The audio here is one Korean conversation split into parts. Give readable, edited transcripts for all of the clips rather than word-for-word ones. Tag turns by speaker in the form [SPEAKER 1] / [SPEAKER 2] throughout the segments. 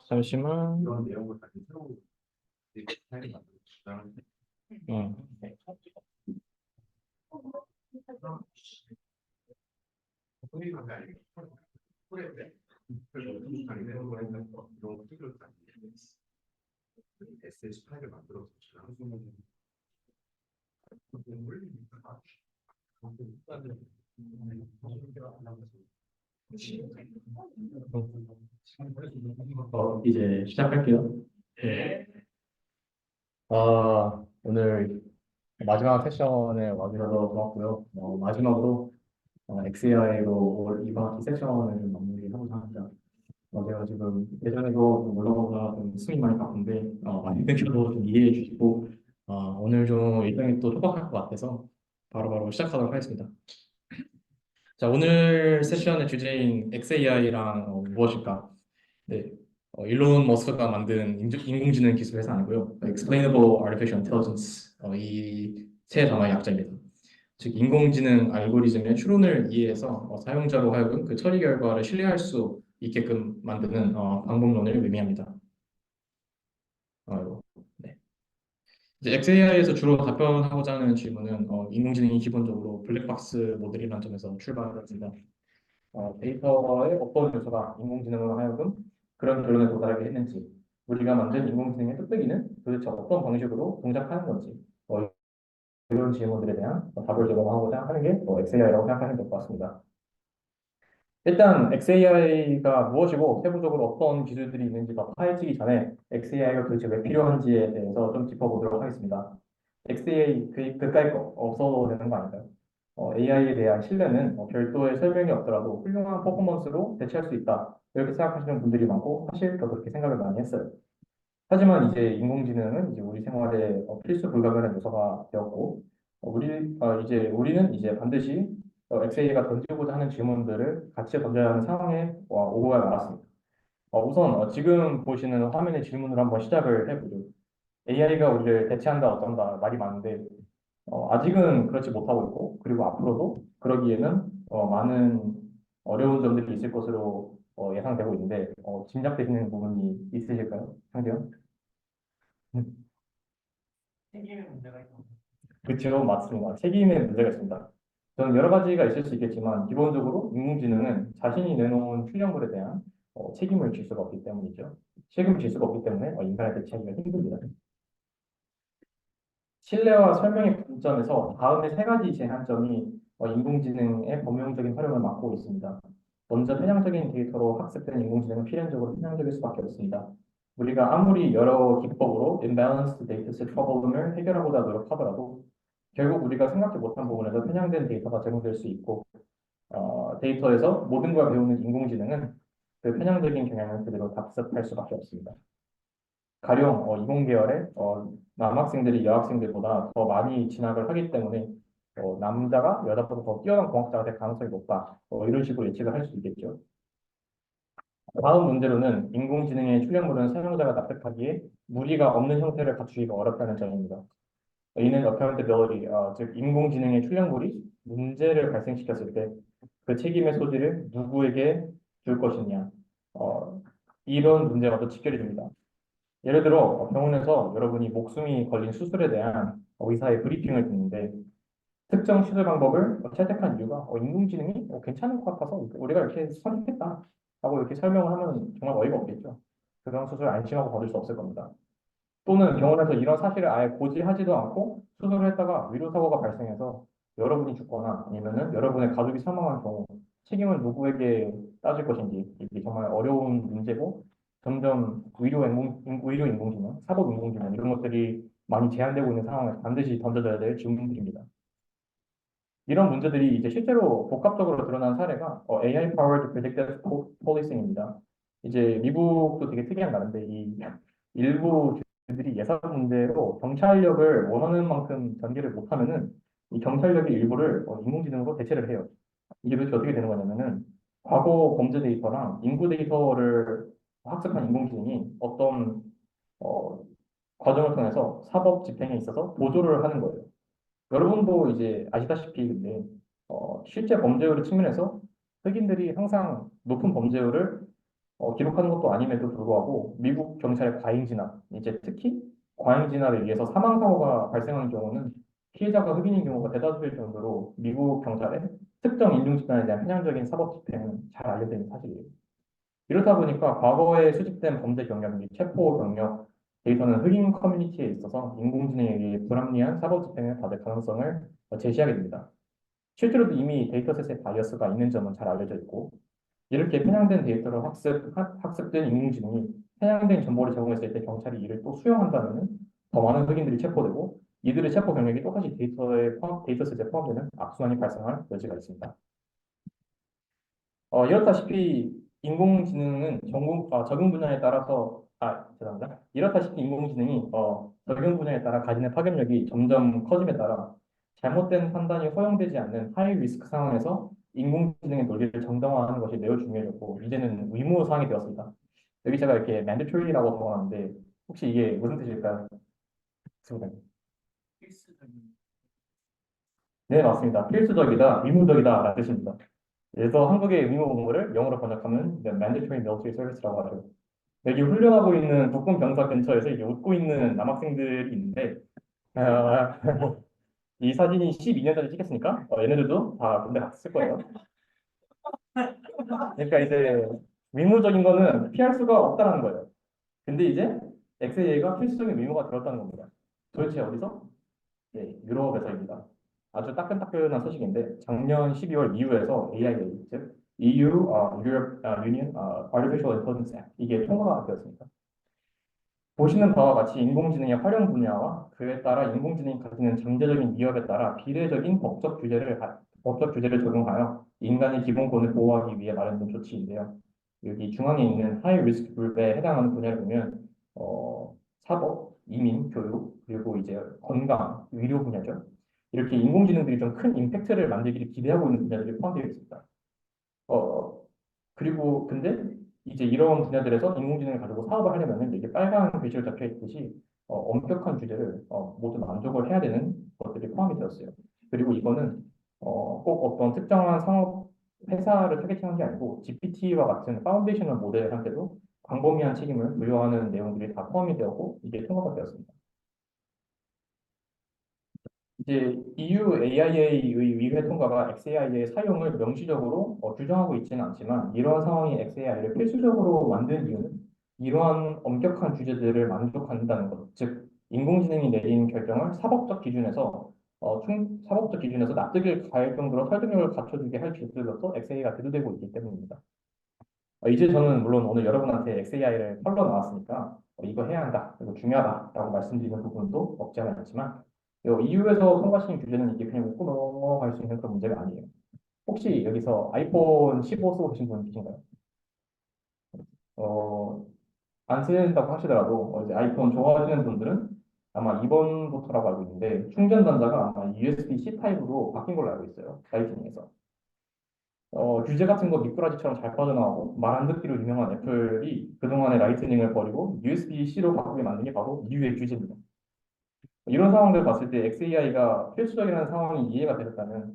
[SPEAKER 1] 잠시만. 음. 이제 시작할게요. 네. 오늘 마지막 세션에 와주셔서 고맙고요. 마지막으로 XAI로 이번 학기 세션을 좀 마무리하고자 합니다. 제가 지금 예전에도 좀 올라오다 좀 숨이 많이 바쁜데 많이 끊겨도 좀 이해해 주시고 오늘 좀 일정이 또 촉박할 것 같아서 바로바로 시작하도록 하겠습니다. 자, 오늘 세션의 주제인 XAI랑 무엇일까? 네, 일론 머스크가 만든 인공지능 기술 회사 아니고요. Explainable Artificial Intelligence 이 세 단어의 약자입니다. 즉 인공지능 알고리즘의 추론을 이해해서 사용자로 하여금 그 처리 결과를 신뢰할 수 있게끔 만드는 방법론을 의미합니다. 네. 이제 XAI에서 주로 답변하고자 하는 질문은 인공지능이 기본적으로 블랙박스 모델이라는 점에서 출발합니다. 데이터의 어떤 요소가 인공지능으로 하여금 그런 결론에 도달하게 했는지, 우리가 만든 인공지능의 뚝배기는 도대체 어떤 방식으로 동작하는 건지, 이런 질문들에 대한 답을 제공하고자 하는 게 XAI라고 생각하면 될 것 같습니다. 일단 XAI가 무엇이고 세부적으로 어떤 기술들이 있는지 더 파헤치기 전에 XAI가 도대체 왜 필요한지에 대해서 좀 짚어보도록 하겠습니다. XAI 그까이 거 없어도 되는 거 아닌가요? AI에 대한 신뢰는 별도의 설명이 없더라도 훌륭한 퍼포먼스로 대체할 수 있다. 이렇게 생각하시는 분들이 많고 사실 저 그렇게 생각을 많이 했어요. 하지만 이제 인공지능은 이제 우리 생활에 필수 불가결한 요소가 되었고 이제 우리는 이제 반드시 XAI가 던지고자 하는 질문들을 같이 던져야 하는 상황에 오고야 말았습니다. 우선 지금 보시는 화면의 질문으로 한번 시작을 해보죠. AI가 우리를 대체한다 어쩐다 말이 많은데 아직은 그렇지 못하고 있고 그리고 앞으로도 그러기에는 많은 어려운 점들이 있을 것으로 예상되고 있는데 짐작되시는 부분이 있으실까요? 상대요? 그렇죠, 맞습니다. 책임에 문제가 있습니다. 저는 여러 가지가 있을 수 있겠지만 기본적으로 인공지능은 자신이 내놓은 출력물에 대한 책임을 질 수가 없기 때문이죠. 책임을 질 수가 없기 때문에 인간에 대체하기가 힘듭니다. 신뢰와 설명의 관점에서 다음의 세 가지 제한점이 인공지능의 범용적인 활용을 막고 있습니다. 먼저 편향적인 데이터로 학습된 인공지능은 필연적으로 편향적일 수밖에 없습니다. 우리가 아무리 여러 기법으로 imbalanced dataset problem을 해결하고자 노력하더라도 결국 우리가 생각지 못한 부분에서 편향된 데이터가 제공될 수 있고 데이터에서 모든 걸 배우는 인공지능은 그 편향적인 경향을 그대로 답습할 수밖에 없습니다. 가령 이공계열의 남학생들이 여학생들보다 더 많이 진학을 하기 때문에 남자가 여자보다 더 뛰어난 공학자가 될 가능성이 높다. 이런 식으로 예측을 할 수 있겠죠. 다음 문제로는 인공지능의 출력물은 사용자가 납득하기에 무리가 없는 형태를 갖추기가 어렵다는 점입니다. 이는 accountability, 즉 인공지능의 출력물이 문제를 발생시켰을 때 그 책임의 소지를 누구에게 줄 것이냐. 이런 문제가 또 직결이 됩니다. 예를 들어 병원에서 여러분이 목숨이 걸린 수술에 대한 의사의 브리핑을 듣는데 특정 시술 방법을 채택한 이유가 인공지능이 괜찮은 것 같아서 우리가 이렇게 선택했다 하고 이렇게 설명을 하면 정말 어이가 없겠죠. 그런 수술 안심하고 받을 수 없을 겁니다. 또는 병원에서 이런 사실을 아예 고지하지도 않고 수술을 했다가 의료사고가 발생해서 여러분이 죽거나 아니면은 여러분의 가족이 사망한 경우 책임은 누구에게 따질 것인지 이게 정말 어려운 문제고 점점 의료 인공지능, 사법 인공지능 이런 것들이 많이 제한되고 있는 상황에서 반드시 던져져야 될 질문들입니다. 이런 문제들이 이제 실제로 복합적으로 드러난 사례가 AI powered predictive policing입니다. 이제 미국도 되게 특이한 나라인데 이 일부 주들이 예산 문제로 경찰력을 원하는 만큼 전개를 못하면은 이 경찰력의 일부를 인공지능으로 대체를 해요. 이게 도대체 어떻게 되는 거냐면은 과거 범죄 데이터랑 인구 데이터를 학습한 인공지능이 어떤 어, 과정을 통해서 사법 집행에 있어서 보조를 하는 거예요. 여러분도 이제 아시다시피 근데 실제 범죄율의 측면에서 흑인들이 항상 높은 범죄율을 기록하는 것도 아님에도 불구하고 미국 경찰의 과잉 진압, 이제 특히 과잉 진압에 의해서 사망 사고가 발생하는 경우는 피해자가 흑인인 경우가 대다수일 정도로 미국 경찰의 특정 인종 집단에 대한 편향적인 사법 집행은 잘 알려져 있는 사실이에요. 이렇다 보니까 과거에 수집된 범죄 경력 및 체포 경력 데이터는 흑인 커뮤니티에 있어서 인공지능에 의해 불합리한 사법 집행을 받을 가능성을 제시하게 됩니다. 실제로도 이미 데이터셋에 바이어스가 있는 점은 잘 알려져 있고, 이렇게 편향된 데이터를 학습된 인공지능이 편향된 정보를 제공했을 때 경찰이 이를 또 수용한다면 더 많은 흑인들이 체포되고 이들의 체포 경력이 똑같이 데이터셋에 포함되는 악순환이 발생할 여지가 있습니다. 이렇다시피 인공지능은 적용 분야에 따라서 죄송합니다. 이렇다시피 인공지능이 적용 분야에 따라 가지는 파급력이 점점 커짐에 따라 잘못된 판단이 허용되지 않는 하이 리스크 상황에서 인공지능의 논리를 정당화하는 것이 매우 중요해졌고 이제는 의무 사항이 되었습니다. 여기 제가 이렇게 mandatory라고 적어놨는데 혹시 이게 무슨 뜻일까요? 승부님. 네, 맞습니다. 필수적이다, 의무적이다라는 뜻입니다. 그래서 한국의 의무 복무를 영어로 번역하면 이제 mandatory military service라고 하죠. 여기 훈련하고 있는 북군 병사 근처에서 이제 웃고 있는 남학생들이 있는데 어, 이 사진이 12년 전에 찍혔으니까 얘네들도 다 군대 갔을 거예요. 그러니까 이제 의무적인 거는 피할 수가 없다는 거예요. 근데 이제 XA가 필수적인 의무가 들었다는 겁니다. 도대체 어디서? 네, 유럽에서입니다. 아주 따끈따끈한 소식인데 작년 12월 EU에서 AIA, 즉 EU Europe Union Artificial Intelligence Act 이게 통과가 되었습니다. 보시는 바와 같이 인공지능의 활용 분야와 그에 따라 인공지능이 가지는 잠재적인 위협에 따라 비례적인 법적 규제를 적용하여 인간의 기본권을 보호하기 위해 마련된 조치인데요. 여기 중앙에 있는 하이 리스크 그룹에 해당하는 분야를 보면 사법, 이민, 교육, 그리고 이제 건강, 의료 분야죠. 이렇게 인공지능들이 좀 큰 임팩트를 만들기를 기대하고 있는 분야들이 포함되어 있습니다. 어, 그리고 근데 이제 이런 분야들에서 인공지능을 가지고 사업을 하려면은 이게 빨간 글씨로 적혀 있듯이 엄격한 규제를 모두 만족을 해야 되는 것들이 포함이 되었어요. 그리고 이거는 꼭 어떤 특정한 상업 회사를 타겟팅한 게 아니고 GPT와 같은 파운데이셔널 모델한테도 광범위한 책임을 부여하는 내용들이 다 포함이 되었고 이게 통과가 되었습니다. 이제 EU AIA의 의회 통과가 XAI의 사용을 명시적으로 규정하고 있지는 않지만 이러한 상황이 XAI를 필수적으로 만든 이유는 이러한 엄격한 규제들을 만족한다는 것, 즉 인공지능이 내린 결정을 사법적 기준에서 납득을 가할 정도로 설득력을 갖춰주게 할 기술로서 XAI가 대두되고 있기 때문입니다. 이제 저는 물론 오늘 여러분한테 XAI를 털러 나왔으니까 이거 해야 한다, 이거 중요하다라고 말씀드리는 부분도 없지 않아 있지만 EU에서 통과시킨 규제는 이게 그냥 웃고 넘어갈 수 있는 그런 문제가 아니에요. 혹시 여기서 아이폰 15 쓰고 계신 분 계신가요? 어, 안 쓰는다고 하시더라도 이제 아이폰 좋아하시는 분들은 아마 이번부터라고 알고 있는데 충전 단자가 아마 USB-C 타입으로 바뀐 걸로 알고 있어요. 라이트닝에서. 규제 같은 거 미꾸라지처럼 잘 빠져나오고 말 안 듣기로 유명한 애플이 그동안의 라이트닝을 버리고 USB-C로 바꾸게 만든 게 바로 EU의 규제입니다. 이런 상황들 봤을 때 XAI가 필수적이라는 상황이 이해가 되셨다면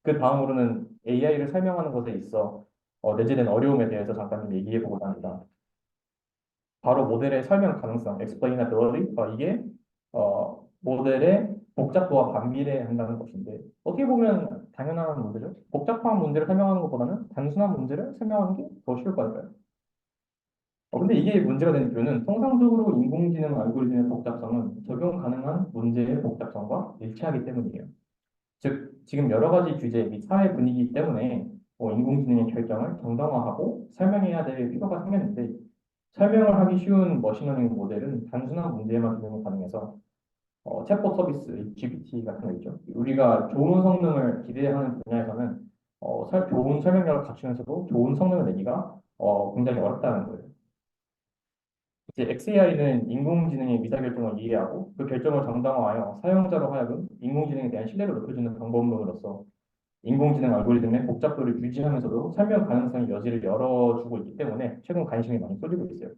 [SPEAKER 1] 그 다음으로는 AI를 설명하는 것에 있어 내재된 어려움에 대해서 잠깐 좀 얘기해 보고자 합니다. 바로 모델의 설명 가능성, explainability, 이게 모델의 복잡도와 반비례한다는 것인데 어떻게 보면 당연한 문제죠. 복잡한 문제를 설명하는 것보다는 단순한 문제를 설명하는 게 더 쉬울 거니까요. 근데 이게 문제가 되는 이유는 통상적으로 인공지능 알고리즘의 복잡성은 적용 가능한 문제의 복잡성과 일치하기 때문이에요. 즉, 지금 여러 가지 규제 및 사회 분위기 때문에 인공지능의 결정을 정당화하고 설명해야 될 필요가 생겼는데 설명을 하기 쉬운 머신러닝 모델은 단순한 문제에만 적용이 가능해서 챗봇 서비스, GPT 같은 거 있죠. 우리가 좋은 성능을 기대하는 분야에서는 좋은 설명력을 갖추면서도 좋은 성능을 내기가 굉장히 어렵다는 거예요. 이제 XAI는 인공지능의 의사결정을 이해하고 그 결정을 정당화하여 사용자로 하여금 인공지능에 대한 신뢰를 높여주는 방법론으로서 인공지능 알고리즘의 복잡도를 유지하면서도 설명 가능성의 여지를 열어주고 있기 때문에 최근 관심이 많이 쏠리고 있어요.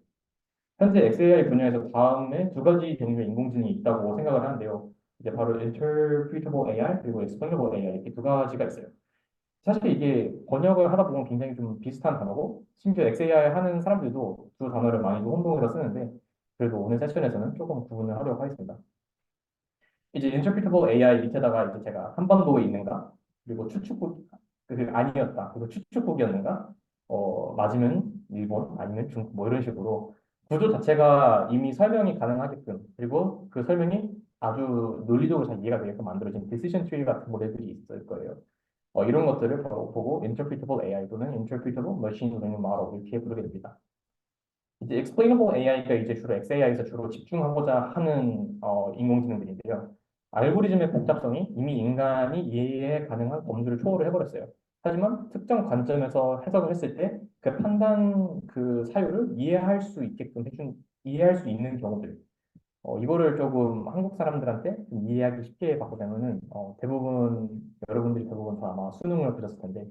[SPEAKER 1] 현재 XAI 분야에서 다음에 두 가지 종류의 인공지능이 있다고 생각을 하는데요. 이제 바로 Interpretable AI 그리고 Explainable AI 이렇게 두 가지가 있어요. 사실 이게 번역을 하다 보면 굉장히 좀 비슷한 단어고, 심지어 XAI 하는 사람들도 두 단어를 많이 혼동해서 쓰는데, 그래도 오늘 세션에서는 조금 구분을 하려고 하겠습니다. 이제 interpretable AI 밑에다가 이제 제가 한반도에 있는가, 그리고 추측국, 아니었다, 그리고 추측국이었는가, 맞으면 일본, 아니면 중국, 뭐 이런 식으로 구조 자체가 이미 설명이 가능하게끔, 그리고 그 설명이 아주 논리적으로 잘 이해가 되게끔 만들어진 decision tree 같은 모델들이 있을 거예요. 이런 것들을 바로 보고 interpretable AI 또는 interpretable machine learning model 이렇게 부르게 됩니다. 이제 explainable AI가 이제 주로 XAI에서 주로 집중하고자 하는 인공지능들인데요. 알고리즘의 복잡성이 이미 인간이 이해 가능한 범주를 초월을 해버렸어요. 하지만 특정 관점에서 해석을 했을 때 그 판단 그 사유를 이해할 수 있게끔 이해할 수 있는 경우들. 이거를 조금 한국 사람들한테 좀 이해하기 쉽게 바꾸자면은 여러분들이 대부분 다 아마 수능을 보셨을 텐데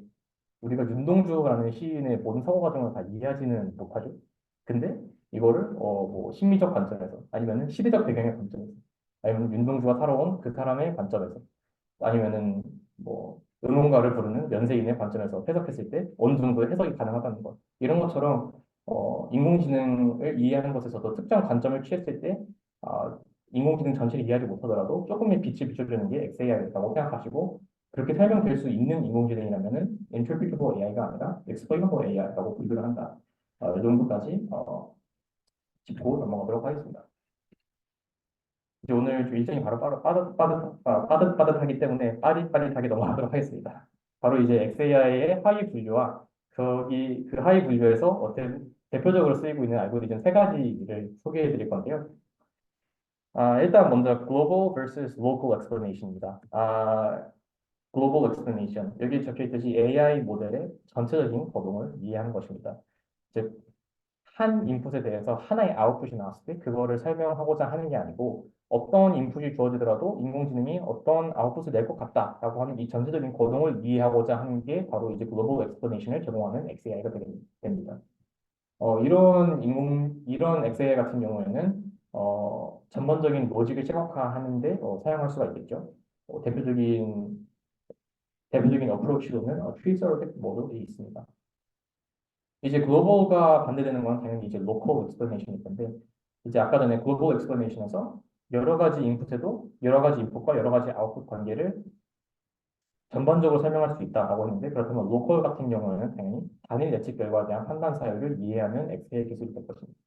[SPEAKER 1] 우리가 윤동주라는 시인의 모든 사고 과정을 다 이해하지는 못하죠. 근데 이거를 뭐 심리적 관점에서 아니면은 시대적 배경의 관점에서 아니면 윤동주가 살아온 그 사람의 관점에서 아니면은 뭐 음원가를 부르는 연세인의 관점에서 해석했을 때 어느 정도 해석이 가능하다는 것 이런 것처럼 인공지능을 이해하는 것에서도 특정 관점을 취했을 때 인공지능 전체를 이해하지 못하더라도 조금의 빛을 비춰주는 게 XAI라고 생각하시고 그렇게 설명될 수 있는 인공지능이라면은 interpretable AI가 아니라 explainable AI라고 분류를 한다. 이 정도까지 짚고 넘어가도록 하겠습니다. 이제 오늘 좀 일정이 바로 빠듯빠듯하기 때문에 빠릿빠릿하게 넘어가도록 하겠습니다. 바로 이제 XAI의 하위 분류와 거기 그 하위 분류에서 어떤 대표적으로 쓰이고 있는 알고리즘 세 가지를 소개해 드릴 건데요. 일단 먼저 global versus local explanation입니다. global explanation. 여기 적혀 있듯이 AI 모델의 전체적인 거동을 이해하는 것입니다. 즉, 한 인풋에 대해서 하나의 아웃풋이 나왔을 때 그거를 설명하고자 하는 게 아니고 어떤 인풋이 주어지더라도 인공지능이 어떤 아웃풋을 낼 것 같다라고 하는 이 전체적인 거동을 이해하고자 하는 게 바로 이제 글로벌 엑스플레이션을 제공하는 XAI가 됩니다. 이런 XAI 같은 경우에는 전반적인 로직을 최적화하는데 사용할 수가 있겠죠. 대표적인 어프로치로는 트리 서로텍 모델이 있습니다. 이제 글로벌과 반대되는 건 당연히 이제 로컬 엑스플레이션일 텐데 이제 아까 전에 글로벌 엑스플레이션에서 여러 가지 인풋에도 여러 가지 인풋과 여러 가지 아웃풋 관계를 전반적으로 설명할 수 있다라고 했는데 그렇다면 로컬 같은 경우에는 당연히 단일 예측 결과에 대한 판단 사유를 이해하는 XA 기술이 될 것입니다.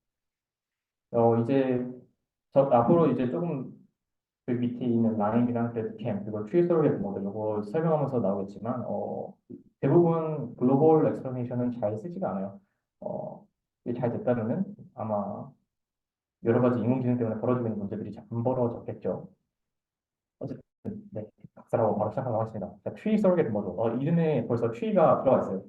[SPEAKER 1] 이제 앞으로 이제 조금 그 밑에 있는 라임이랑 데드캠 그리고 트리 서로텍 모델 이거 설명하면서 나오겠지만 대부분 글로벌 엑스플레이션은 잘 쓰지가 않아요. 이게 잘 됐다면은 아마 여러 가지 인공지능 때문에 벌어지고 있는 문제들이 잘 안 벌어졌겠죠. 어쨌든 네, 박사라고 바로 시작하도록 하겠습니다. 자, 트리 서로게트 모델. 이름에 벌써 트리가 들어가 있어요.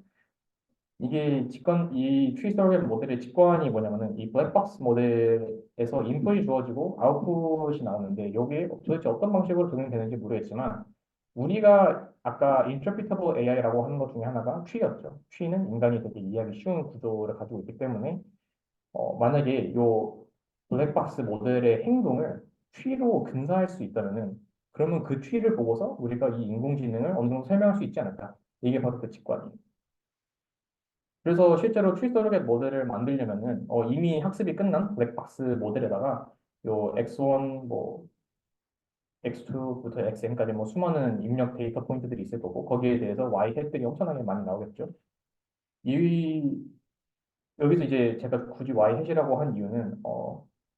[SPEAKER 1] 이 트리 서로게트 모델의 직관이 뭐냐면은 이 블랙박스 모델에서 인풋이 주어지고 아웃풋이 나오는데 여기에 도대체 어떤 방식으로 적용되는지 모르겠지만 우리가 아까 interpretable AI라고 하는 것 중에 하나가 tree였죠. tree는 인간이 되게 이해하기 쉬운 구조를 가지고 있기 때문에 만약에 요 블랙박스 모델의 행동을 tree로 근사할 수 있다면은 그러면 그 tree를 보고서 우리가 이 인공지능을 어느 정도 설명할 수 있지 않을까? 이게 바로 그 직관이에요. 그래서 실제로 트리 서로겟 모델을 만들려면은 이미 학습이 끝난 블랙박스 모델에다가 요 X1 뭐 X2부터 XN까지 뭐 수많은 입력 데이터 포인트들이 있을 거고 거기에 대해서 Y 햇들이 엄청나게 많이 나오겠죠. 이 여기서 이제 제가 굳이 Y 햇이라고 한 이유는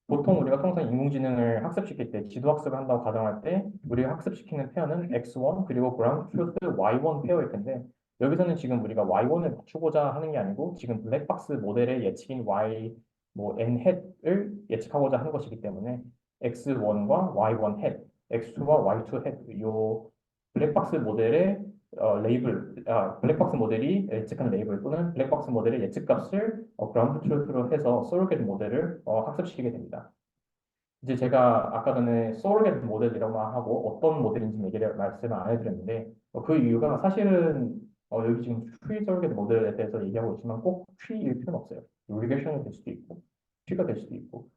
[SPEAKER 1] 보통 우리가 통상 인공지능을 학습시킬 때 지도 학습을 한다고 가정할 때 우리가 학습시키는 페어는 X1 그리고 ground truth Y1 페어일 텐데 여기서는 지금 우리가 Y1을 맞추고자 하는 게 아니고 지금 블랙박스 모델의 예측인 Y 뭐 N 햇을 예측하고자 하는 것이기 때문에 X1과 Y1 햇, X2와 Y2 햇, 요 블랙박스 모델의 블랙박스 모델이 예측한 레이블 또는 블랙박스 모델의 예측값을 그라운드 트루스로 해서 소로겟 모델을 학습시키게 됩니다. 이제 제가 아까 전에 소로겟 모델이라고 하고 어떤 모델인지 말씀을 안 해드렸는데 그 이유가 사실은 여기 지금 트리 소로겟 모델에 대해서 얘기하고 있지만 꼭 트리일 필요는 없어요. 리그레션이 될 수도 있고 트리가 될 수도 있고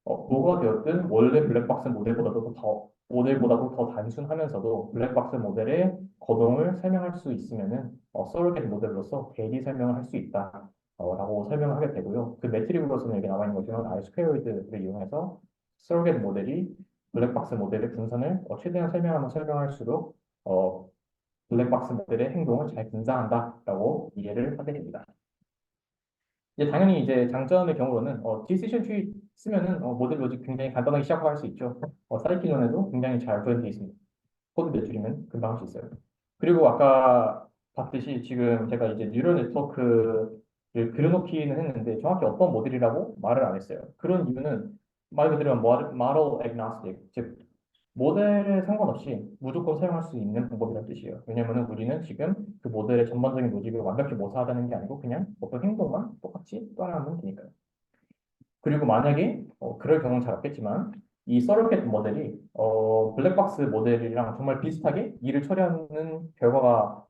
[SPEAKER 1] 뭐가 되었든 원래 블랙박스 모델보다도 더 단순하면서도 블랙박스 모델의 거동을 설명할 수 있으면은 서로겟 모델로서 대리 설명을 할 수 있다. 라고 설명을 하게 되고요. 그 매트릭으로서는 여기 나와 있는 것처럼 R 스퀘어드를 이용해서 서로겟 모델이 블랙박스 모델의 분선을 최대한 설명하면 설명할수록 블랙박스 모델의 행동을 잘 분산한다라고 이해를 하게 됩니다. 이제 당연히 이제 장점의 경우로는 디시션 트리 쓰면은 모델 로직 굉장히 간단하게 시작할 수 있죠. 사이클론에도 굉장히 잘 구현되어 있습니다. 코드 몇 줄이면 금방 할 수 있어요. 그리고 아까 봤듯이 지금 제가 이제 뉴럴 네트워크를 그려놓기는 했는데 정확히 어떤 모델이라고 말을 안 했어요. 그런 이유는 말 그대로 model agnostic, 즉 모델에 상관없이 무조건 사용할 수 있는 방법이라는 뜻이에요. 왜냐하면 우리는 지금 그 모델의 전반적인 로직을 완벽히 모사하다는 게 아니고 그냥 어떤 행동만 똑같이 따라하면 되니까요. 그리고 만약에 그럴 경우는 잘 없겠지만 이 서로겟 모델이 블랙박스 모델이랑 정말 비슷하게 일을 처리하는 결과가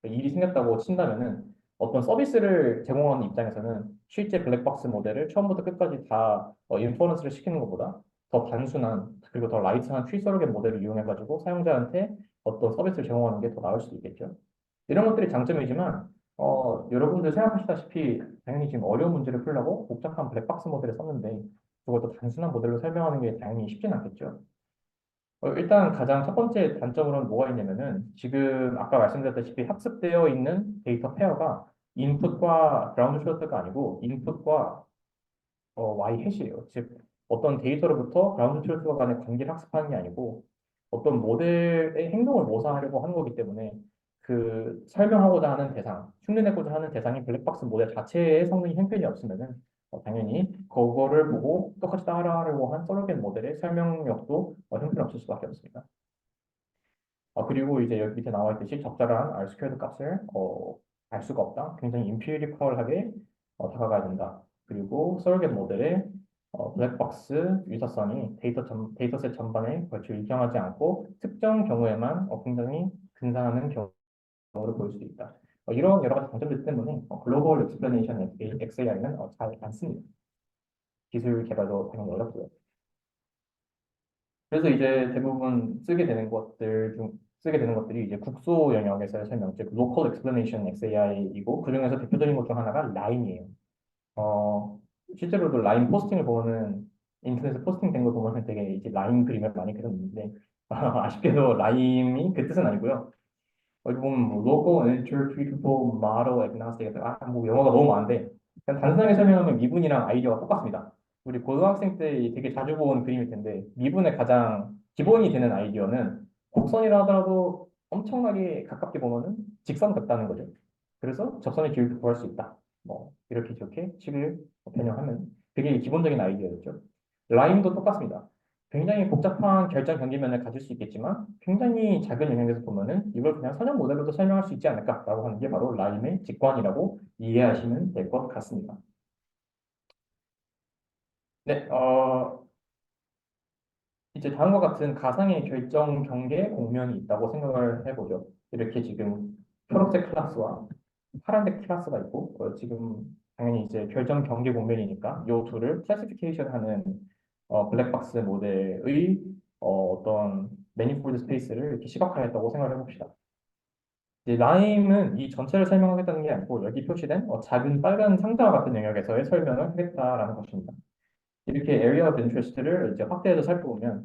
[SPEAKER 1] 일이 생겼다고 친다면은 어떤 서비스를 제공하는 입장에서는 실제 블랙박스 모델을 처음부터 끝까지 다 인퍼런스를 시키는 것보다 더 단순한 그리고 더 라이트한 트리 서로겟 모델을 이용해가지고 사용자한테 어떤 서비스를 제공하는 게 더 나을 수도 있겠죠. 이런 것들이 장점이지만 여러분들 생각하시다시피 당연히 지금 어려운 문제를 풀려고 복잡한 블랙박스 모델을 썼는데 그걸 또 단순한 모델로 설명하는 게 당연히 쉽진 않겠죠. 일단 가장 첫 번째 단점으로는 뭐가 있냐면은 지금 아까 말씀드렸다시피 학습되어 있는 데이터 페어가 인풋과 그라운드 트루스가 아니고 인풋과 Y 해시예요. 즉 어떤 데이터로부터 그라운드 트루스와 간의 관계를 학습하는 게 아니고 어떤 모델의 행동을 모사하려고 하는 거기 때문에 그 설명하고자 하는 대상, 흉내내고자 하는 대상이 블랙박스 모델 자체의 성능이 형편이 없으면은 당연히 그거를 보고 똑같이 따라하려고 한 서로겟 모델의 설명력도 형편없을 수밖에 없습니다. 그리고 이제 여기 밑에 나와 있듯이 적절한 R 스퀘어드 값을 알 수가 없다. 굉장히 임피리컬하게 다가가야 된다. 그리고 서로겟 모델의 블랙박스 유사성이 데이터셋 전반에 걸쳐 일정하지 않고 특정 경우에만 굉장히 근사하는 경우를 보일 수도 있다. 이런 여러 가지 장점들 때문에 글로벌 익스플레네이션 XAI는 잘 안 씁니다. 기술 개발도 당연히 어렵고요. 그래서 이제 대부분 쓰게 되는 것들이 이제 국소 영역에서의 설명, 즉 Local Explanation XAI이고 그중에서 대표적인 것 중 하나가 라인이에요. 어, 실제로도 라인 포스팅을 보면은 인터넷에 포스팅된 걸 보면은 되게 이제 라인 그림을 많이 그렸는데 아쉽게도 라임이 그 뜻은 아니고요. 여기 보면 뭐 Local Interpretable Model Agnostic 뭐 영어가 너무 많은데 그냥 단순하게 설명하면 미분이랑 아이디어가 똑같습니다. 우리 고등학생 때 되게 자주 본 그림일 텐데 미분의 가장 기본이 되는 아이디어는 곡선이라 하더라도 엄청나게 가깝게 보면은 직선 같다는 거죠. 그래서 접선의 기울기를 구할 수 있다. 뭐 이렇게 식을 변형하면 그게 기본적인 아이디어였죠. 라인도 똑같습니다. 굉장히 복잡한 결정 경계면을 가질 수 있겠지만 굉장히 작은 영역에서 보면은 이걸 그냥 선형 모델로도 설명할 수 있지 않을까라고 하는 게 바로 라임의 직관이라고 이해하시면 될 것 같습니다. 네, 이제 다음과 같은 가상의 결정 경계 공면이 있다고 생각을 해보죠. 이렇게 지금 초록색 클래스와 파란색 클래스가 있고 지금 당연히 이제 결정 경계 공면이니까 이 둘을 클래시피케이션 하는 블랙박스 모델의 어떤 매니폴드 스페이스를 이렇게 시각화했다고 생각을 해봅시다. 이제 라임은 이 전체를 설명하겠다는 게 아니고 여기 표시된 작은 빨간 상자와 같은 영역에서의 설명을 하겠다라는 것입니다. 이렇게 area of interest를 이제 확대해서 살펴보면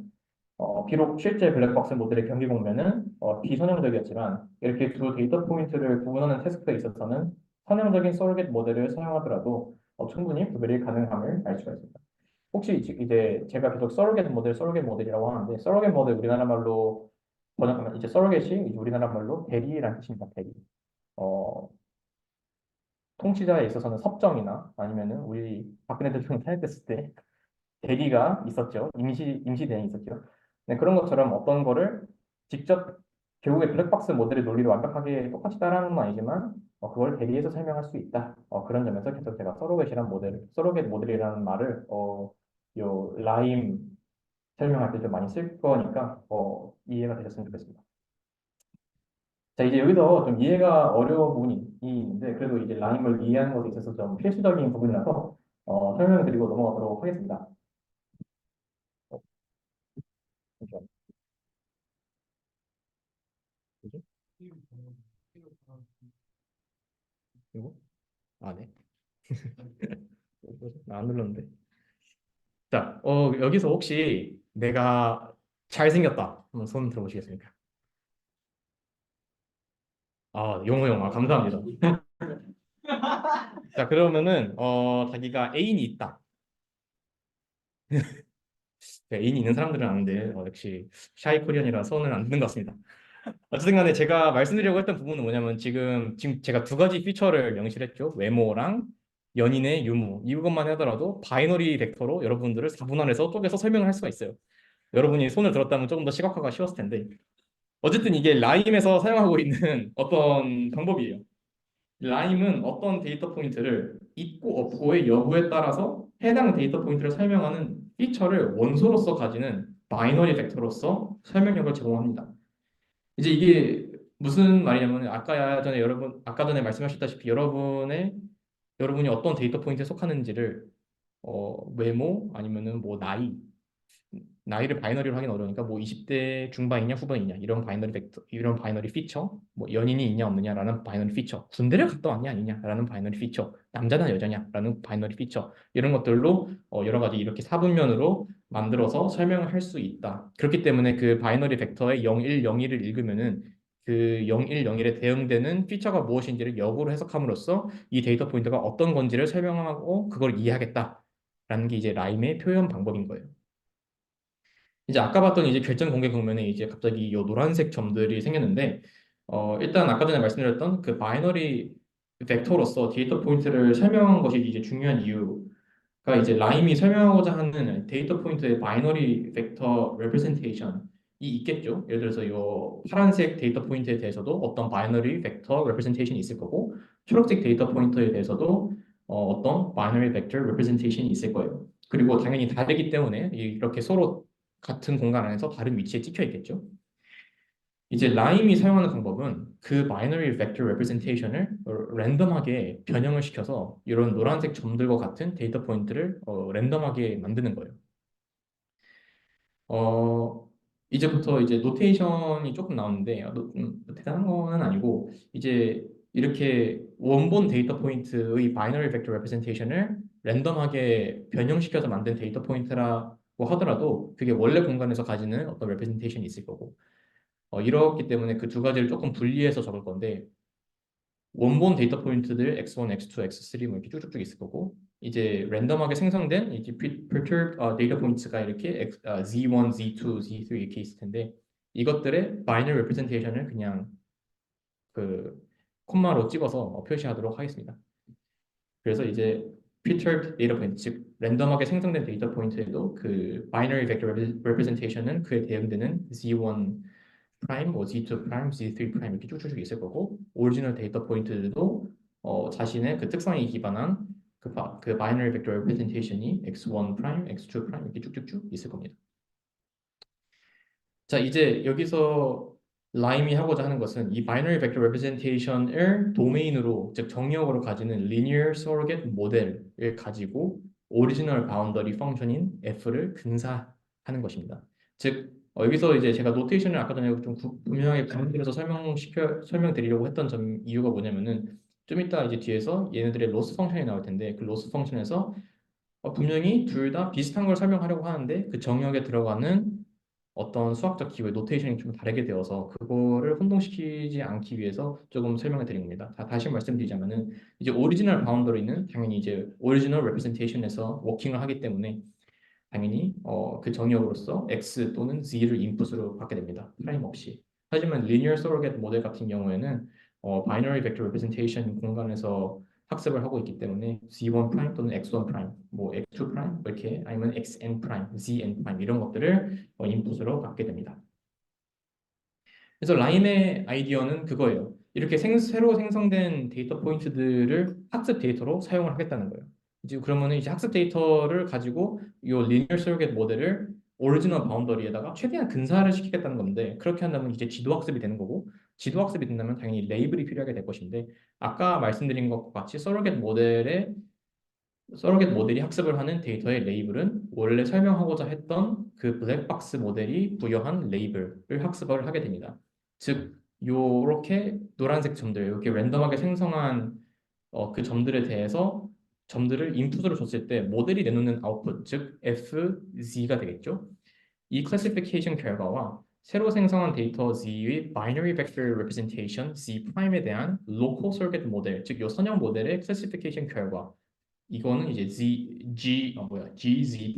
[SPEAKER 1] 비록 실제 블랙박스 모델의 경기 공면은 비선형적이었지만 이렇게 두 데이터 포인트를 구분하는 태스크에 있어서는 선형적인 서로겟 모델을 사용하더라도 충분히 구별이 가능함을 알 수가 있습니다. 혹시 이제 제가 계속 서로겟 모델이라고 하는데 서로겟 모델 우리나라 말로 번역하면 이제 서로겟이 이제 우리나라 말로 대리라는 뜻입니다. 대리. 어, 통치자에 있어서는 섭정이나 아니면은 우리 박근혜 대통령 탄핵됐을 때 대리가 있었죠. 임시 대행이 있었죠. 네, 그런 것처럼 어떤 거를 직접 결국에 블랙박스 모델의 논리를 완벽하게 똑같이 따라하는 건 아니지만 그걸 대리해서 설명할 수 있다. 그런 점에서 계속 제가 서로겟 모델이라는 말을 요 라임 설명할 때 좀 많이 쓸 거니까 이해가 되셨으면 좋겠습니다. 자, 이제 여기서 좀 이해가 어려운 부분이 있는데 그래도 이제 라임을 이해하는 것에 있어서 좀 필수적인 부분이라서 설명을 드리고 넘어가도록 하겠습니다. 잠시만요. 뭐지?
[SPEAKER 2] 이거? 아, 네. 나안 눌렀는데. 자, 여기서 혹시 내가 잘생겼다. 한번 손 들어보시겠습니까? 아, 용호 형, 아, 감사합니다. 자, 그러면은, 자기가 애인이 있다. 네, 애인이 있는 사람들은 아는데, 역시 샤이 코리안이라 손은 안 드는 것 같습니다. 어쨌든 간에 제가 말씀드리려고 했던 부분은 뭐냐면 지금 제가 두 가지 피처를 명시했죠. 외모랑 연인의 유무. 이것만 하더라도 바이너리 벡터로 여러분들을 4분할해서 쪼개서 설명을 할 수가 있어요. 여러분이 손을 들었다면 조금 더 시각화가 쉬웠을 텐데. 어쨌든 이게 라임에서 사용하고 있는 어떤 방법이에요. 라임은 어떤 데이터 포인트를 있고 없고의 여부에 따라서 해당 데이터 포인트를 설명하는 피처를 원소로서 가지는 바이너리 벡터로서 설명력을 제공합니다. 이제 이게 무슨 말이냐면 아까 전에 말씀하셨다시피 여러분이 어떤 데이터 포인트에 속하는지를 외모 아니면은 뭐 나이를 바이너리로 하긴 어려우니까 뭐 20대 중반이냐 후반이냐 이런 바이너리 벡터 이런 바이너리 피처 뭐 연인이 있냐 없느냐라는 바이너리 피처 군대를 갔다 왔냐 아니냐라는 바이너리 피처 남자냐 여자냐라는 바이너리 피처 이런 것들로 여러 가지 이렇게 사분면으로 만들어서 설명을 할 수 있다. 그렇기 때문에 그 바이너리 벡터의 0101을 읽으면은 그 0101에 대응되는 피처가 무엇인지를 역으로 해석함으로써 이 데이터 포인트가 어떤 건지를 설명하고 그걸 이해하겠다라는 게 이제 라임의 표현 방법인 거예요. 이제 아까 봤던 이제 결정 공개 국면에 이제 갑자기 이 노란색 점들이 생겼는데 일단 아까 전에 말씀드렸던 그 바이너리 벡터로서 데이터 포인트를 설명한 것이 이제 중요한 이유가 이제 라임이 설명하고자 하는 데이터 포인트의 바이너리 벡터 레프레젠테이션이 있겠죠. 예를 들어서 이 파란색 데이터 포인트에 대해서도 어떤 바이너리 벡터 레프레젠테이션이 있을 거고 초록색 데이터 포인트에 대해서도 어떤 바이너리 벡터 레프레젠테이션이 있을 거예요. 그리고 당연히 다르기 때문에 이렇게 서로 같은 공간 안에서 다른 위치에 찍혀 있겠죠. 이제 라임이 사용하는 방법은 그 바이너리 벡터 레프레젠테이션을 랜덤하게 변형을 시켜서 이런 노란색 점들과 같은 데이터 포인트를 랜덤하게 만드는 거예요. 어, 이제부터 이제 노테이션이 조금 나오는데 대단한 거는 아니고 이제 이렇게 원본 데이터 포인트의 바이너리 벡터 레프레젠테이션을 랜덤하게 변형시켜서 만든 데이터 포인트라고 하더라도 그게 원래 공간에서 가지는 어떤 레프레젠테이션이 있을 거고 이렇기 때문에 그 두 가지를 조금 분리해서 적을 건데 원본 데이터 포인트들 x1, x2, x3 뭐 이렇게 쭉쭉쭉 있을 거고 이제 랜덤하게 생성된 이제 perturbed 데이터 포인트가 이렇게 z1, z2, z3 이렇게 있을 텐데 이것들의 바이너리 레프레젠테이션을 그냥 그 콤마로 찍어서 표시하도록 하겠습니다. 그래서 이제 perturbed 데이터 포인트 즉 랜덤하게 생성된 데이터 포인트에도 그 바이너리 벡터 레프레젠테이션은 그에 대응되는 z1 프라임, 뭐 Z2 프라임, Z3 프라임 이렇게 쭉쭉쭉 있을 거고 오리지널 데이터 포인트들도 자신의 그 특성에 기반한 그 바이너리 벡터 레프레젠테이션이 x1 프라임, x2 프라임 이렇게 쭉쭉쭉 있을 겁니다. 자, 이제 여기서 라임이 하고자 하는 것은 이 바이너리 벡터 레프레젠테이션을 도메인으로 즉 정의역으로 가지는 linear surrogate 모델을 가지고 오리지널 바운더리 펑션인 f를 근사하는 것입니다. 즉 여기서 이제 제가 노테이션을 아까 전에 좀 분명하게 구분해서 설명드리려고 했던 이유가 뭐냐면은 좀 이따 이제 뒤에서 얘네들의 로스 펑션이 나올 텐데 그 로스 펑션에서 분명히 둘 다 비슷한 걸 설명하려고 하는데 그 정역에 들어가는 어떤 수학적 기호의 노테이션이 좀 다르게 되어서 그거를 혼동시키지 않기 위해서 조금 설명을 드린 겁니다. 다시 말씀드리자면은 이제 오리지널 바운더리는 당연히 이제 오리지널 레프레젠테이션에서 워킹을 하기 때문에 당연히 그 정의역으로서 x 또는 z를 인풋으로 받게 됩니다. 프라임 없이. 하지만 linear surrogate 모델 같은 경우에는 binary vector representation 공간에서 학습을 하고 있기 때문에 z1 프라임 또는 x1 프라임, 뭐 x2 프라임 이렇게 아니면 xn 프라임, zn 프라임 이런 것들을 인풋으로 받게 됩니다. 그래서 라임의 아이디어는 그거예요. 이렇게 새로 생성된 데이터 포인트들을 학습 데이터로 사용을 하겠다는 거예요. 이제 그러면은 이제 학습 데이터를 가지고 이 linear surrogate 모델을 오리지널 바운더리에다가 최대한 근사를 시키겠다는 건데 그렇게 한다면 이제 지도 학습이 되는 거고 지도 학습이 된다면 당연히 레이블이 필요하게 될 것인데 아까 말씀드린 것과 같이 서로겟 모델이 학습을 하는 데이터의 레이블은 원래 설명하고자 했던 그 블랙박스 모델이 부여한 레이블을 학습을 하게 됩니다. 즉, 요렇게 노란색 점들, 이렇게 랜덤하게 생성한 그 점들에 대해서 점들을 인풋으로 줬을 때 모델이 내놓는 아웃풋, 즉 FZ가 되겠죠. 이 클래시피케이션 결과와 새로 생성한 데이터 Z의 바이너리 벡터 레프레젠테이션 Z 프라임에 대한 로컬 서로게트 모델, 즉 요 선형 모델의 클래시피케이션 결과 이거는 이제 GZ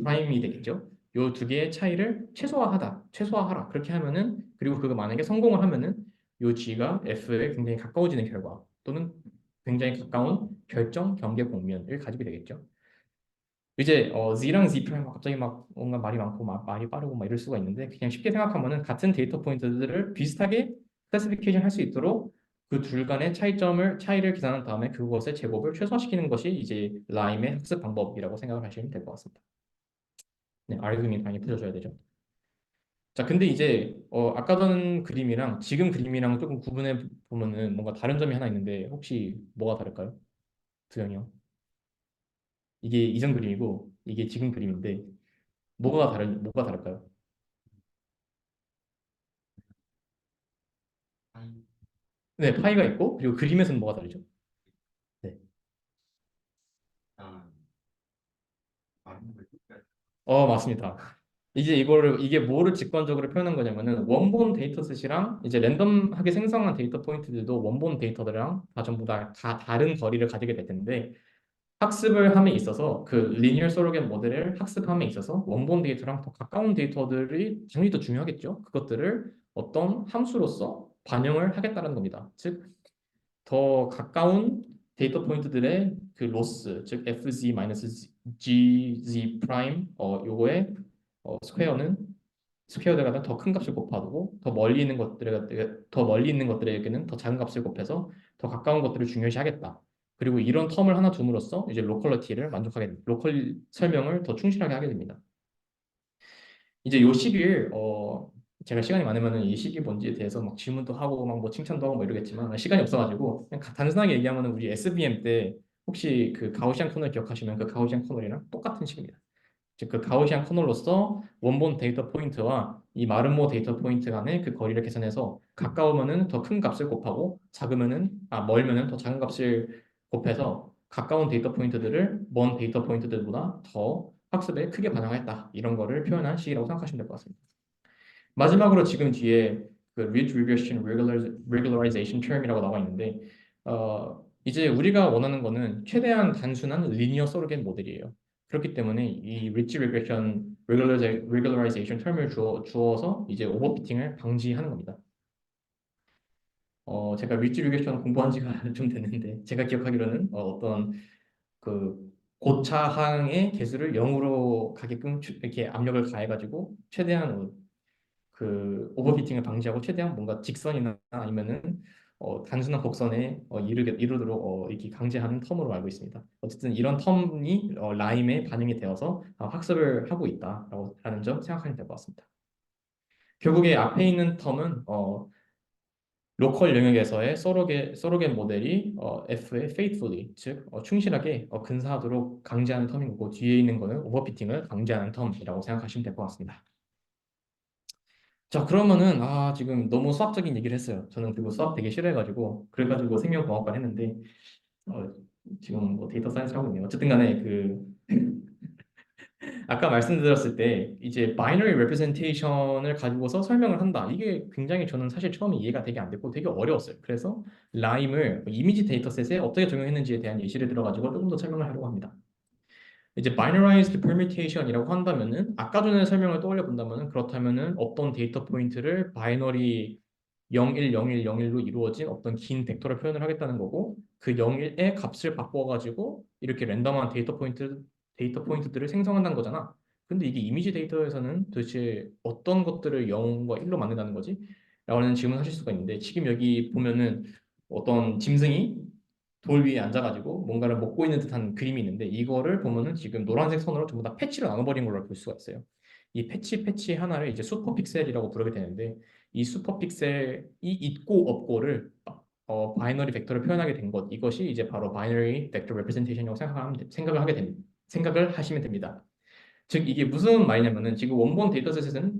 [SPEAKER 2] 프라임이 되겠죠. 요 두 개의 차이를 최소화하라. 그렇게 하면은 그리고 그거 만약에 성공을 하면은 요 G가 F에 굉장히 가까워지는 결과 또는 굉장히 가까운 결정 경계 공면을 가지게 되겠죠. 이제 Z랑 Z 프라임 갑자기 막 뭔가 말이 많고 말이 빠르고 막 이럴 수가 있는데 그냥 쉽게 생각하면은 같은 데이터 포인트들을 비슷하게 클래시피케이션 할 수 있도록 그 둘 간의 차이를 계산한 다음에 그것의 제곱을 최소화시키는 것이 이제 라임의 학습 방법이라고 생각을 하시면 될 것 같습니다. 네, 알고리즘이 당연히 펴줘야 되죠. 자, 근데 이제 아까 전 그림이랑 지금 그림이랑 조금 구분해 보면은 뭔가 다른 점이 하나 있는데 혹시 뭐가 다를까요? 두영이 형. 이게 이전 그림이고 이게 지금 그림인데 뭐가 다를까요? 네, 파이가 있고 그리고 그림에서는 뭐가 다르죠? 네. 맞습니다. 이제 이게 뭐를 직관적으로 표현한 거냐면은 원본 데이터셋이랑 이제 랜덤하게 생성한 데이터 포인트들도 원본 데이터들이랑 다 전부 다 다른 거리를 가지게 될 텐데 학습을 함에 있어서 그 리니어 서로겐 모델을 학습함에 있어서 원본 데이터랑 더 가까운 데이터들이 당연히 더 중요하겠죠. 그것들을 어떤 함수로서 반영을 하겠다는 겁니다. 즉 더 가까운 데이터 포인트들의 그 로스, 즉 FZ-GZ 프라임 요거의 스퀘어에다가 더 큰 값을 곱하고 더 멀리 있는 것들에게는 더 작은 값을 곱해서 더 가까운 것들을 중요시하겠다. 그리고 이런 텀을 하나 둠으로써 이제 로컬 설명을 더 충실하게 하게 됩니다. 이제 요 시기를 제가 시간이 많으면은 이 시기 뭔지에 대해서 막 질문도 하고 막 뭐 칭찬도 하고 뭐 이러겠지만 시간이 없어가지고 그냥 단순하게 얘기하면은 우리 SBM 때 혹시 그 가우시안 커널 기억하시면 그 가우시안 커널이랑 똑같은 식입니다. 즉 그 가우시안 커널로서 원본 데이터 포인트와 이 마름모 데이터 포인트 간의 그 거리를 계산해서 가까우면은 더 큰 값을 곱하고 멀면은 더 작은 값을 곱해서 가까운 데이터 포인트들을 먼 데이터 포인트들보다 더 학습에 크게 반영했다. 이런 거를 표현한 식이라고 생각하시면 될 것 같습니다. 마지막으로 지금 뒤에 그 ridge regression regularization term이라고 나와 있는데 이제 우리가 원하는 거는 최대한 단순한 리니어 서로겐 모델이에요. 그렇기 때문에 이 ridge regression regularization term을 주어서 이제 오버피팅을 방지하는 겁니다. 제가 ridge regression 공부한 지가 좀 됐는데 제가 기억하기로는 어떤 그 고차항의 개수를 0으로 가게끔 이렇게 압력을 가해가지고 최대한 그 오버피팅을 방지하고 최대한 뭔가 직선이나 아니면은 단순한 곡선에 이르도록 이렇게 강제하는 텀으로 알고 있습니다. 어쨌든 이런 텀이 라임에 반영이 되어서 학습을 하고 있다라는 점 생각하면 될 것 같습니다. 결국에 앞에 있는 텀은 로컬 영역에서의 서로겐 모델이 F의 faithfully, 즉 충실하게 근사하도록 강제하는 텀인 거고 뒤에 있는 거는 오버피팅을 강제하는 텀이라고 생각하시면 될 것 같습니다. 자, 그러면은 지금 너무 수학적인 얘기를 했어요. 저는 그리고 수학 되게 싫어해가지고 그래가지고 생명공학과 했는데 어, 지금 뭐 데이터 사이언스 하고 있네요. 어쨌든 간에 그 아까 말씀드렸을 때 이제 바이너리 레프레젠테이션을 가지고서 설명을 한다. 이게 굉장히 저는 사실 처음에 이해가 되게 안 됐고 되게 어려웠어요. 그래서 라임을 이미지 데이터셋에 어떻게 적용했는지에 대한 예시를 들어가지고 조금 더 설명을 하려고 합니다. 이제 binarized permutation이라고 한다면은 아까 전에 설명을 떠올려 본다면은 그렇다면은 어떤 데이터 포인트를 바이너리 010101로 이루어진 어떤 긴 벡터를 표현을 하겠다는 거고 그 01의 값을 바꿔가지고 이렇게 랜덤한 데이터 포인트들을 생성한다는 거잖아. 근데 이게 이미지 데이터에서는 도대체 어떤 것들을 0과 1로 만든다는 거지? 라는 질문을 하실 수가 있는데 지금 여기 보면은 어떤 짐승이 돌 위에 앉아가지고 뭔가를 먹고 있는 듯한 그림이 있는데 이거를 보면은 지금 노란색 선으로 전부 다 패치로 나눠버린 걸로 볼 수가 있어요. 이 패치 하나를 이제 슈퍼 픽셀이라고 부르게 되는데 이 슈퍼 픽셀이 있고 없고를 바이너리 벡터를 표현하게 된 것 이것이 이제 바로 바이너리 벡터 레프레젠테이션이라고 생각을 하시면 됩니다. 즉 이게 무슨 말이냐면은 지금 원본 데이터셋에서는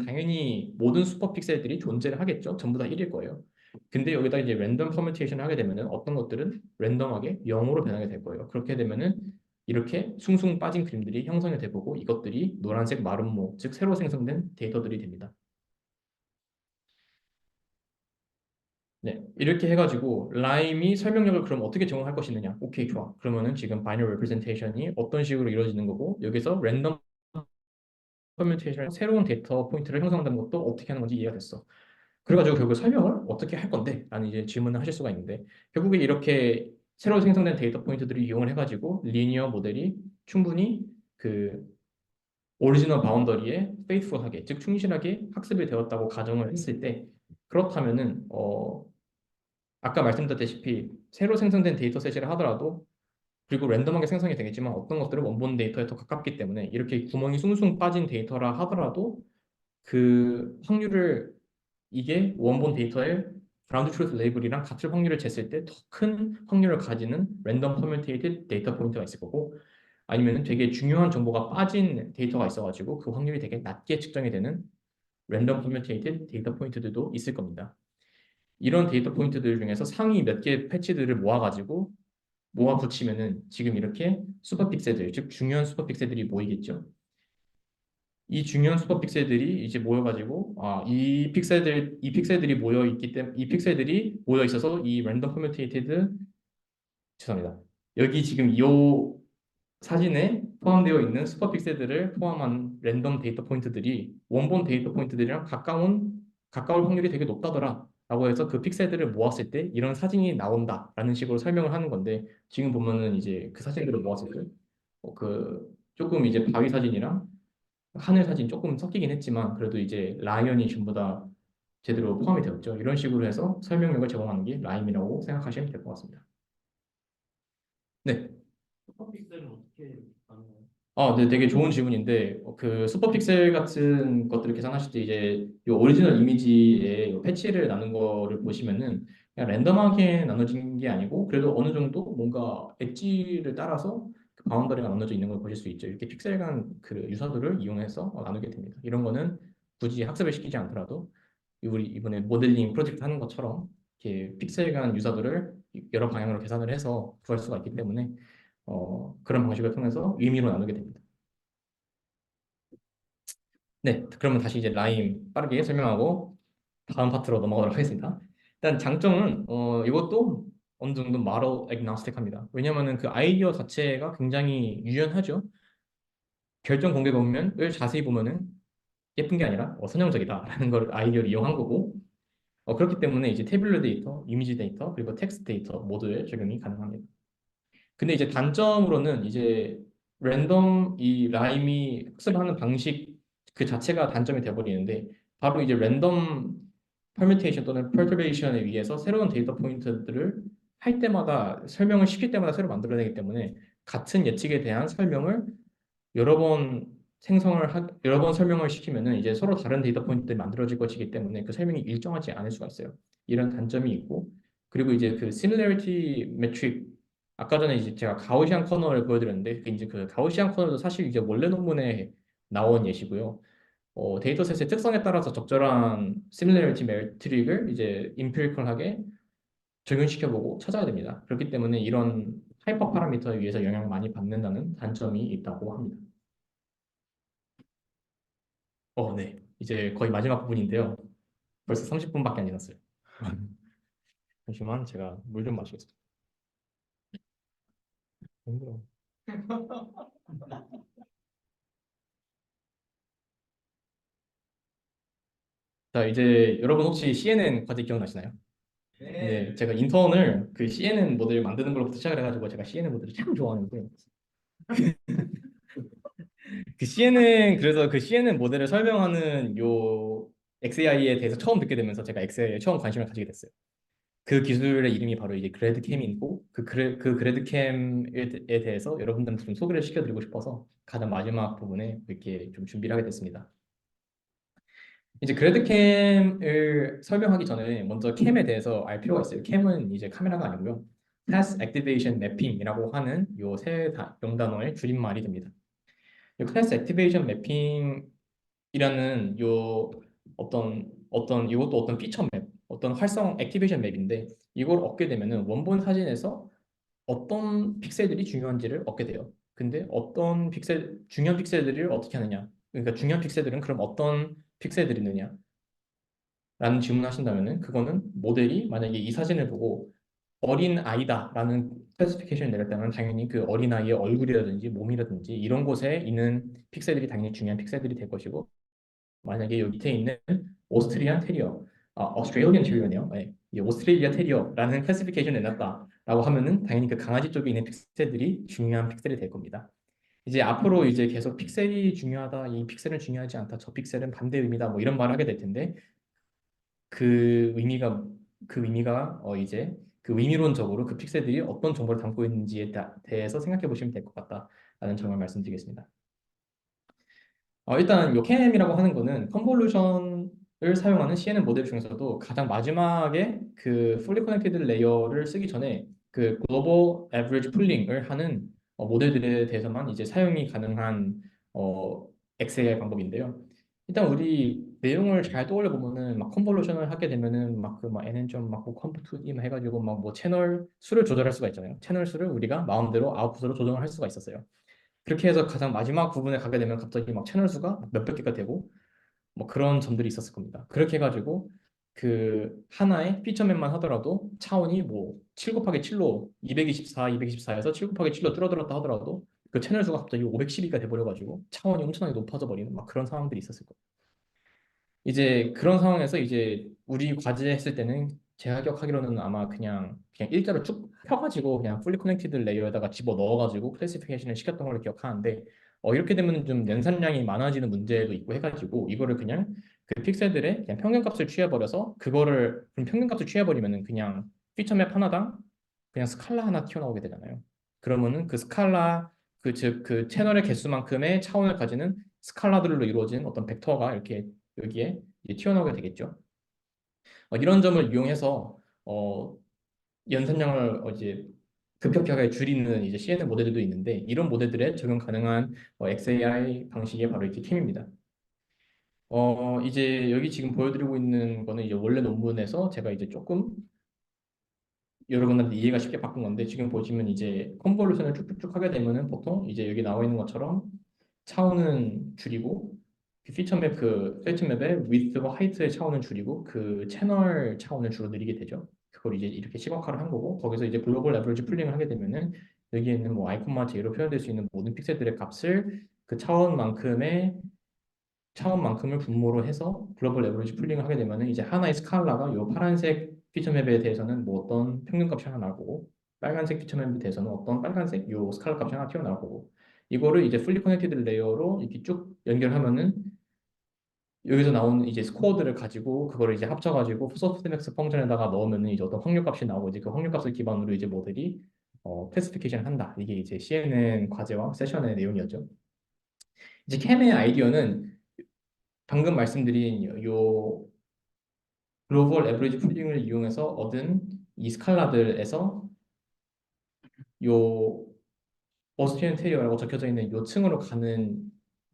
[SPEAKER 2] 당연히 모든 슈퍼 픽셀들이 존재를 하겠죠. 전부 다 1일 거예요. 근데 여기다 이제 랜덤 퍼뮤테이션을 하게 되면은 어떤 것들은 랜덤하게 0으로 변하게 될 거예요. 그렇게 되면은 이렇게 숭숭 빠진 그림들이 형성이 되고 이것들이 노란색 마름모, 즉 새로 생성된 데이터들이 됩니다. 네, 이렇게 해가지고 라임이 설명력을 그럼 어떻게 제공할 것이느냐? 오케이, 좋아. 그러면은 지금 바이너리 레프레젠테이션이 어떤 식으로 이루어지는 거고 여기서 랜덤 퍼뮤테이션 새로운 데이터 포인트를 형성한다는 것도 어떻게 하는 건지 이해가 됐어. 그래가지고 결국 설명을 어떻게 할 건데? 라는 이제 질문을 하실 수가 있는데 결국에 이렇게 새로 생성된 데이터 포인트들을 이용을 해가지고 리니어 모델이 충분히 그 오리지널 바운더리에 페이스풀하게 즉 충실하게 학습이 되었다고 가정을 했을 때 그렇다면은 아까 말씀드렸다시피 새로 생성된 데이터셋이라 하더라도 그리고 랜덤하게 생성이 되겠지만 어떤 것들은 원본 데이터에 더 가깝기 때문에 이렇게 구멍이 숭숭 빠진 데이터라 하더라도 그 확률을 이게 원본 데이터의 그라운드 트루스 레이블이랑 같을 확률을 쟀을 때 더 큰 확률을 가지는 랜덤 커뮤테이티드 데이터 포인트가 있을 거고 아니면 되게 중요한 정보가 빠진 데이터가 있어가지고 그 확률이 되게 낮게 측정이 되는 랜덤 커뮤테이티드 데이터 포인트들도 있을 겁니다. 이런 데이터 포인트들 중에서 상위 몇 개 패치들을 모아가지고 모아 붙이면은 지금 이렇게 슈퍼 픽셀들, 즉 중요한 슈퍼 픽셀들이 모이겠죠. 이 중요한 슈퍼 픽셀들이 이제 모여가지고 이 픽셀들이 모여 있기 때문에 이 픽셀들이 모여 있어서 이 랜덤 커뮤테이티드 죄송합니다. 여기 지금 이 사진에 포함되어 있는 슈퍼 픽셀들을 포함한 랜덤 데이터 포인트들이 원본 데이터 포인트들이랑 가까울 확률이 되게 높다더라. 라고 해서 그 픽셀들을 모았을 때 이런 사진이 나온다라는 식으로 설명을 하는 건데 지금 보면은 이제 그 사진들을 모았을 때 조금 이제 바위 사진이랑 하늘 사진 조금 섞이긴 했지만 그래도 이제 라이언이 전부 다 제대로 포함이 되었죠. 이런 식으로 해서 설명력을 제공하는 게 라임이라고 생각하시면 될 것 같습니다. 네. 슈퍼픽셀은 어떻게 가능해요? 네, 되게 좋은 질문인데 그 슈퍼픽셀 같은 것들을 계산하실 때 이제 이 오리지널 이미지에 요 패치를 나눈 거를 보시면은 그냥 랜덤하게 나눠진 게 아니고 그래도 어느 정도 뭔가 엣지를 따라서 그 바운더리가 나눠져 있는 걸 보실 수 있죠. 이렇게 픽셀 간 그 유사도를 이용해서 나누게 됩니다. 이런 거는 굳이 학습을 시키지 않더라도 우리 이번에 모델링 프로젝트 하는 것처럼 이렇게 픽셀 간 유사도를 여러 방향으로 계산을 해서 구할 수가 있기 때문에 그런 방식을 통해서 의미로 나누게 됩니다. 네, 그러면 다시 이제 라임 빠르게 설명하고 다음 파트로 넘어가도록 하겠습니다. 일단 장점은 이것도 어느 정도 마로 애그노스틱합니다. 왜냐면은 그 아이디어 자체가 굉장히 유연하죠. 결정 공개 도면을 자세히 보면은 예쁜 게 아니라 선형적이다라는 걸 아이디어를 이용한 거고 그렇기 때문에 이제 태블릿 데이터, 이미지 데이터, 그리고 텍스트 데이터 모두에 적용이 가능합니다. 근데 이제 단점으로는 이제 랜덤 이 라임이 학습하는 방식 그 자체가 단점이 돼버리는데 바로 이제 랜덤 퍼뮤테이션 또는 퍼터베이션에 의해서 새로운 데이터 포인트들을 할 때마다 설명을 시킬 때마다 새로 만들어내기 때문에 같은 예측에 대한 설명을 여러 번 여러 번 설명을 시키면은 이제 서로 다른 데이터 포인트들이 만들어질 것이기 때문에 그 설명이 일정하지 않을 수가 있어요. 이런 단점이 있고 그리고 이제 그 similarity metric 아까 전에 이제 제가 가우시안 커널을 보여드렸는데 그 이제 그 가우시안 커널도 사실 이제 원래 논문에 나온 예시고요. 데이터셋의 특성에 따라서 적절한 similarity metric을 이제 empirical하게 적용시켜보고 찾아야 됩니다. 그렇기 때문에 이런 하이퍼 파라미터에 의해서 영향을 많이 받는다는 단점이 있다고 합니다. 네. 이제 거의 마지막 부분인데요. 벌써 30분밖에 안 지났어요. 잠시만 제가 물 좀 마시겠습니다. 힘들어. 자, 이제 여러분 혹시 CNN 과제 기억나시나요? 네, 제가 인턴을 그 CNN 모델 만드는 걸로부터 시작을 해가지고 제가 CNN 모델을 참 좋아하는데 그 CNN 그래서 그 CNN 모델을 설명하는 요 XAI에 대해서 처음 듣게 되면서 제가 XAI에 처음 관심을 가지게 됐어요. 그 기술의 이름이 바로 이제 그래드캠이고 그 그래드캠에 대해서 여러분들한테 좀 소개를 시켜드리고 싶어서 가장 마지막 부분에 이렇게 좀 준비를 하게 됐습니다. 이제 그래드캠을 설명하기 전에 먼저 캠에 대해서 알 필요가 있어요. 캠은 이제 카메라가 아니고요. Task Activation Mapping이라고 하는 요 세 명단어의 줄임말이 됩니다. 이 Task Activation Mapping이라는 요 이것도 어떤 피처 맵, 어떤 활성 액티베이션 맵인데 이걸 얻게 되면은 원본 사진에서 어떤 픽셀들이 중요한지를 얻게 돼요. 근데 어떤 중요한 픽셀들을 어떻게 하느냐? 그러니까 중요한 픽셀들은 그럼 어떤 픽셀들이 있느냐? 라는 질문을 하신다면은 그거는 모델이 만약에 이 사진을 보고 어린 아이다라는 클래시피케이션을 내렸다면 당연히 그 어린 아이의 얼굴이라든지 몸이라든지 이런 곳에 있는 픽셀들이 당연히 중요한 픽셀들이 될 것이고 만약에 여기 밑에 있는 오스트리안 테리어, 오스트레일리안 테리어네요. 네, 이 오스트레일리아 테리어라는 클래시피케이션을 내놨다라고 하면은 당연히 그 강아지 쪽에 있는 픽셀들이 중요한 픽셀이 될 겁니다. 이제 앞으로 이제 계속 픽셀이 중요하다, 이 픽셀은 중요하지 않다, 저 픽셀은 반대 의미다, 뭐 이런 말을 하게 될 텐데 그 의미가 이제 그 의미론적으로 그 픽셀들이 어떤 정보를 담고 있는지에 대해서 생각해 보시면 될 것 같다라는 점을 말씀드리겠습니다. 일단 요캠이라고 하는 거는 컨볼루션을 사용하는 CNN 모델 중에서도 가장 마지막에 그 fully connected 레이어를 쓰기 전에 그 global average pooling을 하는 모델들에 대해서만 이제 사용이 가능한 XAI 방법인데요. 일단 우리 내용을 잘 떠올려 보면은 막 컨볼루션을 하게 되면은 막 NN 막 컴퓨트 막 해가지고 막 뭐 채널 수를 조절할 수가 있잖아요. 채널 수를 우리가 마음대로 아웃풋으로 조정을 할 수가 있었어요. 그렇게 해서 가장 마지막 부분에 가게 되면 갑자기 막 채널 수가 몇백 개가 되고 뭐 그런 점들이 있었을 겁니다. 그렇게 해가지고 그 하나의 피처맨만 하더라도 차원이 뭐 7 곱하기 7로 224에서 7 곱하기 7로 줄어들었다 하더라도 그 채널 수가 갑자기 512가 돼버려가지고 차원이 엄청나게 높아져 버리는 막 그런 상황들이 있었을 거예요. 이제 그런 상황에서 이제 우리 과제 했을 때는 제가 기억하기로는 아마 그냥 일자로 쭉 펴가지고 그냥 풀리 커넥티드 레이어에다가 집어 넣어가지고 클래시피케이션을 시켰던 걸로 기억하는데 이렇게 되면 좀 연산량이 많아지는 문제도 있고 해가지고 이거를 그냥 그 픽셀들의 그냥 평균값을 취해버려서 그거를 그럼 평균값을 취해버리면은 그냥 피처맵 하나당 그냥 스칼라 하나 튀어나오게 되잖아요. 그러면은 그 스칼라 즉 그 채널의 개수만큼의 차원을 가지는 스칼라들로 이루어진 어떤 벡터가 이렇게 여기에 이제 튀어나오게 되겠죠. 이런 점을 이용해서 연산량을 이제 급격하게 줄이는 이제 CNN 모델들도 있는데 이런 모델들에 적용 가능한 XAI 방식이 바로 이렇게 캠입니다. 이제 여기 지금 보여드리고 있는 거는 이제 원래 논문에서 제가 이제 조금 여러분한테 이해가 쉽게 바꾼 건데 지금 보시면 이제 컨볼루션을 쭉쭉쭉 하게 되면은 보통 이제 여기 나와 있는 것처럼 차원은 줄이고 그 피처맵 그 세트맵의 width와 height의 차원을 줄이고 그 채널 차원을 줄어들이게 되죠. 그걸 이제 이렇게 시각화를 한 거고 거기서 이제 글로벌 에버리지 풀링을 하게 되면은 여기에는 뭐 아이콘마 제로 표현될 수 있는 모든 픽셀들의 값을 그 차원만큼을 분모로 해서 글로벌 에버리지 풀링을 하게 되면은 이제 하나의 스칼라가 요 파란색 피처맵에 대해서는 뭐 어떤 평균값이 하나 나오고 빨간색 피처맵에 대해서는 어떤 빨간색 요 스칼라 값이 하나 튀어나올 거고 이거를 이제 풀리 커넥티드 레이어로 이렇게 쭉 연결하면은 여기서 나온 이제 스코어들을 가지고 그거를 이제 합쳐가지고 소프트맥스 펑션에다가 넣으면은 이제 어떤 확률값이 나오고 이제 그 확률값을 기반으로 이제 모델이 클래시피케이션 한다. 이게 이제 CNN 과제와 세션의 내용이었죠. 이제 캠의 아이디어는 방금 말씀드린 요 글로벌 에버리지 풀링을 이용해서 얻은 이 스칼라들에서 요 오스트리안 테리어라고 적혀져 있는 요 층으로 가는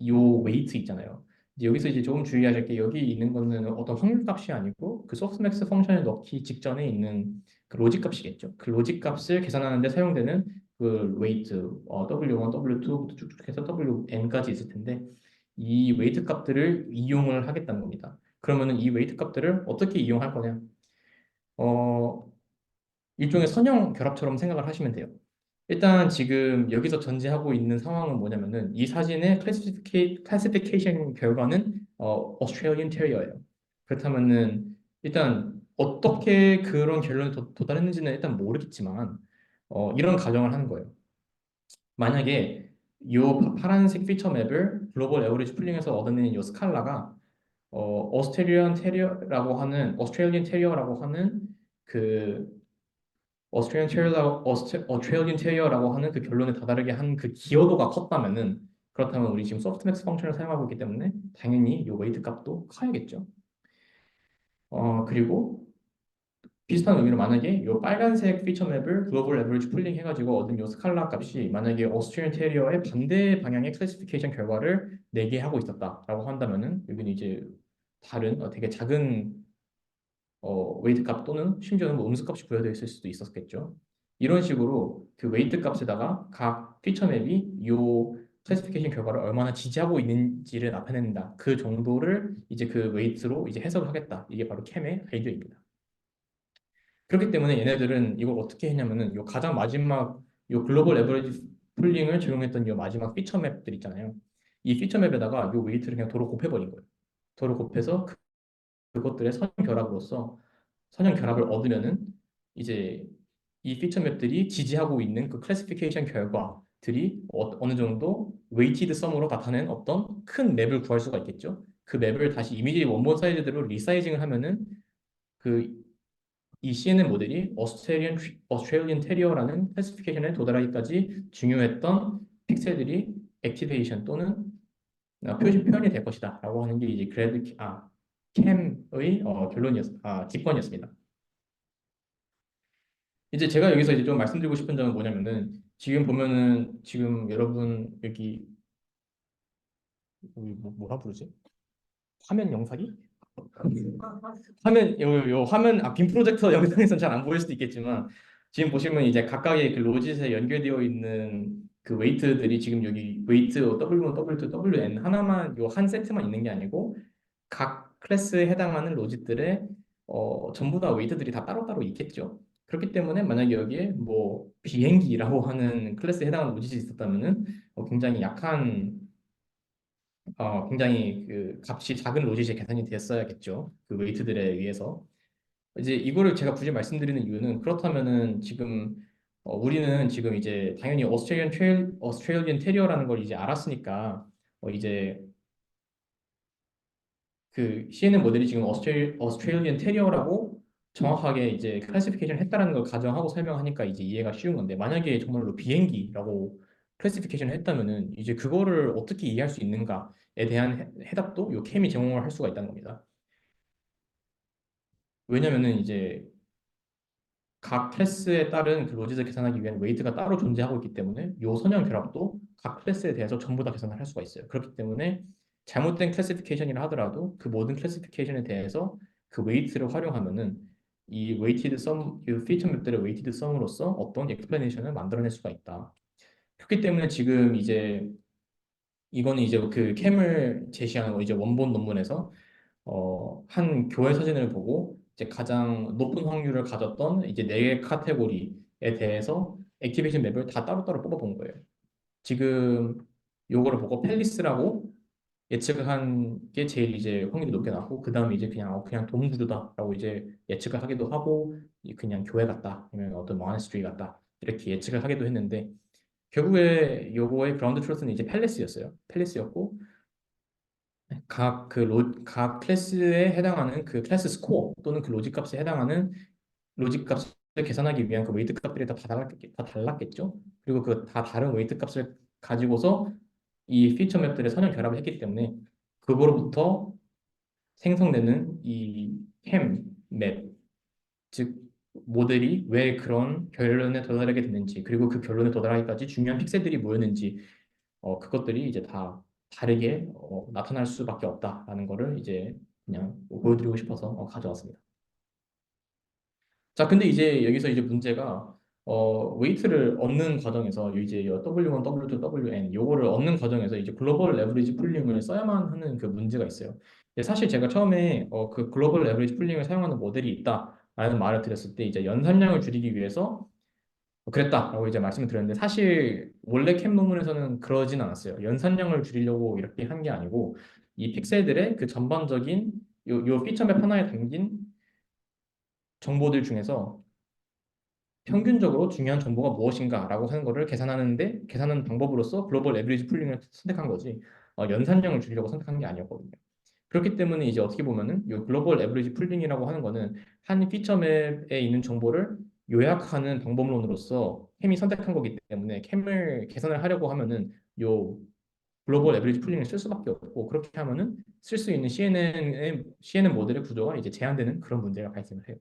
[SPEAKER 2] 요 웨이트 있잖아요. 이제 여기서 이제 조금 주의하실 게 여기 있는 거는 어떤 확률값이 아니고 그 소프트맥스 펑션을 넣기 직전에 있는 그 로직 값이겠죠. 그 로직 값을 계산하는 데 사용되는 그 웨이트 W1, W2부터 쭉쭉 해서 WN까지 있을 텐데 이 웨이트 값들을 이용을 하겠다는 겁니다. 그러면은 이 웨이트 값들을 어떻게 이용할 거냐? 어, 일종의 선형 결합처럼 생각을 하시면 돼요. 일단 지금 여기서 전제하고 있는 상황은 뭐냐면은 이 사진의 클래시피케이션 결과는 오스트레일리안 테리어예요. 그렇다면은 일단 어떻게 그런 결론에 도달했는지는 일단 모르겠지만 이런 가정을 하는 거예요. 만약에 요 파란색 피처 맵을 글로벌 에버리지 풀링해서 얻어내는 요 스칼라가 오스트레일리안 테리어라고 하는 그 오스트레일리안 테리어라고 하는 그 결론에 다다르게 한 그 기여도가 컸다면은 그렇다면 우리 지금 소프트맥스 펑션을 사용하고 있기 때문에 당연히 요 웨이트 값도 커야겠죠. 그리고 비슷한 의미로 만약에 요 빨간색 피처 맵을 글로벌 에버리지 풀링 해가지고 얻은 요 스칼라 값이 만약에 오스트리안 테리어의 반대 방향의 클래시피케이션 결과를 내게 하고 있었다라고 한다면은 여기는 이제 다른 되게 작은 웨이트 값 또는 심지어는 뭐 음수 값이 부여되어 있을 수도 있었겠죠. 이런 식으로 그 웨이트 값에다가 각 피처 맵이 요 클래시피케이션 결과를 얼마나 지지하고 있는지를 나타낸다. 그 정도를 이제 그 웨이트로 이제 해석을 하겠다. 이게 바로 캠의 아이디어입니다. 그렇기 때문에 얘네들은 이걸 어떻게 했냐면은 요 가장 마지막 요 글로벌 에버리지 풀링을 적용했던 요 마지막 피처 맵들 있잖아요. 이 피처 맵에다가 요 웨이트를 그냥 도로 곱해버린 거예요. 도로 곱해서 그것들의 선형 결합으로써 선형 결합을 얻으면은 이제 이 피처 맵들이 지지하고 있는 그 클래시피케이션 결과들이 어느 정도 웨이티드 썸으로 나타낸 어떤 큰 맵을 구할 수가 있겠죠. 그 맵을 다시 이미지 원본 사이즈대로 리사이징을 하면은 그 이 CNN 모델이 오스트레일리언 테리어라는 클래시피케이션에 도달하기까지 중요했던 픽셀들이 액티베이션 또는 표현이 될 것이다라고 하는 게 이제 캠의 기권이었습니다. 이제 제가 여기서 이제 좀 말씀드리고 싶은 점은 뭐냐면은 지금 보면은 지금 여러분 여기 뭐라 부르지? 화면 영상이? 요 화면 빔 프로젝터 영상에서는 잘 안 보일 수도 있겠지만 지금 보시면 이제 각각의 그 로짓에 연결되어 있는 그 웨이트들이 지금 여기 웨이트 W1, W2, WN 하나만 요 한 세트만 있는 게 아니고 각 클래스에 해당하는 로짓들의 전부 다 웨이트들이 다 따로따로 있겠죠. 그렇기 때문에 만약에 여기에 뭐 비행기라고 하는 클래스에 해당하는 로짓이 있었다면은 굉장히 그 값이 작은 로짓이 계산이 됐어야겠죠. 그 웨이트들에 의해서. 이제 이거를 제가 굳이 말씀드리는 이유는 그렇다면은 지금 우리는 지금 이제 당연히 오스트레일리언 테리어라는 걸 이제 알았으니까 이제 그 CNN 모델이 지금 오스트레일리언 테리어라고 정확하게 이제 클래시피케이션 했다라는 걸 가정하고 설명하니까 이제 이해가 쉬운 건데 만약에 정말로 비행기라고 클래시피케이션을 했다면은 이제 그거를 어떻게 이해할 수 있는가에 대한 해답도 요 캠이 제공을 할 수가 있다는 겁니다. 왜냐면은 이제 각 클래스에 따른 그 로지를 계산하기 위한 웨이트가 따로 존재하고 있기 때문에 요 선형 결합도 각 클래스에 대해서 전부 다 계산을 할 수가 있어요. 그렇기 때문에 잘못된 클래시피케이션이라 하더라도 그 모든 클래시피케이션에 대해서 그 웨이트를 활용하면은 이 피처 맵들의 웨이티드 썸으로서 어떤 엑스플레네이션을 만들어낼 수가 있다. 그렇기 때문에 지금 이제 이거는 이제 그 캠을 제시한 이제 원본 논문에서 한 교회 사진을 보고 이제 가장 높은 확률을 가졌던 이제 네 개 카테고리에 대해서 액티베이션 맵을 다 따로따로 뽑아본 거예요. 지금 요거를 보고 팰리스라고 예측을 한 게 제일 이제 확률이 높게 나왔고 그 다음에 이제 그냥 동구조다라고 이제 예측을 하기도 하고 그냥 교회 같다 아니면 어떤 모나스트리 같다 이렇게 예측을 하기도 했는데 결국에 요거의 그라운드 트루스는 이제 팰리스였고 각 클래스에 해당하는 그 클래스 스코어 또는 그 로직 값에 해당하는 로직 값을 계산하기 위한 그 웨이트 값들이 다 달랐겠죠. 그리고 그 다 다른 웨이트 값을 가지고서 이 피처 맵들의 선형 결합을 했기 때문에 그거로부터 생성되는 이 캠 맵, 즉 모델이 왜 그런 결론에 도달하게 됐는지 그리고 그 결론에 도달하기까지 중요한 픽셀들이 뭐였는지 그것들이 이제 다 다르게 나타날 수밖에 없다라는 거를 이제 그냥 보여드리고 싶어서 가져왔습니다. 자, 근데 이제 여기서 이제 문제가 웨이트를 얻는 과정에서 이제 W1, W2, WN 요거를 얻는 과정에서 이제 글로벌 레버리지 풀링을 써야만 하는 그 문제가 있어요. 근데 사실 제가 처음에 그 글로벌 레버리지 풀링을 사용하는 모델이 있다라는 말을 드렸을 때 이제 연산량을 줄이기 위해서 그랬다라고 이제 말씀을 드렸는데 사실 원래 캠 논문에서는 그러진 않았어요. 연산량을 줄이려고 이렇게 한 게 아니고 이 픽셀들의 그 전반적인 요 피처맵 하나에 담긴 정보들 중에서 평균적으로 중요한 정보가 무엇인가라고 하는 거를 계산하는 방법으로서 글로벌 에버리지 풀링을 선택한 거지 연산량을 줄이려고 선택한 게 아니었거든요. 그렇기 때문에 이제 어떻게 보면은 이 글로벌 에버리지 풀링이라고 하는 거는 한 피처맵에 있는 정보를 요약하는 방법론으로서 캠이 선택한 거기 때문에 캠을 계산을 하려고 하면은 요 글로벌 에버리지 풀링을 쓸 수밖에 없고 그렇게 하면은 쓸 수 있는 CNN 모델의 구조가 이제 제한되는 그런 문제가 발생을 해요.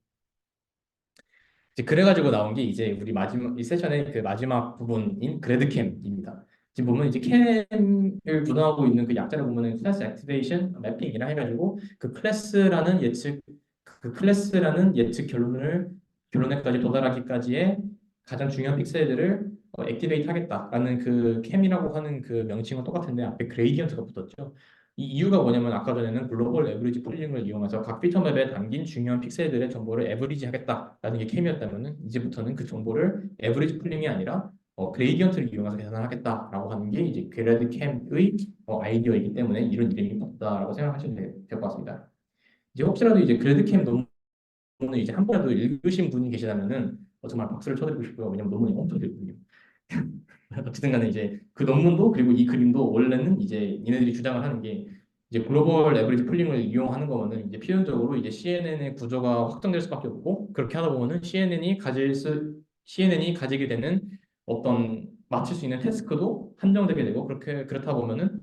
[SPEAKER 2] 이제 그래가지고 나온 게 이제 우리 마지막 이 세션의 그 마지막 부분인 그래드캠입니다. 지금 보면 이제 캠을 구성하고 있는 그 약자를 보면은 클래스 액티베이션 매핑이라 해가지고 그 클래스라는 예측 그 클래스라는 예측 결론에까지 도달하기까지의 가장 중요한 픽셀들을 액티베이트 하겠다라는 그 캠이라고 하는 그 명칭은 똑같은데 앞에 그레이디언트가 붙었죠. 이 이유가 뭐냐면 아까 전에는 글로벌 에브리지 풀링을 이용해서 각 피처맵에 담긴 중요한 픽셀들의 정보를 에브리지 하겠다라는 게 캠이었다면은 이제부터는 그 정보를 에브리지 풀링이 아니라 그레이디언트를 이용해서 계산을 하겠다라고 하는 게 이제 그레드 캠의 아이디어이기 때문에 이런 이름이 붙었다라고 생각하시면 될 것 같습니다. 이제 혹시라도 이제 그레드 캠 논문을 이제 한 번이라도 읽으신 분이 계시다면은 정말 박수를 쳐드리고 싶고요. 왜냐면 논문이 엄청 길거든요. 어쨌든 간에 이제 그 논문도 그리고 이 그림도 원래는 이제 얘네들이 주장을 하는 게 이제 글로벌 에버리지 풀링을 이용하는 거면은 이제 필연적으로 이제 CNN의 구조가 확정될 수밖에 없고 그렇게 하다 보면은 CNN이 가지게 되는 어떤 맞출 수 있는 태스크도 한정되게 되고 그렇다 보면은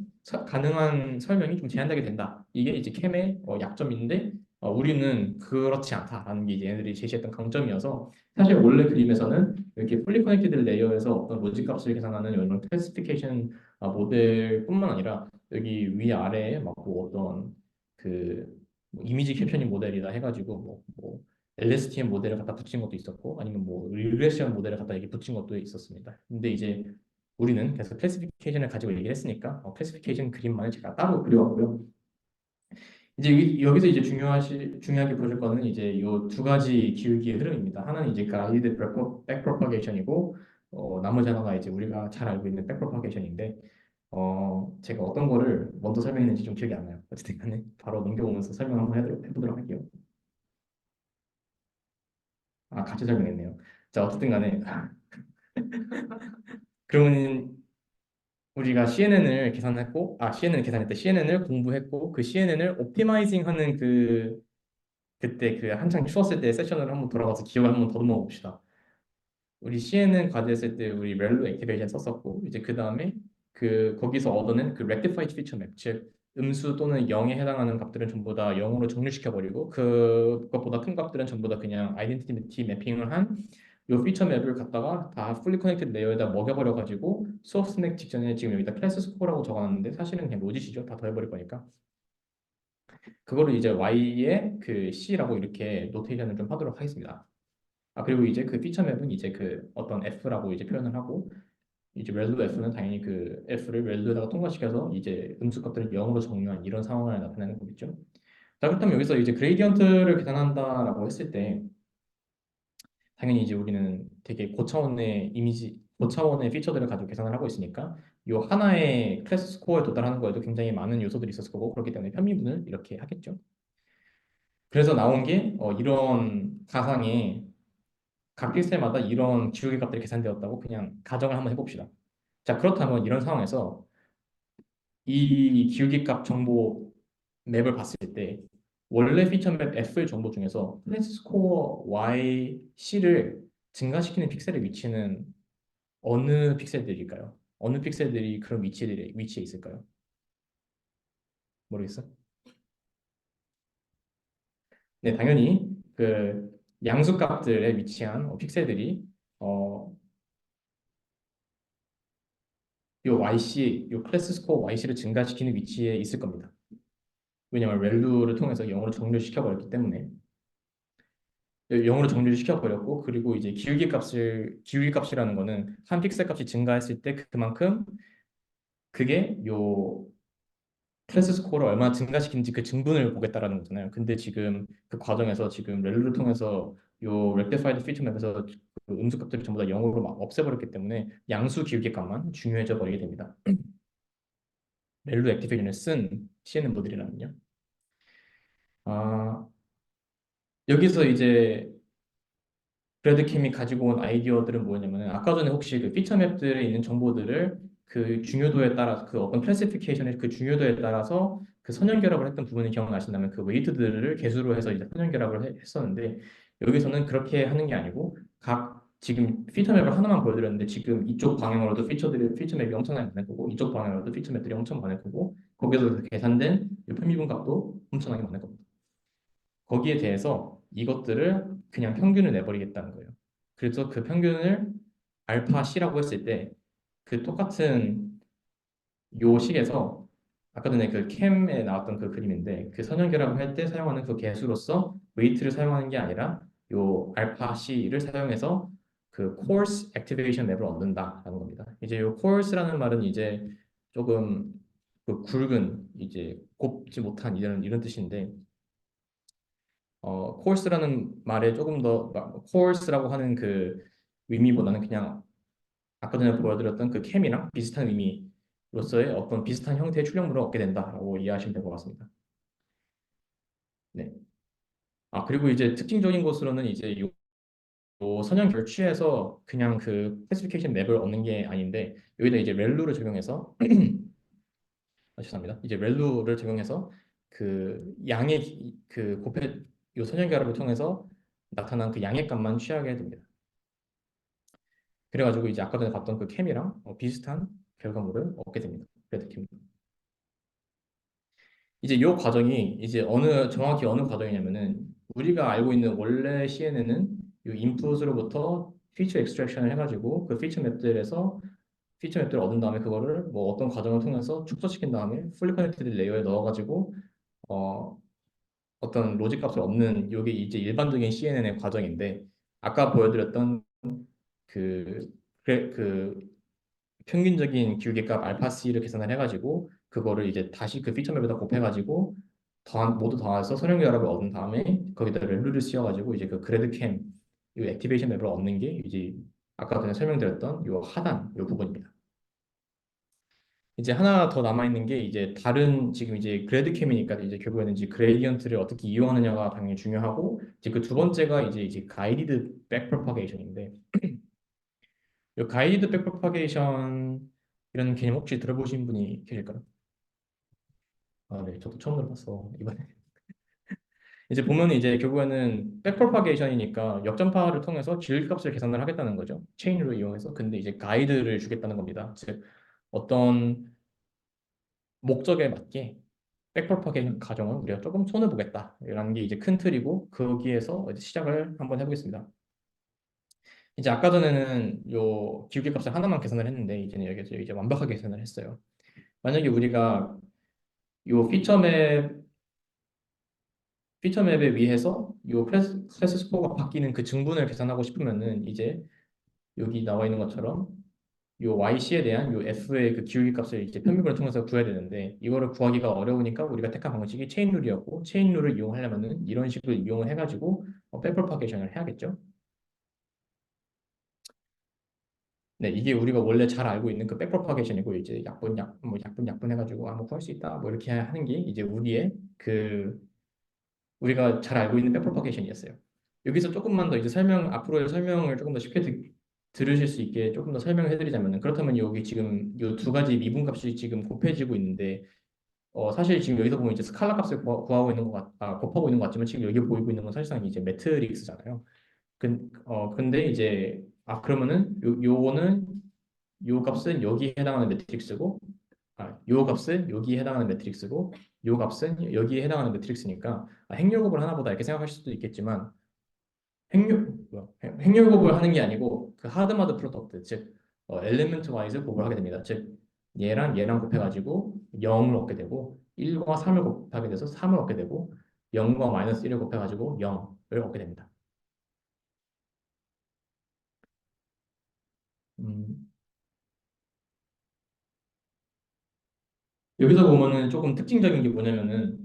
[SPEAKER 2] 가능한 설명이 좀 제한되게 된다. 이게 이제 캠의 약점인데 우리는 그렇지 않다라는 게 이제 얘네들이 제시했던 강점이어서 사실 원래 그림에서는 이렇게 풀리 커넥티드 레이어에서 어떤 로직 값을 계산하는 이런 클래시피케이션 모델뿐만 아니라 여기 위아래에 막뭐 어떤 그뭐 이미지 캡처닝 모델이다 해가지고 뭐 LSTM 모델을 갖다 붙인 것도 있었고 아니면 뭐 리그레션 모델을 갖다 이렇게 붙인 것도 있었습니다. 근데 이제 우리는 계속 클래시피케이션을 가지고 얘기를 했으니까 클래시피케이션 그림만을 제가 따로 그려왔고요. 이제 여기서 이제 중요하게 보실 거는 이제 이 두 가지 기울기의 흐름입니다. 하나는 이제 가이드 백프로파게이션이고 나머지 하나가 이제 우리가 잘 알고 있는 백프로파게이션인데 제가 어떤 거를 먼저 설명했는지 좀 기억이 안 나요. 어쨌든 간에 바로 넘겨보면서 설명 한번 해보도록 할게요. 아, 같이 설명했네요. 자, 어쨌든 간에 그러면 우리가 CNN을 계산했고 CNN을 계산했대. CNN을 공부했고 그 CNN을 옵티마이징 하는 그때 그 한창 추웠을 때 세션을 한번 돌아가서 기억을 한번 더듬어 봅시다. 우리 CNN 과제했을 때 우리 렐로 액티베이션 썼었고 이제 그 다음에 그 거기서 얻어낸 그 rectified feature map 즉 음수 또는 0에 해당하는 값들은 전부 다 0으로 정렬시켜 버리고 그것보다 큰 값들은 전부 다 그냥 아이덴티티 매핑을 한 요 피처 맵을 갖다가 다 fully connected 레이어에다 먹여버려 가지고 수업 스낵 직전에 지금 여기다 클래스 스코어라고 적어놨는데 사실은 그냥 로짓이죠. 다 더해버릴 거니까 그거를 이제 y의 그 c라고 이렇게 노테이션을 좀 하도록 하겠습니다. 그리고 이제 그 피처 맵은 이제 그 어떤 f라고 이제 표현을 하고 이제 렐로 f는 당연히 그 f를 렐로에다가 통과시켜서 이제 음수 값들을 0으로 정리한 이런 상황을 나타내는 거겠죠. 자, 그렇다면 여기서 이제 그레이디언트를 계산한다라고 했을 때 당연히 이제 우리는 되게 고차원의 피처들을 가지고 계산을 하고 있으니까 이 하나의 클래스 스코어에 도달하는 거에도 굉장히 많은 요소들이 있었을 거고 그렇기 때문에 편미분을 이렇게 하겠죠. 그래서 나온 게 이런 가상의 각 픽셀마다 이런 기울기 값들이 계산되었다고 그냥 가정을 한번 해봅시다. 자, 그렇다면 이런 상황에서 이 기울기 값 정보 맵을 봤을 때 원래 피처 맵 F의 정보 중에서 클래스 스코어 Y, C를 증가시키는 픽셀의 위치는 어느 픽셀들일까요? 어느 픽셀들이 그런 위치에 있을까요? 모르겠어? 네, 당연히 그 양수 값들에 위치한 픽셀들이 어, 요 YC, 요 클래스 스코어 YC를 증가시키는 위치에 있을 겁니다. 왜냐하면 렐루를 통해서 영어로 정렬시켜 버렸기 때문에 0으로 정렬을 시켜버렸고 그리고 이제 기울기 값이라는 거는 한 픽셀 값이 증가했을 때 그만큼 그게 요 클래스 스코어를 얼마나 증가시키는지 그 증분을 보겠다라는 거잖아요. 근데 지금 그 과정에서 지금 렐루를 통해서 요 rectified feature map에서 그 음수 값들을 전부 다 0으로 막 없애버렸기 때문에 양수 기울기 값만 중요해져 버리게 됩니다. 렐루 액티베이션을 쓴 CNN 모델이라면요. 아, 여기서 이제 브래드킴이 가지고 온 아이디어들은 뭐냐면은 아까 전에 혹시 그 피처 맵들에 있는 정보들을 그 중요도에 따라서 그 어떤 클래시피케이션의 그 중요도에 따라서 그 선형 결합을 했던 부분이 기억나신다면 그 웨이트들을 개수로 해서 이제 선형 결합을 했었는데 여기서는 그렇게 하는 게 아니고 각 지금 피처 맵을 하나만 보여드렸는데 지금 이쪽 방향으로도 피처 맵이 엄청나게 많을 거고 이쪽 방향으로도 피처 맵들이 엄청 많을 거고 거기서 계산된 이 편미분 값도 엄청나게 많을 겁니다. 거기에 대해서 이것들을 그냥 평균을 내버리겠다는 거예요. 그래서 그 평균을 알파 C라고 했을 때 그 똑같은 요 식에서 아까 전에 그 캠에 나왔던 그 그림인데 그 선형 결합을 할 때 사용하는 그 개수로서 웨이트를 사용하는 게 아니라 요 알파 C를 사용해서 그 course activation 맵을 얻는다라는 겁니다. 이제 요 course라는 말은 이제 조금 그 굵은 이제 곱지 못한 이런 뜻인데 course라는 말에 조금 더 course라고 하는 그 의미보다는 그냥 아까 전에 보여드렸던 그 캠이랑 비슷한 의미로서의 어떤 비슷한 형태의 출력물을 얻게 된다라고 이해하시면 될 것 같습니다. 네. 아, 그리고 이제 특징적인 것으로는 이제 요 선형 결취에서 그냥 그 클래시피케이션 맵을 얻는 게 아닌데 여기다 이제 렐루를 적용해서 죄송합니다. 이제 렐루를 적용해서 그 양의 그 곱해 요 선형 결합을 통해서 나타난 그 양의 값만 취하게 됩니다. 그래가지고 이제 아까 전에 봤던 그 캠이랑 비슷한 결과물을 얻게 됩니다. 그래도 캠. 이제 요 과정이 이제 정확히 어느 과정이냐면은 우리가 알고 있는 원래 CNN은 요 인풋으로부터 피처 익스트랙션을 해가지고 그 피처 맵들을 얻은 다음에 그거를 뭐 어떤 과정을 통해서 축소시킨 다음에 풀리 커넥티드 레이어에 넣어가지고 어, 어떤 로직 값을 얻는 요게 이제 일반적인 CNN의 과정인데 아까 보여드렸던 그, 그 평균적인 기울기값 알파 C를 계산을 해가지고 그거를 이제 다시 그 피처 맵에다 곱해가지고 모두 더해서 선형 결합을 얻은 다음에 거기다 렐루를 씌워가지고 이제 그 그래드 캠, 이 액티베이션 맵을 얻는 게 이제 아까 전에 설명드렸던 요 하단 요 부분입니다. 이제 하나 더 남아있는 게 이제 다른 지금 이제 그래드 캠이니까 이제 결국에는 이제 그레디언트를 어떻게 이용하느냐가 당연히 중요하고 이제 그 두 번째가 이제 가이디드 백 프로파게이션인데 이 가이드 백 프로파게이션 이런 개념 혹시 들어보신 분이 계실까요? 아, 네, 저도 처음 들어봤어 이번에. 이제 보면 이제 결국에는 백 프로파게이션이니까 역전파를 통해서 질값을 계산을 하겠다는 거죠. 체인으로 이용해서. 근데 이제 가이드를 주겠다는 겁니다. 즉 어떤 목적에 맞게 백 프로파게이션 가정을 우리가 조금 손을 보겠다라는 게 이제 큰 틀이고 거기에서 이제 시작을 한번 해보겠습니다. 이제 아까 전에는 요 기울기 값을 하나만 계산을 했는데 이제는 여기서 이제 완벽하게 계산을 했어요. 만약에 우리가 요 피처 맵에 의해서 요 클래스 스코어가 바뀌는 그 증분을 계산하고 싶으면은 이제 여기 나와 있는 것처럼 요 YC에 대한 요 F의 그 기울기 값을 이제 편미분을 통해서 구해야 되는데 이거를 구하기가 어려우니까 우리가 택한 방식이 체인 룰이었고 체인 룰을 이용하려면은 이런 식으로 이용을 해가지고 백프로파게이션을 해야겠죠. 네, 이게 우리가 원래 잘 알고 있는 그 백프로파게이션이고 이제 약분 해가지고 뭐 구할 수 있다 뭐 이렇게 하는 게 이제 우리의 그 우리가 잘 알고 있는 백프로파게이션이었어요. 여기서 조금만 더 이제 앞으로의 설명을 조금 더 쉽게 들으실 수 있게 조금 더 설명을 해드리자면은 그렇다면 여기 지금 이 두 가지 미분값이 지금 곱해지고 있는데 사실 지금 여기서 보면 이제 스칼라 값을 구하고 있는 곱하고 있는 것 같지만 지금 여기 보이고 있는 건 사실상 이제 매트릭스잖아요. 근데 이제 그러면은 요거는 요 값은 여기에 해당하는 매트릭스고 요 값은 여기에 해당하는 매트릭스고 요 값은 여기에 해당하는 매트릭스니까 행렬곱을 하나보다 이렇게 생각하실 수도 있겠지만 행렬곱을 하는 게 아니고 그 하드마드 프로덕트 즉 엘리멘트 와이즈 곱을 하게 됩니다. 즉 얘랑 곱해가지고 0을 얻게 되고 1과 3을 곱하게 돼서 3을 얻게 되고 0과 마이너스 1을 곱해가지고 0을 얻게 됩니다. 음, 여기서 보면은 조금 특징적인 게 뭐냐면은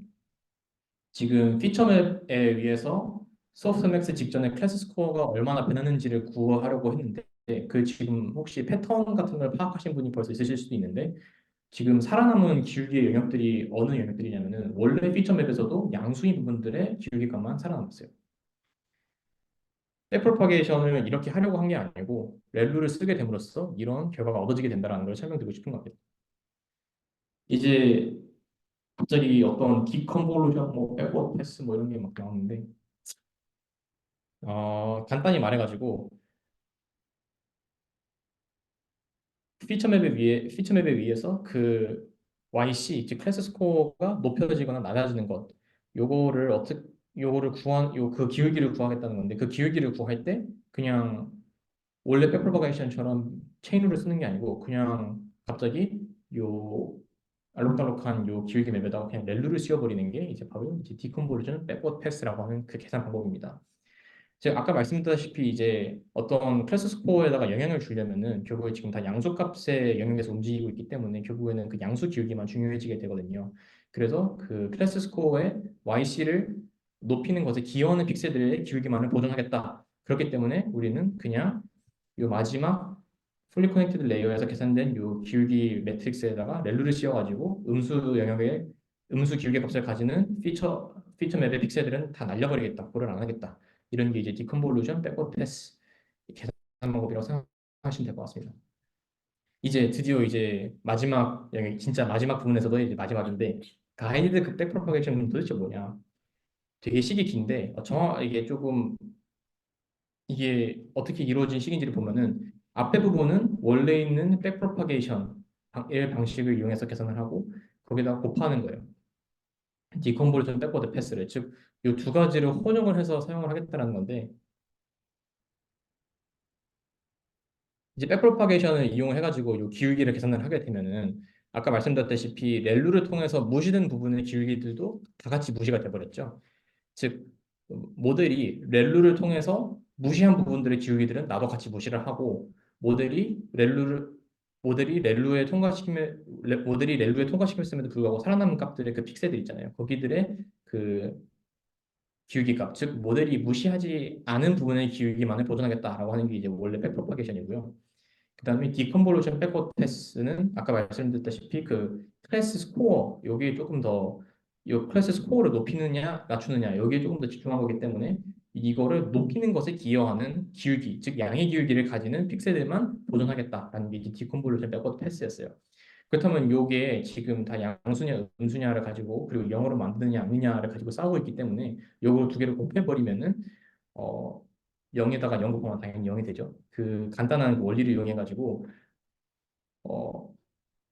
[SPEAKER 2] 지금 피처맵에 의해서 소프트맥스 직전에 클래스 스코어가 얼마나 변했는지를 구하려고 했는데 그 지금 혹시 패턴 같은 걸 파악하신 분이 벌써 있으실 수도 있는데 지금 살아남은 기울기의 영역들이 어느 영역들이냐면은 원래 피처맵에서도 양수인 부분들의 기울기값만 살아남았어요. 백프로파게이션을 이렇게 하려고 한 게 아니고 렐루를 쓰게 됨으로써 이런 결과가 얻어지게 된다는 걸 설명드리고 싶은 겁니다. 이제 갑자기 어떤 디컨볼루션, 뭐 백워드 패스 뭐 이런 게 막 나오는데 간단히 말해가지고 피처맵에 의해서 그 YC 즉 클래스 스코어가 높여지거나 낮아지는 것 요거를 그 기울기를 구하겠다는 건데 그 기울기를 구할 때 그냥 원래 백프로파게이션처럼 체인룰을 쓰는 게 아니고 그냥 갑자기 요 알록달록한 요 길게 맵에다가 그냥 렐루를 씌워버리는 게 이제 바로 이제 디컨볼루션 백워드 패스라고 하는 그 계산 방법입니다. 제가 아까 말씀드렸다시피 이제 어떤 클래스 스코어에다가 영향을 주려면은 결국에 지금 다 양수값에 영향돼서 움직이고 있기 때문에 결국에는 그 양수 기울기만 중요해지게 되거든요. 그래서 그 클래스 스코어의 YC를 높이는 것에 기여하는 픽셀들의 기울기만을 보존하겠다. 그렇기 때문에 우리는 그냥 요 마지막 풀리 커넥티드 레이어에서 계산된 요 기울기 매트릭스에다가 렐루를 씌워가지고 음수 영역의 음수 기울기 값을 가지는 피처 맵의 픽셀들은 다 날려버리겠다. 그걸 안 하겠다. 이런 게 이제 디컨볼루션 백워드 패스 계산 방법이라고 생각하시면 될 것 같습니다. 이제 드디어 이제 마지막 여기 진짜 마지막 부분에서도 이제 마지막인데 가이드 그 백프로파게이션은 도대체 뭐냐? 되게 식이 긴데 정확 이게 조금 이게 어떻게 이루어진 식인지를 보면은 앞에 부분은 원래 있는 백프로파게이션의 방식을 이용해서 계산을 하고 거기다 곱하는 거예요. 디컨볼루션 백워드 패스를 즉 이 두 가지를 혼용을 해서 사용을 하겠다는 건데 이제 백프로파게이션을 이용해가지고 이 기울기를 계산을 하게 되면은 아까 말씀드렸다시피 렐루를 통해서 무시된 부분의 기울기들도 다 같이 무시가 돼버렸죠. 즉 모델이 렐루를 통해서 무시한 부분들의 기울기들은 나도 같이 무시를 하고 모델이 렐루를 모델이 렐루에 통과시켰음에도 불구하고 살아남은 값들의 그 픽셀들 있잖아요. 거기들의 그 기울기 값, 즉 모델이 무시하지 않은 부분의 기울기만을 보존하겠다라고 하는 게 이제 원래 백프로파게이션이고요. 그다음에 디컨볼루션 백워드 패스는 아까 말씀드렸다시피 그 클래스 스코어 여기에 조금 더 이 클래스 스코어를 높이느냐 낮추느냐 여기에 조금 더 집중한 거기 때문에 이거를 높이는 것에 기여하는 기울기 즉 양의 기울기를 가지는 픽셀들만 보존하겠다라는 게 이제 디컨볼루션 백워드 패스였어요. 그렇다면 요게 지금 다 양수냐 음수냐를 가지고 그리고 영어로 만드느냐 아니냐를 가지고 싸우고 있기 때문에 요거 두 개를 곱해버리면은 어 0에다가 0 곱하면 당연히 0이 되죠. 그 간단한 그 원리를 이용해 가지고 어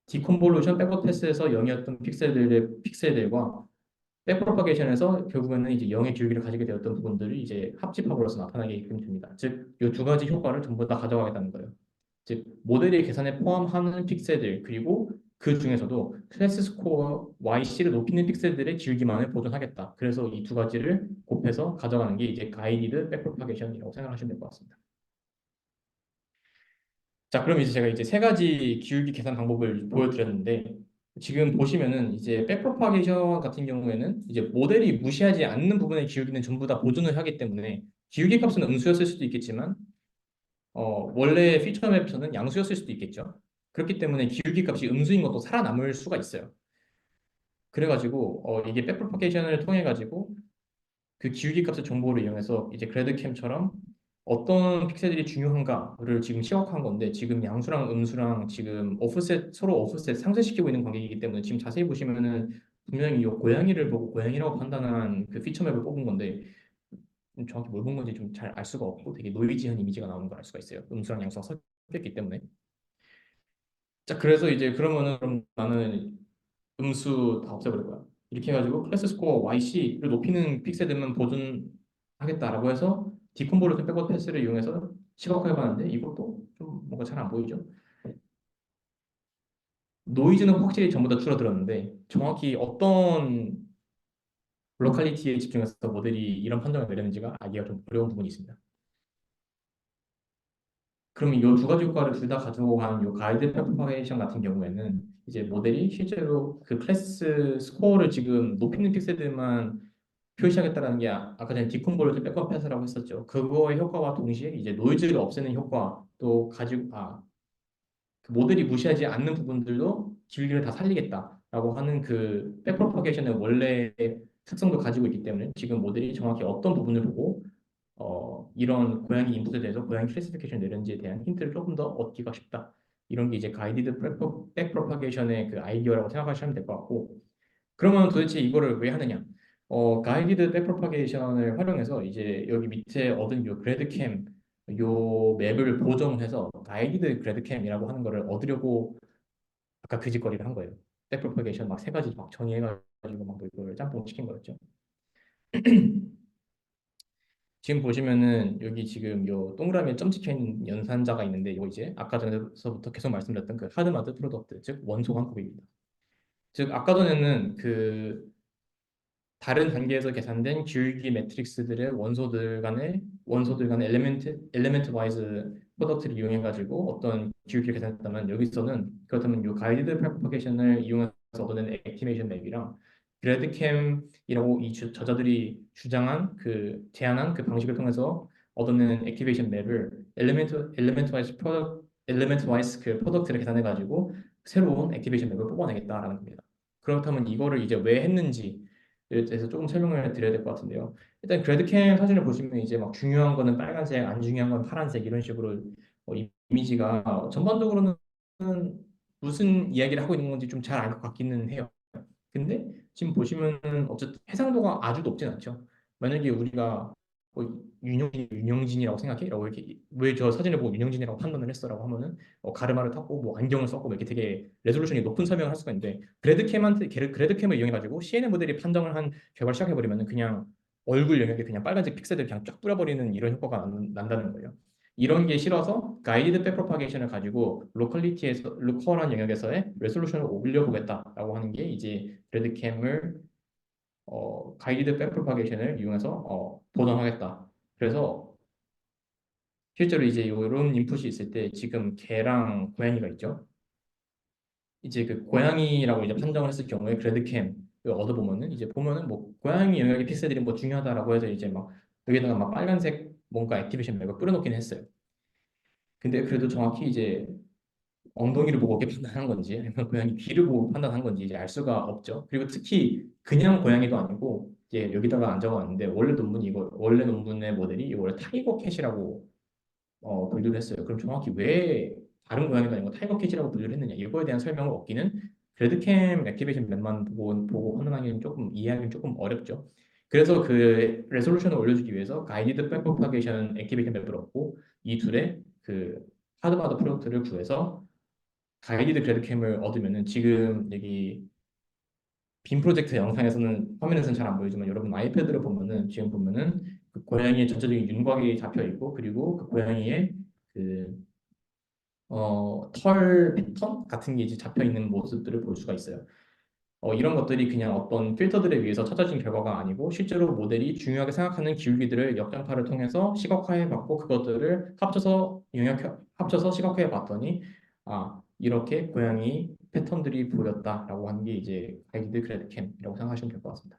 [SPEAKER 2] 디컨볼루션 백워드 패스에서 0이었던 픽셀들과 백프로파게이션에서 결국에는 이제 0의 기울기를 가지게 되었던 부분들이 이제 합집합으로서 나타나게끔 됩니다. 즉, 이 두 가지 효과를 전부 다 가져가겠다는 거예요. 즉, 모델의 계산에 포함하는 픽셀들 그리고 그 중에서도 클래스 스코어 YC를 높이는 픽셀들의 기울기만을 보존하겠다. 그래서 이 두 가지를 곱해서 가져가는 게 이제 가이디드 백프로파게이션이라고 생각하시면 될 것 같습니다. 자, 그럼 이제 제가 이제 세 가지 기울기 계산 방법을 보여드렸는데 지금 보시면은 이제 백프로파게이션 같은 경우에는 이제 모델이 무시하지 않는 부분의 기울기는 전부 다 보존을 하기 때문에 기울기 값은 음수였을 수도 있겠지만 원래 피처 맵에서는 양수였을 수도 있겠죠. 그렇기 때문에 기울기 값이 음수인 것도 살아남을 수가 있어요. 그래가지고 이게 백프로파게이션을 통해 가지고 그 기울기 값의 정보를 이용해서 이제 그래드캠처럼 어떤 픽셀들이 중요한가를 지금 시각화한 건데 지금 양수랑 음수랑 지금 서로 오프셋 상쇄시키고 있는 관계이기 때문에 지금 자세히 보시면은 분명히 이 고양이를 보고 고양이라고 판단한 그 피처맵을 뽑은 건데 정확히 뭘 본 건지 좀 잘 알 수가 없고 되게 노이지한 이미지가 나오는 걸 알 수가 있어요. 음수랑 양수가 섞였기 때문에. 자, 그래서 이제 그러면은 그럼 나는 음수 다 없애버릴 거야. 이렇게 해가지고 클래스 스코어 YC를 높이는 픽셀들만 보존하겠다라고 해서 디컨볼루션 백워드 패스를 이용해서 시각화해봤는데 이것도 좀 뭔가 잘 안 보이죠. 노이즈는 확실히 전부 다 줄어들었는데 정확히 어떤 로컬리티에 집중해서 모델이 이런 판정을 내렸는지가 알기가 좀 어려운 부분이 있습니다. 그럼 이 두 가지 효과를 둘 다 가지고 간 이 가이드 퍼포메이션 같은 경우에는 이제 모델이 실제로 그 클래스 스코어를 지금 높이는 픽셀들만 표시하겠다라는 게 아까 전에 디컨볼루션 백업 패스라고 했었죠. 그거의 효과와 동시에 이제 노이즈를 없애는 효과도 가지고 그 모델이 무시하지 않는 부분들도 기울기를 다 살리겠다라고 하는 그 백프로파게이션의 원래 특성도 가지고 있기 때문에 지금 모델이 정확히 어떤 부분을 보고 이런 고양이 인풋에 대해서 고양이 클래시피케이션 내렸는지에 대한 힌트를 조금 더 얻기가 쉽다. 이런 게 이제 가이디드 백프로파게이션의 그 아이디어라고 생각하시면 될 것 같고 그러면 도대체 이거를 왜 하느냐? 가이디드 백프로파게이션을 활용해서 이제 여기 밑에 얻은 요 그래드캠 요 맵을 보정해서 가이디드 그래드캠이라고 하는 거를 얻으려고 아까 그 짓거리를 한 거예요. 백프로파게이션 막 세 가지 막 정의해가지고 막 이걸 짬뽕 시킨 거였죠. 지금 보시면은 여기 지금 요 동그라미에 점 찍혀 있는 연산자가 있는데 이거 이제 아까 전에서부터 계속 말씀드렸던 그 하드마드 프로덕트 즉 원소 광급입니다. 즉 아까 전에는 그 다른 단계에서 계산된 기울기 매트릭스들의 원소들 간의 엘리멘트 와이즈 프로덕트를 이용해 가지고 어떤 기울기를 계산했다면 여기서는 그렇다면 이 가이드 프로파게이션을 이용해서 얻어낸 액티베이션 맵이랑 그래드캠이라고 이 저자들이 주장한 그 제안한 그 방식을 통해서 얻어낸 액티베이션 맵을 엘리멘트 와이즈 그 프로덕트를 계산해 가지고 새로운 액티베이션 맵을 뽑아내겠다라는 겁니다. 그렇다면 이거를 이제 왜 했는지 에 대해서 조금 설명을 드려야 될 것 같은데요. 일단 그래드캠 사진을 보시면 이제 막 중요한 거는 빨간색, 안 중요한 건 파란색 이런 식으로 이미지가 전반적으로는 무슨 이야기를 하고 있는 건지 좀 잘 알 것 같기는 해요. 근데 지금 보시면은 어쨌든 해상도가 아주 높진 않죠. 만약에 우리가 윤영진이라고 생각해? 라고 이렇게 왜 저 사진을 보고 윤영진이라고 판단을 했어라고 하면은 가르마를 탔고 뭐 안경을 썼고 뭐 이렇게 되게 레졸루션이 높은 설명을 할 수가 있는데 그래드캠을 이용해 가지고 CNN 모델이 판정을 한 결과를 시작해 버리면은 그냥 얼굴 영역에 그냥 빨간색 픽셀들 그냥 쫙 뿌려버리는 이런 효과가 난다는 거예요. 이런 게 싫어서 가이드 백 프로파게이션을 가지고 로컬한 영역에서의 레솔루션을 올려보겠다라고 하는 게 이제 그래드캠을 가이드 백 프로파게이션을 이용해서 보정하겠다. 그래서 실제로 이제 이런 인풋이 있을 때 지금 개랑 고양이가 있죠. 이제 그 고양이라고 이제 판정을 했을 경우에 그래드캠을 얻어보면은 이제 보면은 뭐 고양이 영역의 픽셀들이 뭐 중요하다라고 해서 이제 막 여기다가 막 빨간색 뭔가 액티베이션 맥을 뿌려놓긴 했어요. 근데 그래도 정확히 이제 엉덩이를 보고 이렇게 판단한 건지 아니면 고양이 귀를 보고 판단한 건지 이제 알 수가 없죠. 그리고 특히 그냥 고양이도 아니고 이제 여기다가 안 적어놨는데 원래 논문의 모델이 이거 원래 타이거 캣이라고 분류를 했어요. 그럼 정확히 왜 다른 고양이가 아니고 타이거 캣이라고 분류를 했느냐 이거에 대한 설명을 얻기는 그래드캠 액티베이션 맵만 보고 판단하기는 조금 이해하기는 조금 어렵죠. 그래서 그 레솔루션을 올려주기 위해서 가이디드 백 프로파게이션 액티베이션 맵을 얻고 이 둘의 그 하드바드 프로덕트를 구해서 가이디드 그래드캠을 얻으면은 지금 여기 빔 프로젝트 영상에서는 화면에서는 잘 안 보이지만 여러분 아이패드를 보면은 지금 보면은 그 고양이의 전체적인 윤곽이 잡혀 있고 그리고 그 고양이의 그 털 패턴 같은 게 이제 잡혀 있는 모습들을 볼 수가 있어요. 이런 것들이 그냥 어떤 필터들에 의해서 찾아진 결과가 아니고 실제로 모델이 중요하게 생각하는 기울기들을 역장파를 통해서 시각화해 봤고 그것들을 합쳐서 시각화해 봤더니 이렇게 고양이 패턴들이 보였다라고 하는 게 이제 가이드 그래드캠이라고 생각하시면 될 것 같습니다.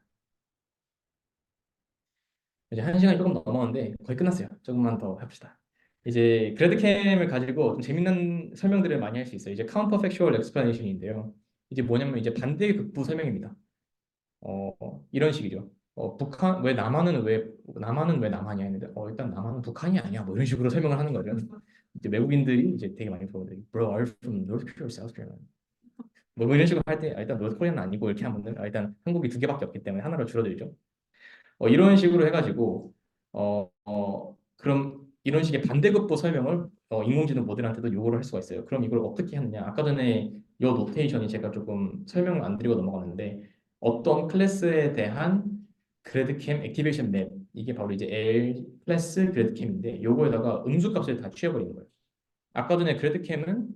[SPEAKER 2] 이제 한 시간이 조금 넘었는데 거의 끝났어요. 조금만 더 해봅시다. 이제 그래드캠을 가지고 좀 재밌는 설명들을 많이 할 수 있어요. 이제 counterfactual explanation인데요. 이제 뭐냐면 이제 반대 극부 설명입니다. 이런 식이죠. 남한은 왜 남한이야 했는데 일단 남한은 북한이 아니야 뭐 이런 식으로 설명을 하는 거죠. 이제 외국인들이 이제 되게 많이 물어보는데 Bro, are you from North Korea or South Korea? 뭐 이런 식으로 할 때 일단 노스 코리아는 아니고 이렇게 하면은 일단 한국이 두 개밖에 없기 때문에 하나로 줄어들죠. 이런 식으로 해가지고 그럼 이런 식의 반대급부 설명을 인공지능 모델한테도 요구를 할 수가 있어요. 그럼 이걸 어떻게 하느냐? 아까 전에 요 노테이션이 제가 조금 설명을 안 드리고 넘어갔는데 어떤 클래스에 대한 그래드캠 액티베이션 맵 이게 바로 이제 L 클래스 그래드캠인데 요거에다가 음수값을 다 취해버리는 거예요. 아까 전에 그래드캠은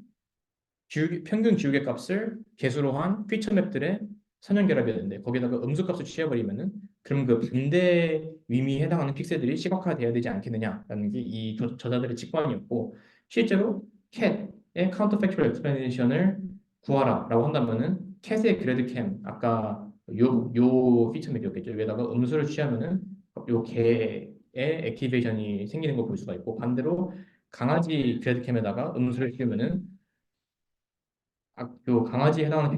[SPEAKER 2] 평균 기울기 값을 개수로 한 피처 맵들의 선형 결합이었는데 거기다가 음수값을 취해버리면은 그럼 그 반대 위미에 해당하는 픽셀들이 시각화돼야 되지 않겠느냐라는 게 이 저자들의 직관이었고 실제로 캣의 카운터팩추얼 엑스플레이션을 구하라라고 한다면은 캣의 그래드캠 아까 요 피처 맵이었겠죠. 여기다가 음수를 취하면은 요 개의 액티베이션이 생기는 걸 볼 수가 있고 반대로 강아지 그래드캠에다가 음수를 씌우면은 요 강아지에 해당하는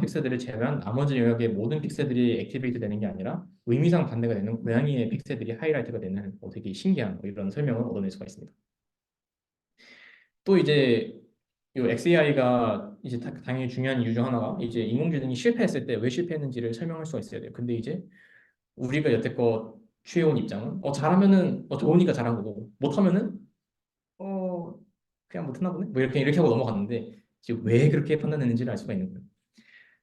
[SPEAKER 2] 픽셀들을 제외한 나머지 영역의 모든 픽셀들이 액티베이트 되는 게 아니라 의미상 반대가 되는 고양이의 픽셀들이 하이라이트가 되는 되게 신기한 이런 설명을 얻어낼 수가 있습니다. 또 이제 요 XAI가 이제 당연히 중요한 이유 중 하나가 이제 인공지능이 실패했을 때 왜 실패했는지를 설명할 수가 있어야 돼요. 근데 이제 우리가 여태껏 취해온 입장은 잘하면은 좋으니까 잘한 거고 못하면은 어 그냥 못했나 보네 뭐 이렇게 하고 넘어갔는데 지금 왜 그렇게 판단했는지를 알 수가 있는 거예요.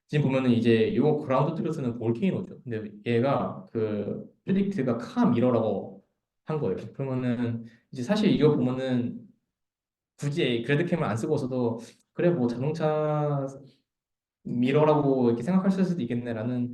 [SPEAKER 2] 지금 보면은 이제 요 그라운드 트루스는 볼케이노죠. 근데 얘가 그 프리딕트가 카 미러라고 한 거예요. 그러면은 이제 사실 이거 보면은 굳이 그래드캠을 안 쓰고서도 그래 뭐 자동차 미러라고 이렇게 생각할 수도 있겠네라는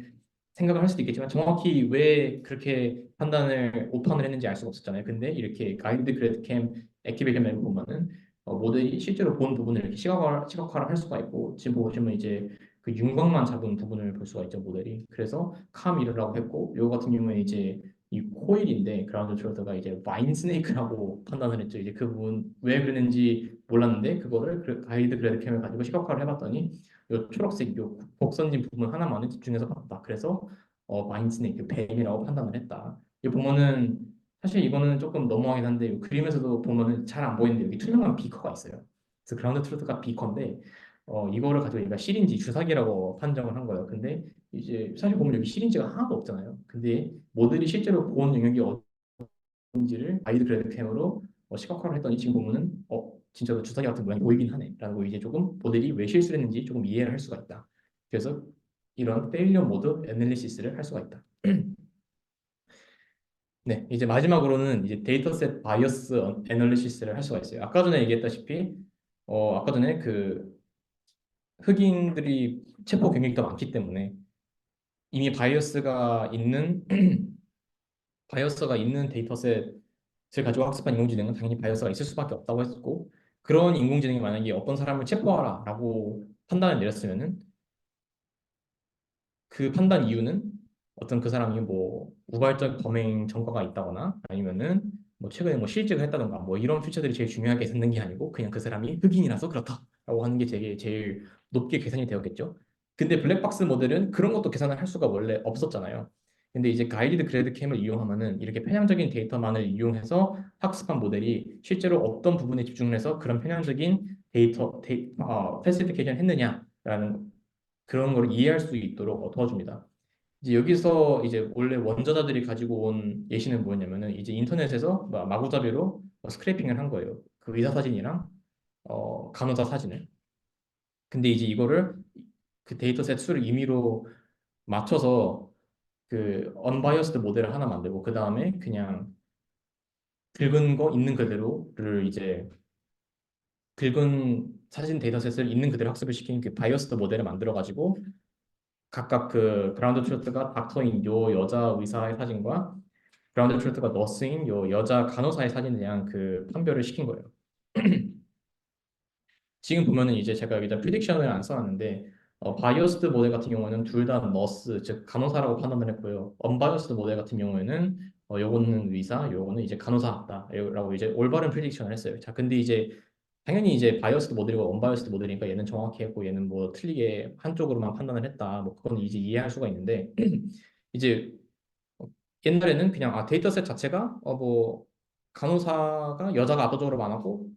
[SPEAKER 2] 생각을 할 수도 있겠지만 정확히 왜 그렇게 판단을 오판을 했는지 알 수가 없었잖아요. 근데 이렇게 가이드 그래드캠 액티베이션 맵을 보면은 모델이 실제로 본 부분을 이렇게 시각화를 할 수가 있고 지금 보시면 이제 그 윤곽만 잡은 부분을 볼 수가 있죠 모델이. 그래서 카미르라고 했고 요거 같은 경우에 이제 이 코일인데 그라운드 트로트가 이제 와인 스네이크라고 판단을 했죠. 이제 그 부분 왜 그랬는지 몰랐는데 그거를 가이드 그래드캠을 가지고 시각화를 해봤더니 요 초록색 요 곡선진 부분 하나만을 집중해서 봤다. 그래서 마인스네이크 뱀이라고 판단을 했다. 이 보면은 사실 이거는 조금 너무하긴 한데 이 그림에서도 보면은 잘 안 보이는데 여기 투명한 비커가 있어요. 그래서 그라운드 트루트가 비커인데 이거를 가지고 얘가 실인지 주사기라고 판정을 한 거예요. 근데 이제 사실 보면 여기 실인지가 하나도 없잖아요. 근데 모델이 실제로 본 영역이 어딘지를 가이드 그래드 캠으로 시각화를 했더니 지금 보면은 진짜로 주사기 같은 모양이 보이긴 하네라고 이제 조금 모델이 왜 실수를 했는지 조금 이해를 할 수가 있다. 그래서 이런 페일리어 모드 애널리시스를 할 수가 있다. 네, 이제 마지막으로는 이제 데이터셋 바이어스 애널리시스를 할 수가 있어요. 아까 전에 얘기했다시피 아까 전에 그 흑인들이 체포 경력이 더 많기 때문에 이미 바이어스가 있는 데이터셋을 가지고 학습한 인공지능은 당연히 바이어스가 있을 수밖에 없다고 했고 그런 인공지능이 만약에 어떤 사람을 체포하라라고 판단을 내렸으면은 그 판단 이유는 어떤 그 사람이 뭐 우발적 범행 전과가 있다거나 아니면은 뭐 최근에 뭐 실직을 했다던가 뭐 이런 퓨처들이 제일 중요하게 듣는 게 아니고 그냥 그 사람이 흑인이라서 그렇다라고 하는 게 제일 높게 계산이 되었겠죠. 근데 블랙박스 모델은 그런 것도 계산을 할 수가 원래 없었잖아요. 근데 이제 가이디드 그래드 캠을 이용하면은 이렇게 편향적인 데이터만을 이용해서 학습한 모델이 실제로 어떤 부분에 집중을 해서 그런 편향적인 패시피케이션 했느냐라는 그런 걸 이해할 수 있도록 도와줍니다. 이제 여기서 이제 원래 원저자들이 가지고 온 예시는 뭐냐면은 이제 인터넷에서 마구잡이로 스크래핑을 한 거예요. 그 의사 사진이랑 간호사 사진을. 근데 이제 이거를 그 데이터셋 수를 임의로 맞춰서 그 언바이어스드 모델을 하나 만들고 그 다음에 그냥 긁은 거 있는 그대로를 이제 긁은 사진 데이터셋을 있는 그대로 학습을 시킨 그 바이어스드 모델을 만들어 가지고 각각 그 그라운드 트루트가 닥터인 요 여자 의사의 사진과 그라운드 트루트가 너스인 요 여자 간호사의 사진에 대한 그 판별을 시킨 거예요. 지금 보면은 이제 제가 여기다 프리딕션을 안 써놨는데 바이어스드 모델 같은 경우에는 둘 다 너스 즉 간호사라고 판단을 했고요. 언바이어스드 모델 같은 경우에는 요거는 의사, 요거는 이제 간호사다라고 이제 올바른 프리딕션을 했어요. 자, 근데 이제 당연히 이제 바이어스드 모델이고 언바이어스드 모델이니까 얘는 정확히 했고 얘는 뭐 틀리게 한쪽으로만 판단을 했다. 뭐 그건 이제 이해할 수가 있는데 이제 옛날에는 그냥 데이터셋 자체가 뭐 간호사가 여자가 압도적으로 많았고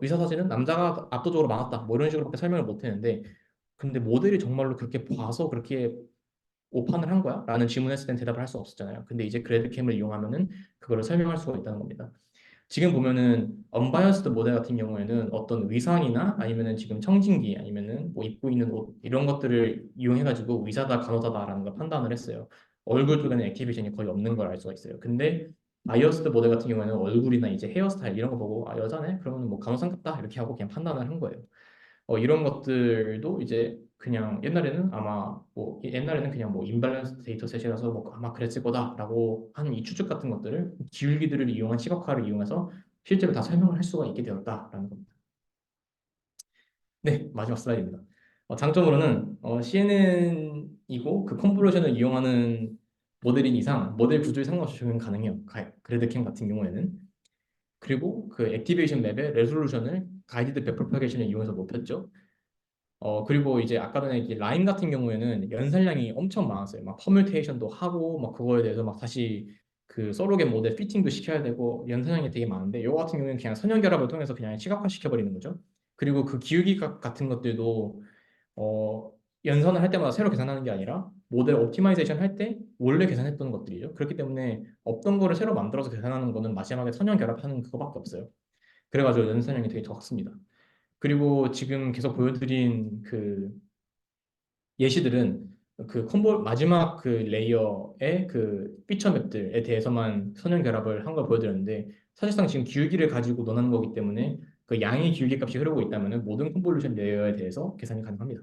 [SPEAKER 2] 의사 사진은 남자가 압도적으로 많았다. 뭐 이런 식으로밖에 설명을 못 했는데 근데 모델이 정말로 그렇게 봐서 그렇게 오판을 한 거야? 라는 질문했을 땐 대답을 할 수 없었잖아요. 근데 이제 그래드캠을 이용하면은 그거를 설명할 수가 있다는 겁니다. 지금 보면은 언바이어스드 모델 같은 경우에는 어떤 의상이나 아니면은 지금 청진기 아니면은 뭐 입고 있는 옷 이런 것들을 이용해 가지고 의사다 간호사다라는 걸 판단을 했어요. 얼굴 쪽에는 액티베이션이 거의 없는 걸 알 수가 있어요. 근데 바이어스드 모델 같은 경우에는 얼굴이나 이제 헤어스타일 이런 거 보고 여자네 그러면 뭐 간호사인갑다 이렇게 하고 그냥 판단을 한 거예요. 이런 것들도 이제 그냥 옛날에는 아마 뭐 옛날에는 그냥 뭐 임밸런스 데이터셋이라서 뭐 아마 그랬을 거다라고 하는 이 추측 같은 것들을 기울기들을 이용한 시각화를 이용해서 실제로 다 설명을 할 수가 있게 되었다라는 겁니다. 네, 마지막 슬라이드입니다. 장점으로는 CNN이고 그 컨볼루션을 이용하는 모델인 이상 모델 구조에 상관없이 적용 가능해요. 그래드캠 같은 경우에는. 그리고 그 액티베이션 맵의 레솔루션을 가이디드 백프로파게이션을 이용해서 높였죠. 그리고 이제 아까 전에 이제 라인 같은 경우에는 연산량이 엄청 많았어요. 막 퍼뮤테이션도 하고 막 그거에 대해서 막 다시 그 서로겟 모델 피팅도 시켜야 되고 연산량이 되게 많은데 이거 같은 경우에는 그냥 선형 결합을 통해서 그냥 시각화 시켜버리는 거죠. 그리고 그 기울기 같은 것들도 어, 연산을 할 때마다 새로 계산하는 게 아니라 모델 옵티마이제이션 할 때 원래 계산했던 것들이죠. 그렇기 때문에 없던 거를 새로 만들어서 계산하는 거는 마지막에 선형 결합하는 그거밖에 없어요. 그래가지고 연산량이 되게 적습니다. 그리고 지금 계속 보여드린 그 예시들은 그 콤보 마지막 그 레이어의 그 피처 맵들에 대해서만 선형 결합을 한 걸 보여드렸는데 사실상 지금 기울기를 가지고 논하는 거기 때문에 그 양의 기울기 값이 흐르고 있다면 모든 컨볼루션 레이어에 대해서 계산이 가능합니다.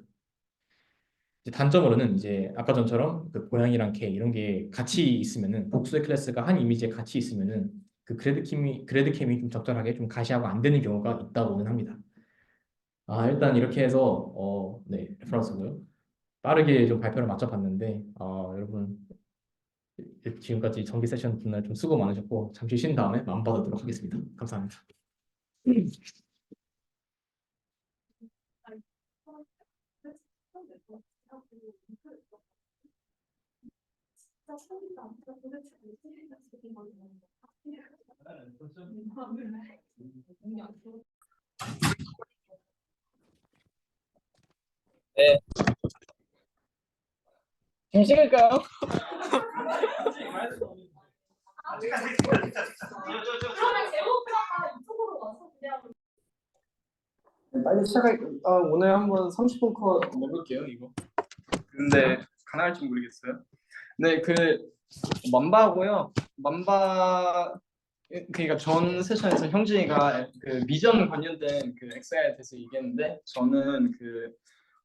[SPEAKER 2] 이제 단점으로는 이제 아까 전처럼 그 고양이랑 개 이런 게 같이 있으면은 복수의 클래스가 한 이미지에 같이 있으면은 그 그래드 캠이 좀 적절하게 좀 가시화가 안 되는 경우가 있다고는 합니다. 일단 이렇게 해서 네, 레퍼런스고요. 빠르게 좀 발표를 맞춰봤는데 여러분 지금까지 정기 세션 분날 좀 수고 많으셨고 잠시 쉰 다음에 마음 받도록 하겠습니다. 감사합니다.
[SPEAKER 3] 네, 좀 찍을까요? 빨리 시작할. 오늘 한번 30분 컷 내볼게요, 이거. 근데 가능할지 모르겠어요. 네, 맘바고요. 맘바 그러니까 전 세션에서 형진이가 그 비전 관련된 그 XI에 대해서 얘기했는데 저는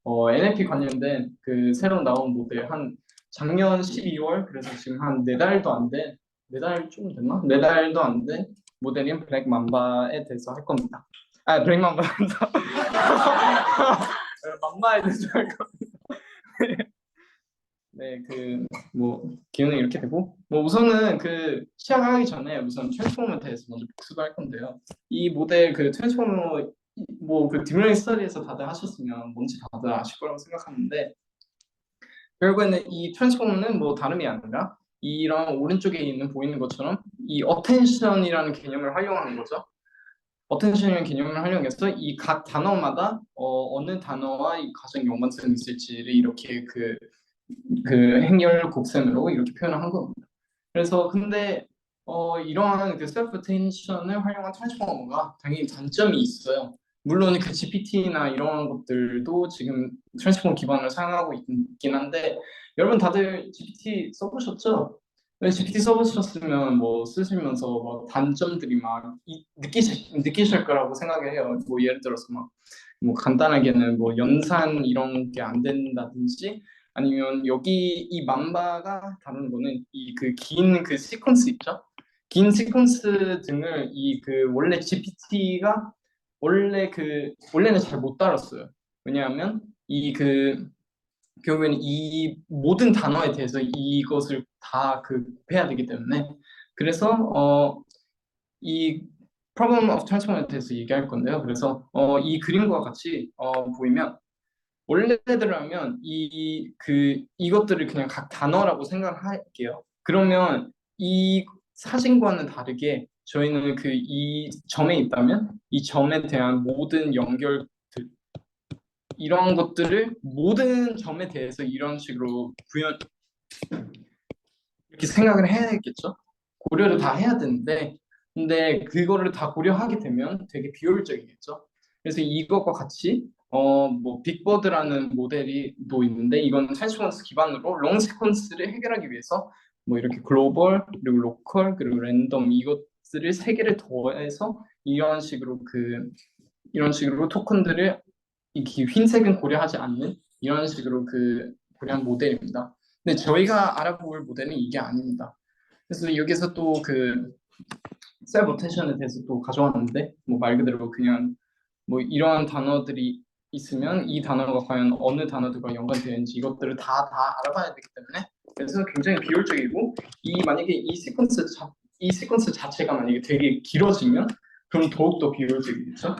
[SPEAKER 3] NLP 관련된 그 새로 나온 모델 한 작년 12월 그래서 지금 한 4달도 안 된, 4달 좀 됐나? 4달도 안 된 모델인 블랙 맘바에 대해서 할 겁니다. 블랙 맘바입니다. 맘바에 대해서 할 겁니다. 네, 기능이 이렇게 되고 우선은 시작하기 전에 우선 트랜스포머에 대해서 먼저 복습을 할 건데요. 이 모델 트랜스포머 딥러닝 스터디에서 다들 하셨으면 뭔지 다들 아실 거라고 생각하는데 결국에는 이 트랜스포머는 다름이 아니라 이런 오른쪽에 보이는 것처럼 이 어텐션이라는 개념을 활용하는 거죠. 어텐션이라는 개념을 활용해서 이 각 단어마다 어느 단어와 이 가장 연관성이 있을지를 이렇게 행렬 곡선으로 이렇게 표현을 한 겁니다. 그래서 근데 이러한 셀프 어텐션을 활용한 트랜스포머가 당연히 단점이 있어요. 물론 GPT나 이런 것들도 지금 트랜스포머 기반을 사용하고 있긴 한데 여러분 다들 GPT 써보셨죠? GPT 써보셨으면 쓰시면서 단점들이 느끼실 거라고 생각해요. 예를 들어서 간단하게는 연산 이런 게 안 된다든지 아니면 여기 이 맘바가 다루는 거는 긴 시퀀스 있죠? 긴 시퀀스 등을 원래 GPT가 원래는 잘 못 다뤘어요. 왜냐하면 결국에는 이 모든 단어에 대해서 이것을 다 해야 되기 때문에 그래서 이 problem of transform에 대해서 얘기할 건데요. 그래서 이 그림과 같이 보이면 원래대로라면 이것들을 그냥 각 단어라고 생각할게요. 그러면 이 사진과는 다르게 저희는 이 점에 있다면 이 점에 대한 모든 연결들 이런 것들을 모든 점에 대해서 이런 식으로 이렇게 생각을 해야겠죠. 고려를 다 해야 되는데 근데 그거를 다 고려하게 되면 되게 비효율적이겠죠. 그래서 이것과 같이 빅버드라는 모델이 또 있는데 이건 트랜스포먼스 기반으로 롱 시퀀스를 해결하기 위해서 이렇게 글로벌 그리고 로컬 그리고 랜덤 이것들을 세 개를 더해서 이런 식으로 토큰들을 흰색은 고려하지 않는 이런 식으로 고려한 모델입니다. 근데 저희가 알아볼 모델은 이게 아닙니다. 그래서 여기서 또 셀프 어텐션에 대해서 또 가져왔는데 말 그대로 그냥 이러한 단어들이 있으면 이 단어가 과연 어느 단어들과 연관되어 있는지 이것들을 다 알아봐야 되기 때문에 그래서 굉장히 비효율적이고 만약에 이 시퀀스 자체가 만약에 되게 길어지면 그럼 더욱더 비효율적이겠죠.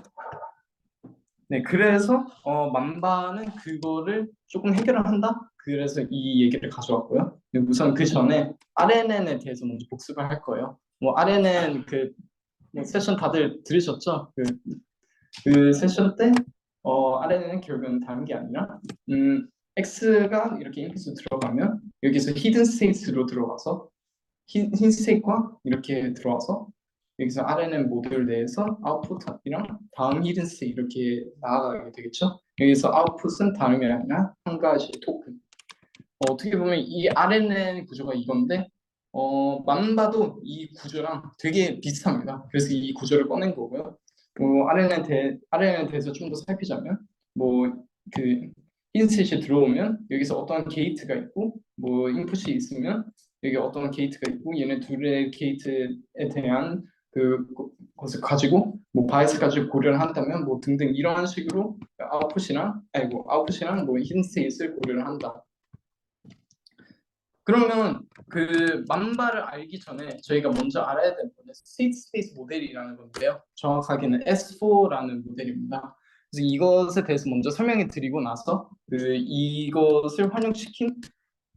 [SPEAKER 3] 네, 그래서 맘바는 그거를 조금 해결을 한다. 그래서 이 얘기를 가져왔고요. 우선 그 전에 RNN에 대해서 먼저 복습을 할 거예요. RNN 세션 다들 들으셨죠? 세션 때 RNN은 결국은 다른 게 아니라 X가 이렇게 인풋으로 들어가면 여기서 히든 스테이트로 들어가서 흰색과 이렇게 들어와서 여기서 RNN 모듈 내에서 아웃풋이랑 다음 히든 스테이트 이렇게 나아가게 되겠죠. 여기서 아웃풋은 다름이 아니라 한 가지 토큰. 어떻게 보면 이 RNN 구조가 이건데 맘바도 이 구조랑 되게 비슷합니다. 그래서 이 구조를 꺼낸 거고요. RNN에 대해서 좀 더 살피자면 히든 스테이트에 들어오면 여기서 어떠한 게이트가 있고 뭐 인풋이 있으면 여기 어떠한 게이트가 있고 얘네 둘의 게이트에 대한 것을 가지고 뭐 바이스까지 고려를 한다면 뭐 등등 이런 식으로 아웃풋이랑 뭐 히든 스테이트를 고려를 한다. 그러면 그 만바를 알기 전에 저희가 먼저 알아야 되는 거는 스테이트 스페이스 모델이라는 건데요. 정확하게는 S4라는 모델입니다. 그래서 이것에 대해서 먼저 설명해 드리고 나서 이것을 활용시킨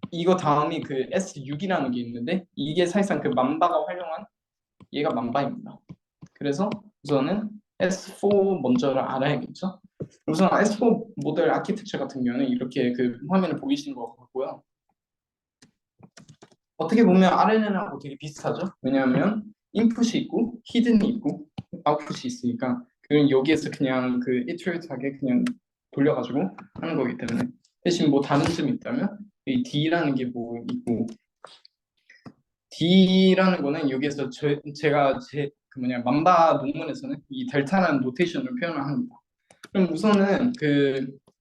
[SPEAKER 3] 이거 다음이 그 S6이라는 게 있는데 이게 사실상 그 만바가 활용한 얘가 만바입니다. 그래서 우선은 S4 먼저를 알아야겠죠. 우선 S4 모델 아키텍처 같은 경우는 이렇게 그 화면을 보이시는 것 같고요. 어떻게 보면 RNN하고 되게 비슷하죠. 왜냐하면 인풋이 있고 히든이 있고 아웃풋이 있으니까 그건 여기에서 그냥 그 이터레이트하게 그냥 돌려가지고 하는 거기 때문에 대신 뭐 다른 점이 있다면 이 D라는 게 뭐 있고 D라는 거는 여기에서 제가 그 만바 논문에서는 이 델타라는 노테이션을 표현을 합니다. 그럼 우선은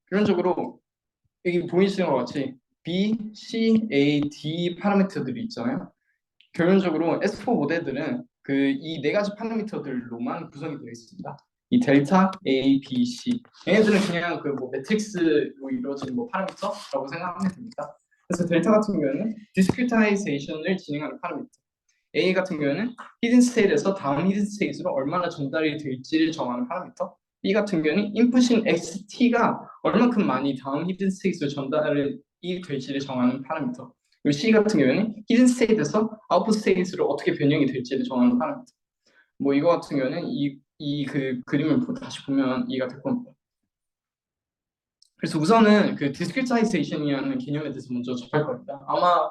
[SPEAKER 3] 기본적으로 여기 보이시는 것 같이 B, C, A, D 파라미터들이 있잖아요. 결론적으로 S4 모델들은 이 네 가지 파라미터들로만 구성이 되어 있습니다. 이 델타, A, B, C 얘네들은 그냥 뭐 매트릭스로 이루어진 뭐 파라미터라고 생각하면 됩니다. 그래서 델타 같은 경우는 디스크리타이제이션을 진행하는 파라미터, A 같은 경우는 히든 스테이트에서 다음 히든 스테이트로 얼마나 전달이 될지를 정하는 파라미터, B 같은 경우는 인풋인 XT가 얼마큼 많이 다음 히든 스테이트로 전달이 될지를 정하는 파라미터, 그리고 C 같은 경우는 히든 스테이트에서 아웃풋 스테이트로 어떻게 변형이 될지를 정하는 파라미터. 뭐 이거 같은 경우는 그림을 다시 보면 이해가 될 겁니다. 그래서 우선은 그 디스크리타이제이션이라는 개념에 대해서 먼저 접할 겁니다. 아마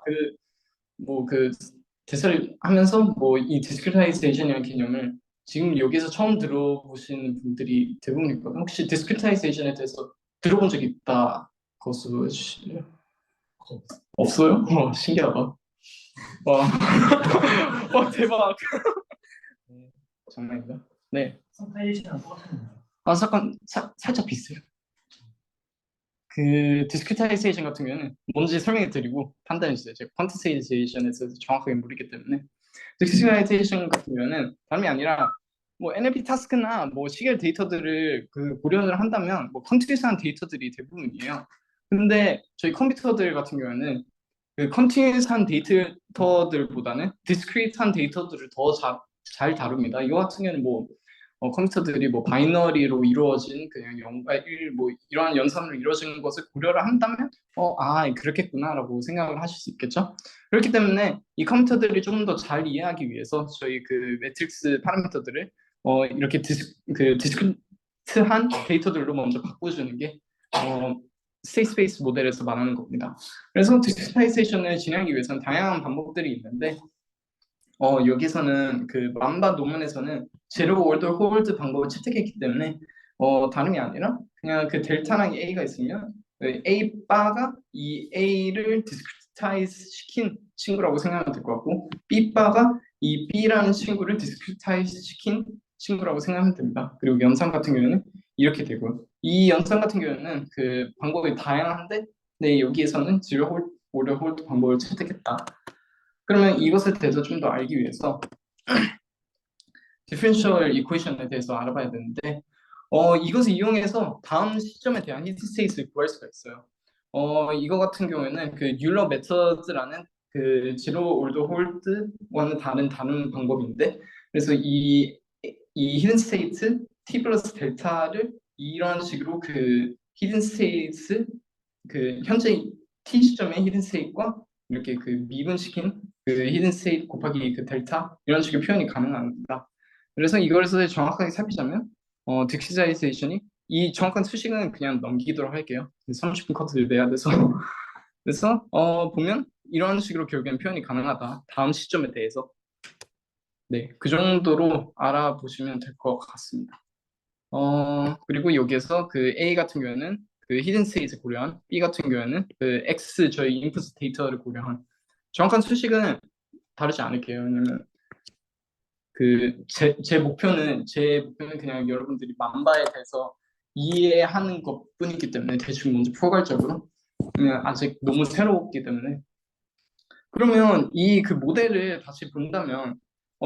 [SPEAKER 3] 대사를 하면서 뭐 이 디스크리타이제이션이라는 개념을 지금 여기서 처음 들어보시는 분들이 대부분일 거예요. 혹시 디스크리타이제이션에 대해서 들어본 적이 있다? 거수 해주실래요? 없어요? 신기하다. 와, 와 대박. 장난입니다. 네.
[SPEAKER 1] 컴파일이랑 똑같은
[SPEAKER 3] 잠깐 살짝 비슷해요. 그 디스크리타이제이션 같은 경우는 뭔지 설명해 드리고 판단해 주세요. 제가 퀀티테이제이션에 대해서 정확하게 모르기 때문에. 디스크리타이제이션 같은 경우는 다름이 아니라 뭐 NLP 타스크나 뭐 시계 데이터들을 고려를 한다면 뭐 컨티뉴스한 데이터들이 대부분이에요. 근데 저희 컴퓨터들 같은 경우는 그 컨티뉴스한 데이터들보다는 디스크리트한 데이터들을 더 잘 다룹니다. 이거 같은 경우는 뭐 컴퓨터들이 뭐 바이너리로 이루어진 그냥 0과 1, 뭐 이러한 연산으로 이루어진 것을 고려를 한다면 그렇겠구나라고 생각을 하실 수 있겠죠. 그렇기 때문에 이 컴퓨터들이 조금 더 잘 이해하기 위해서 저희 그 매트릭스 파라미터들을 이렇게 디스크리트한 데이터들로 먼저 바꿔주는 게 스테이트 스페이스 모델에서 말하는 겁니다. 그래서 디스크리타이제이션을 진행하기 위해서는 다양한 방법들이 있는데 여기서는 그 만바 논문에서는 제로 월드 홀드 방법을 채택했기 때문에 다름이 아니라 그냥 그 델타랑 A가 있으면 A 바가 이 A를 디스크리타이즈 시킨 친구라고 생각하면 될 것 같고 B 바가 이 B라는 친구를 디스크리타이즈 시킨 친구라고 생각하면 됩니다. 그리고 연산 같은 경우는 이렇게 되고요. 이 연산 같은 경우는 그 방법이 다양한데 여기에서는 제로 월드 홀드 방법을 채택했다. 그러면 이것에 대해서 좀 더 알기 위해서 디퍼런셜 이퀘이션에 대해서 알아봐야 되는데 이것을 이용해서 다음 시점에 대한 히트 스테이트를 구할 수가 있어요. 이거 같은 경우에는 그 율러 메서드라는 그 제로 올드 홀드와는 다른 방법인데 그래서 이 히든 스테이트 t 플러스 델타를 이런 식으로 그 히든 스테이트 그 현재 t 시점의 히든 스테이트과 이렇게 그 미분시킨 그 히든 스테이트 곱하기 그 델타 이런 식의 표현이 가능합니다. 그래서 이것을 정확하게 살피자면 딕시자이제이션이 이 정확한 수식은 그냥 넘기도록 할게요. 30분 커트를 내야 돼서 그래서 보면 이런 식으로 결국엔 표현이 가능하다. 다음 시점에 대해서 그 정도로 알아보시면 될 것 같습니다. 그리고 여기에서 그 A 같은 경우에는 그 히든 스테이트 고려한, B 같은 경우에는 그 X 저희 인풋 데이터를 고려한 정확한 수식은 다르지 않을게요. 왜냐면 제 목표는 그냥 여러분들이 만바에 대해서 이해하는 것뿐이기 때문에 대충 먼저 포괄적으로 아직 너무 새롭기 때문에 그러면 이 그 모델을 다시 본다면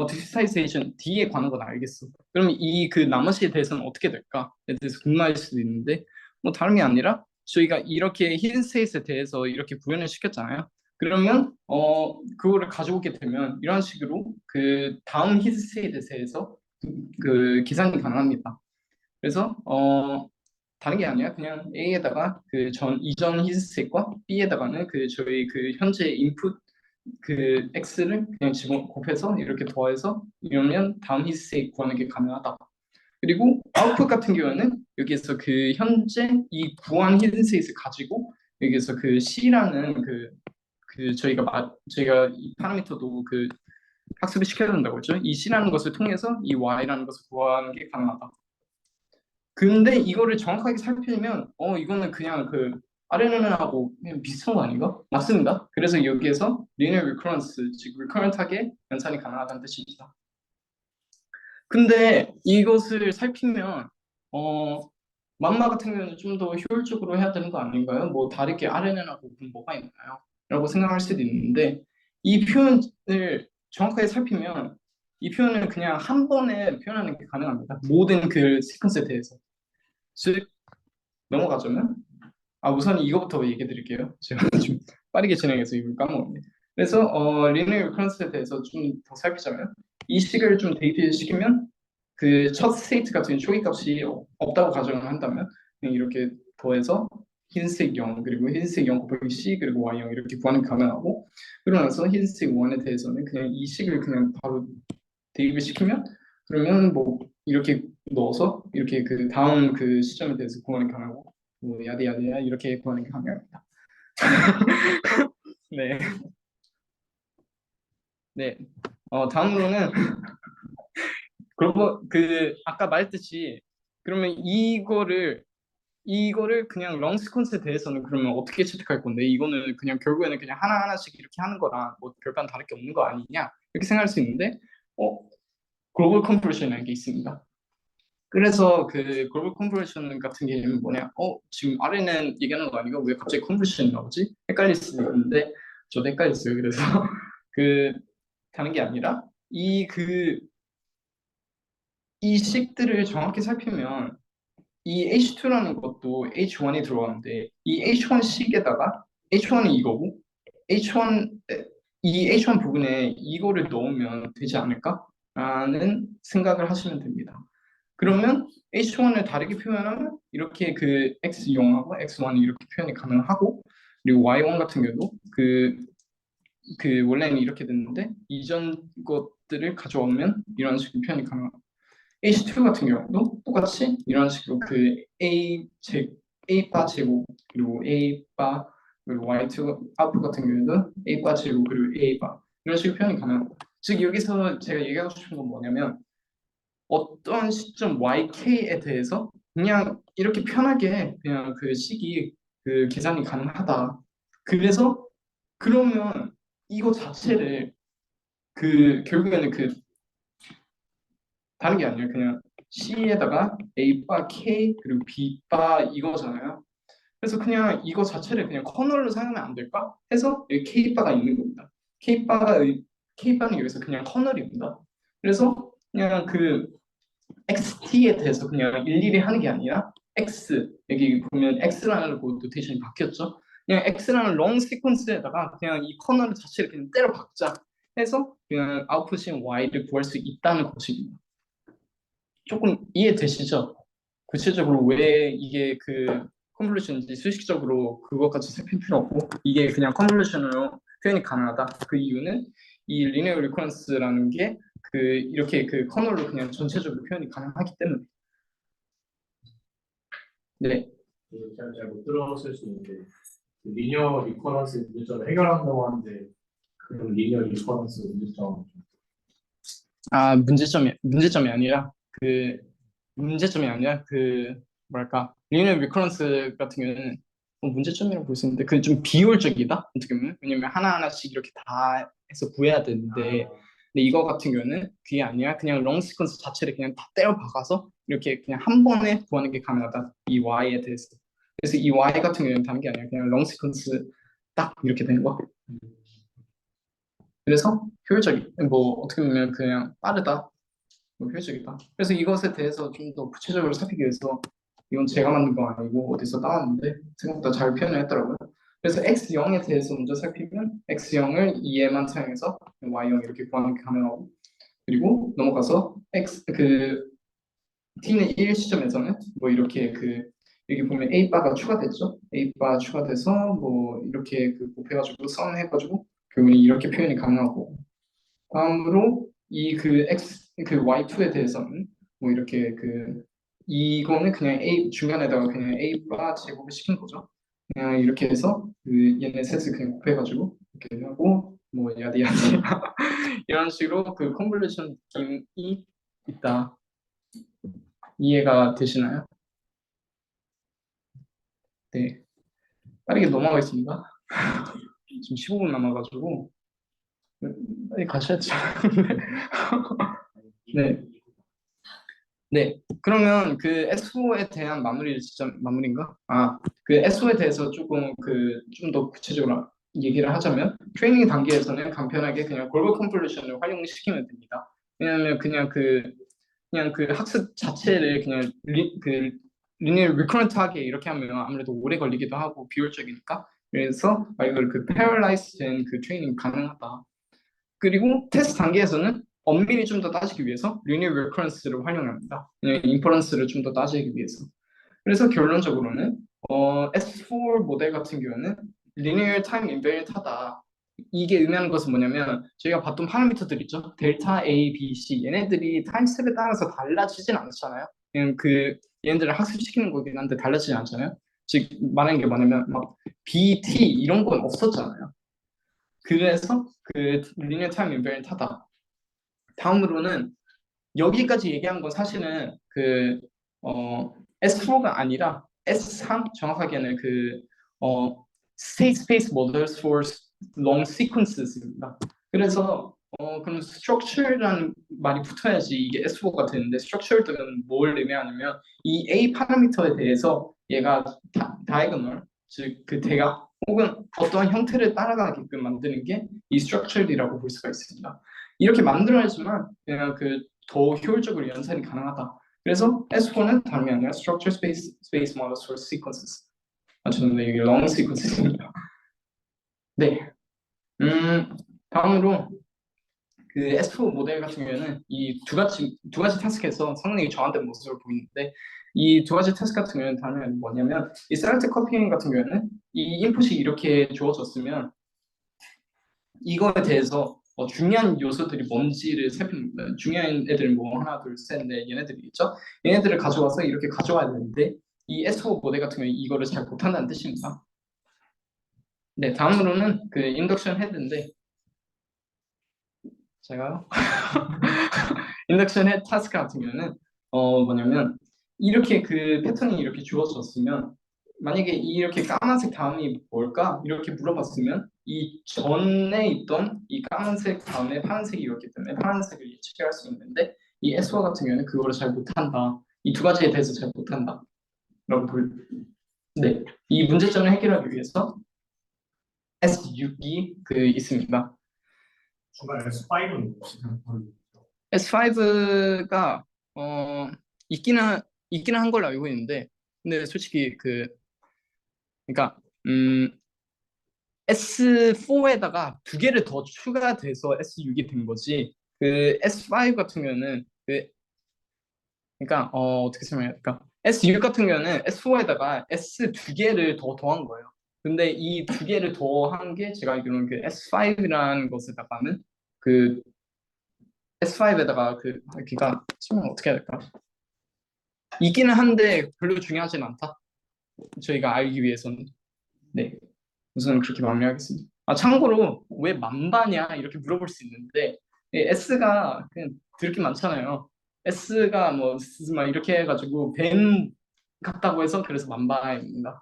[SPEAKER 3] 디지타이제이션 D에 관한 건 알겠어. 그럼 이 그 나머지에 대해서는 어떻게 될까에 대해서 궁금할 수도 있는데 뭐 다른 게 아니라 저희가 이렇게 히든 스테이트에 대해서 이렇게 구현을 시켰잖아요. 그러면 그거를 가져오게 되면 이런 식으로 그 다음 히든 스테이트에 대해서 그 계산이 가능합니다. 그래서 다른 게 아니라 그냥 A에다가 그 이전 히든 스테이트과 B에다가는 그 저희 그 현재 인풋 그 x를 그냥 집어 곱해서 이렇게 더해서 이러면 다음 히스테이트 구하는 게 가능하다. 그리고 아웃풋 같은 경우는 여기에서 그 현재 이 구한 히든 스테이트를 가지고 여기에서 그 C라는 저희가 이 파라미터도 그 학습을 시켜야 된다고 했죠. 이 C라는 것을 통해서 이 Y라는 것을 구하는 게 가능하다. 근데 이거를 정확하게 살피면 이거는 그냥 그 RNN하고 그냥 비슷한 거 아닌가? 맞습니다. 그래서 여기에서 linear recurrence, 즉 recurrent하게 연산이 가능하다는 뜻입니다. 근데 이것을 살피면 맘마 같은 경우는 좀 더 효율적으로 해야 되는 거 아닌가요? 뭐 다르게 RNN하고 뭐가 있나요? 라고 생각할 수도 있는데 이 표현을 정확하게 살피면 이 표현을 그냥 한 번에 표현하는 게 가능합니다. 모든 그 시퀀스에 대해서. 즉 넘어가자면 우선 이거부터 얘기해 드릴게요. 제가 좀 빠르게 진행해서 이걸 까먹었네. 그래서 리니어 리커런스에 대해서 좀 더 살피자면 이 식을 좀 데이트 시키면 그 첫 스테이트 같은 초기 값이 없다고 가정을 한다면 그냥 이렇게 더해서 흰색 0 그리고 흰색 0 곱하기 C 그리고 Y0 이렇게 구하는 게 가능하고 그러고 나서 흰색 1에 대해서는 그냥 이 식을 그냥 바로 대입을 시키면 그러면 뭐 이렇게 넣어서 이렇게 그 다음 그 시점에 대해서 구하는 게 가능하고 뭐 야디야디야 이렇게 구하는 게 가능합니다. 네. 네. 다음으로는 그리고 그 아까 말했듯이 그러면 이거를 그냥 long sequence에 대해서는 그러면 어떻게 채택할 건데 이거는 그냥 결국에는 그냥 하나하나씩 이렇게 하는 거랑 뭐 별반 다를 게 없는 거 아니냐 이렇게 생각할 수 있는데 글로벌 컴프레션이라는 게 있습니다. 그래서 그 글로벌 컴프레션 같은 개념은 뭐냐? 지금 아래는 얘기하는 거 아니고 왜 갑자기 컴프레션이 나오지? 헷갈릴 수도 있는데 저도 헷갈렸어요. 그래서 그 다른 게 아니라 이 식들을 정확히 살피면 이 H2라는 것도 H1이 들어가는데 이 H1 식에다가 H1이 이거고 H1 이 H1 부분에 이거를 넣으면 되지 않을까라는 생각을 하시면 됩니다. 그러면 H1을 다르게 표현하면 이렇게 그 X0하고 X1이 이렇게 표현이 가능하고 그리고 Y1 같은 경우도 그 원래는 이렇게 됐는데 이전 것들을 가져오면 이런 식으로 표현이 가능하고 H2 같은 경우도 똑같이 이런 식으로 그 A 바 제곱 그리고 A 바 그리고 Y2 아웃풋 같은 경우도 A 바 제곱 그리고 A 바 이런 식으로 표현이 가능합니다. 즉 여기서 제가 얘기하고 싶은 건 뭐냐면 어떤 시점 YK에 대해서 그냥 이렇게 편하게 그냥 그 식이 그 계산이 가능하다. 그래서 그러면 이거 자체를 그 결국에는 그 다른 게 아니라 그냥 C에다가 A 바 K 그리고 B 바 이거잖아요. 그래서 그냥 이거 자체를 그냥 커널로 사용하면 안 될까? 해서 여기 K 바가 있는 겁니다. K 바는 여기서 그냥 커널입니다. 그래서 그냥 그 XT에 대해서 그냥 일일이 하는 게 아니라 X 여기 보면 X라는 노테이션이 바뀌었죠. 그냥 X라는 롱 시퀀스에다가 그냥 이 커널 자체를 그냥 때려 박자 해서 그냥 아웃풋인 Y를 구할 수 있다는 것입니다. 조금 이해되시죠? 구체적으로 왜 이게 그 컨볼루션인지 수식적으로 그것까지 살필 필요 없고 이게 그냥 컨볼루션으로 표현이 가능하다. 그 이유는 이 리니어 리커런스라는 게 그 이렇게 그 커널로 그냥 전체적으로 표현이 가능하기 때문에. 네.
[SPEAKER 4] 잘못 들었을 수 있는데 그 리니어 리커런스 문제점을 해결한다고 하는데 그럼 리니어 리커런스 문제점
[SPEAKER 3] 문제점이 아니라 그 뭐랄까 리니어 리커런스 같은 경우는 문제점이라고 볼 수 있는데 그 좀 비효율적이다 어떻게 보면 왜냐면 하나하나씩 이렇게 다 해서 구해야 되는데 근데 이거 같은 경우는 그게 아니라 그냥 롱 시퀀스 자체를 그냥 다 때려 박아서 이렇게 그냥 한 번에 구하는 게 가능하다. 이 y에 대해서. 그래서 이 y 같은 경우는 다른 게 아니라 그냥 롱 시퀀스 딱 이렇게 되는 거. 그래서 효율적이 뭐 어떻게 보면 그냥 빠르다. 뭐 효율적이다. 그래서 이것에 대해서 좀 더 구체적으로 살피기 위해서 이건 제가 만든 거 아니고 어디서 따왔는데 생각보다 잘 표현을 했더라고요. 그래서 x0에 대해서 먼저 살피면 x0을 2에만 사용해서 y0 이렇게 구하는 게 가능하고 그리고 넘어가서 t는 1 시점에서는 뭐 이렇게 여기 보면 a 바가 추가됐죠. a 바 추가돼서 뭐 이렇게 곱해가지고 선 해가지고 결국은 이렇게 표현이 가능하고 다음으로 y2에 대해서는 뭐 이렇게 이거는 그냥 a 중간에다가 그냥 a 바 제곱을 시킨 거죠. 그냥 이렇게 해서 얘네 셋을 그냥 곱해가지고 이렇게 하고 뭐 야디야디 이런 식으로 컨볼루션 느낌이 있다. 이해가 되시나요? 네. 빠르게 넘어가겠습니다. 지금 15분 남아가지고 빨리 가셔야죠. 네. 네. 그러면 S4에 대한 마무리를 진짜 마무리인가? S4에 대해서 조금 좀 더 구체적으로 얘기를 하자면 트레이닝 단계에서는 간편하게 그냥 글로벌 컴플루션을 활용시키면 됩니다. 왜냐하면 그냥 학습 자체를 그냥 리니어 리커런트하게 이렇게 하면 아무래도 오래 걸리기도 하고 비효율적이니까 그래서 이걸 패러라이즈 된 트레이닝 가능하다. 그리고 테스트 단계에서는 엄밀히 좀 더 따지기 위해서 리니어 리커런스를 활용합니다. 인퍼런스를 좀 더 따지기 위해서. 그래서 결론적으로는 S4 모델 같은 경우는 리니어 타임 인베리트하다. 이게 의미하는 것은 뭐냐면 저희가 봤던 파라미터들 있죠. 델타 A, B, C 얘네들이 타임 스텝에 따라서 달라지진 않잖아요. 그냥 얘네들을 학습시키는 거긴 한데 달라지지 않잖아요. 즉 말하는 게 뭐냐면 막 B, T 이런 건 없었잖아요. 그래서 리니어 타임 인베리트하다. 다음으로는 여기까지 얘기한 건 사실은 S4가 아니라 S3 정확하게는 State Space Models for Long Sequences입니다. 그래서 그럼 structure라는 말이 붙어야지 이게 S4가 되는데 structured는 뭘 의미하냐면 이 A 파라미터에 대해서 얘가 diagonal 즉 대각 혹은 어떠한 형태를 따라가게끔 만드는 게 이 structured이라고 볼 수가 있습니다. 이렇게 만들어야지만 그냥 더 효율적으로 연산이 가능하다. 그래서 S4는 다름이 아니라 Structure Space Models for Sequences. 저는 여기 Long Sequences입니다. 네. 다음으로 S4 모델 같은 경우에는 이 두 가지 타스크에서 상당히 저한된 모습을 보이는데 이 두 가지 타스크 같은 경우에는 다름이 뭐냐면 이 셀렉트 커피잉 같은 경우에는 이 인풋이 이렇게 주어졌으면 이거에 대해서 중요한 요소들이 뭔지를 살펴봅니다. 중요한 애들은 뭐 하나, 둘, 셋, 넷 얘네들이 있죠. 얘네들을 가져와서 이렇게 가져와야 되는데 이 S4 모델 같은 경우에 이거를 잘 못한다는 뜻입니다. 네, 다음으로는 인덕션 헤드인데 제가요. 인덕션 헤드 타스크 같은 경우는 뭐냐면 이렇게 패턴이 이렇게 주어졌으면 만약에 이렇게 까만색 다음이 뭘까? 이렇게 물어봤으면 이 전에 있던 이 까만색 다음에 파란색이었기 때문에 파란색을 예측할 수 있는데 이 S4 같은 경우는 그거를 잘 못한다. 이 두 가지에 대해서 잘 못한다. 라고 네, 이 문제점을 해결하기 위해서 S6이 있습니다.
[SPEAKER 4] 중간에 S5는
[SPEAKER 3] S5가 있기는 한 걸로 알고 있는데 근데 솔직히 그러니까 S4에다가 두 개를 더 추가돼서 S6이 된 거지 S5 같은 경우는 그러니까 어떻게 설명할까? S6 같은 경우는 S4에다가 S 두 개를 더 더한 거예요. 근데 이 두 개를 더한 게 제가 알기로는 S5라는 것에다가는 S5에다가 그러니까 설명 어떻게 해야 될까? 있기는 한데 별로 중요하진 않다. 저희가 알기 위해서는. 네. 우선 그렇게 마무리하겠습니다. 참고로 왜 만바냐 이렇게 물어볼 수 있는데 S가 그냥 드럽게 많잖아요. S가 막 이렇게 해가지고 뱀 같다고 해서 그래서 만바입니다.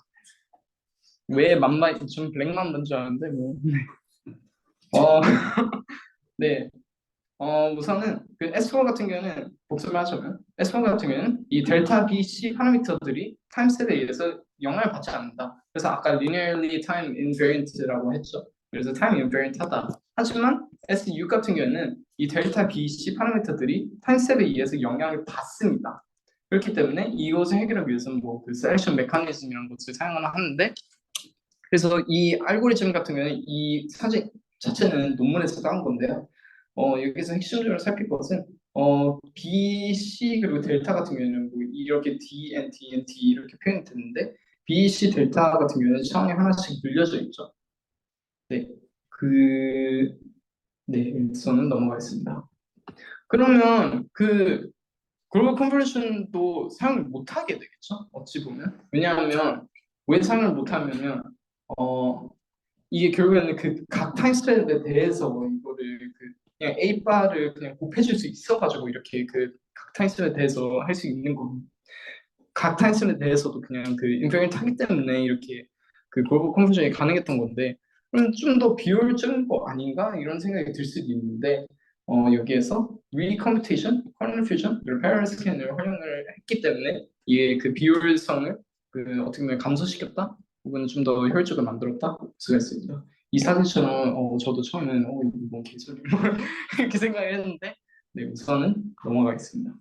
[SPEAKER 3] 왜 만바? 좀 블랙만 뭔줄 아는데 뭐. 네. 우선은 그 S4 같은 경우는 복습을 하자면 S4 같은 경우는 이 델타 BC 파라미터들이 타임스텝에 의해서 영향을 받지 않는다. 그래서 아까 linearly time invariant라고 했죠. 그래서 time invariant하다. 하지만 SU 같은 경우는 이 델타 BC 파라미터들이 타임스텝에 의해서 영향을 받습니다. 그렇기 때문에 이것을 해결하기 위해서는 뭐 그 셀렉션 메커니즘이라는 것을 사용을 하는데, 그래서 이 알고리즘 같은 경우는 이 사진 자체는 논문에서 따온 건데요. 여기서 핵심적으로 살필 것은 B, C 그리고 델타 같은 경우에는 뭐 이렇게 D, N, D, N, D 이렇게 표현이 되는데 B, C, 델타 같은 경우에는 차원이 하나씩 늘려져 있죠. 네, 우선은 넘어가겠습니다. 그러면 그 글로벌 컨버전도 사용을 못 하게 되겠죠? 어찌 보면. 왜냐하면 왜 사용을 못 하면은 이게 결국에는 그 각 타임스텝에 대해서 이거를 그냥 A 바를 그냥 곱해줄 수 있어가지고 이렇게 그 각 타임스텝에 대해서 할 수 있는 거. 각 타임스텝에 대해서도 그냥 그 인터넷 하기 때문에 이렇게 그 글로벌 컨버전이 가능했던 건데, 그럼 좀 더 비효율적인 거 아닌가 이런 생각이 들 수도 있는데, 여기에서 recomputation, kernel fusion, 그리고 parallel scan을 활용을 했기 때문에 이게 그 비효율성을 그 어떻게 보면 감소시켰다, 혹은 좀 더 효율적으로 만들었다 수가 있습니다. 이 사진처럼 저도 처음에는 이거 뭔 개소리 이렇게 생각을 했는데, 네, 우선은 넘어가겠습니다.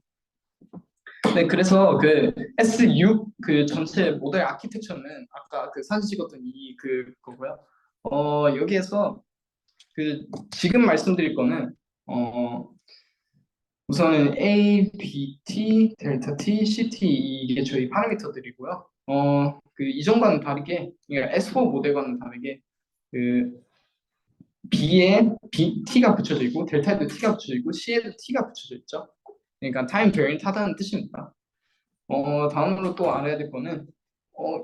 [SPEAKER 3] 네, 그래서 그 S6 그 전체 모델 아키텍처는 아까 그 사진 찍었던 이 그거고요. 여기에서 그 지금 말씀드릴 거는 우선은 A, B, T, 델타 T, C, T 이게 저희 파라미터들이고요. 그 이전과는 다르게, 그러니까 S4 모델과는 다르게 그 B에 T가 붙여져 있고 델타에도 T가 붙여져 있고 C에도 T가 붙여져 있죠. 그러니까 타임 베리언트 하다는 뜻입니다. 다음으로 또 알아야 될 거는 뭐,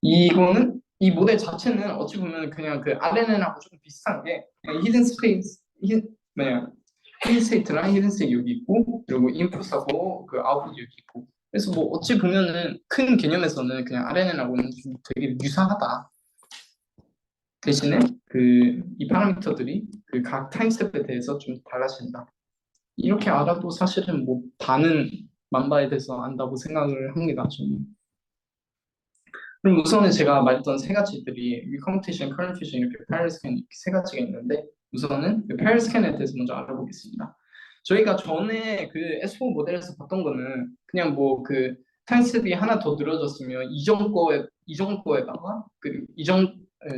[SPEAKER 3] 이거는 이 모델 자체는 어찌 보면 그냥 그 RNN하고 조금 비슷한 게 그냥 히든 스페이스 히든 스테이트랑 히든 스테이트 여기 있고, 그리고 인풋하고 그 아웃풋 여기 있고, 그래서 뭐 어찌 보면은 큰 개념에서는 그냥 RNN하고는 좀 되게 유사하다. 대신에 그 이 파라미터들이 그 각 타임 스텝에 대해서 좀 달라진다. 이렇게 알아도 사실은 뭐 반은 만바에 대해서 안다고 생각을 합니다. 저는. 그럼 우선은 제가 말했던 세 가지들이 recomputation, kernel fusion 이렇게 parallel scan 이렇게 세 가지가 있는데, 우선은 그 parallel scan에 대해서 먼저 알아보겠습니다. 저희가 전에 그 S4 모델에서 봤던 거는 그냥 뭐 그 타임스텝이 하나 더 늘어졌으면 이전 거에다가 그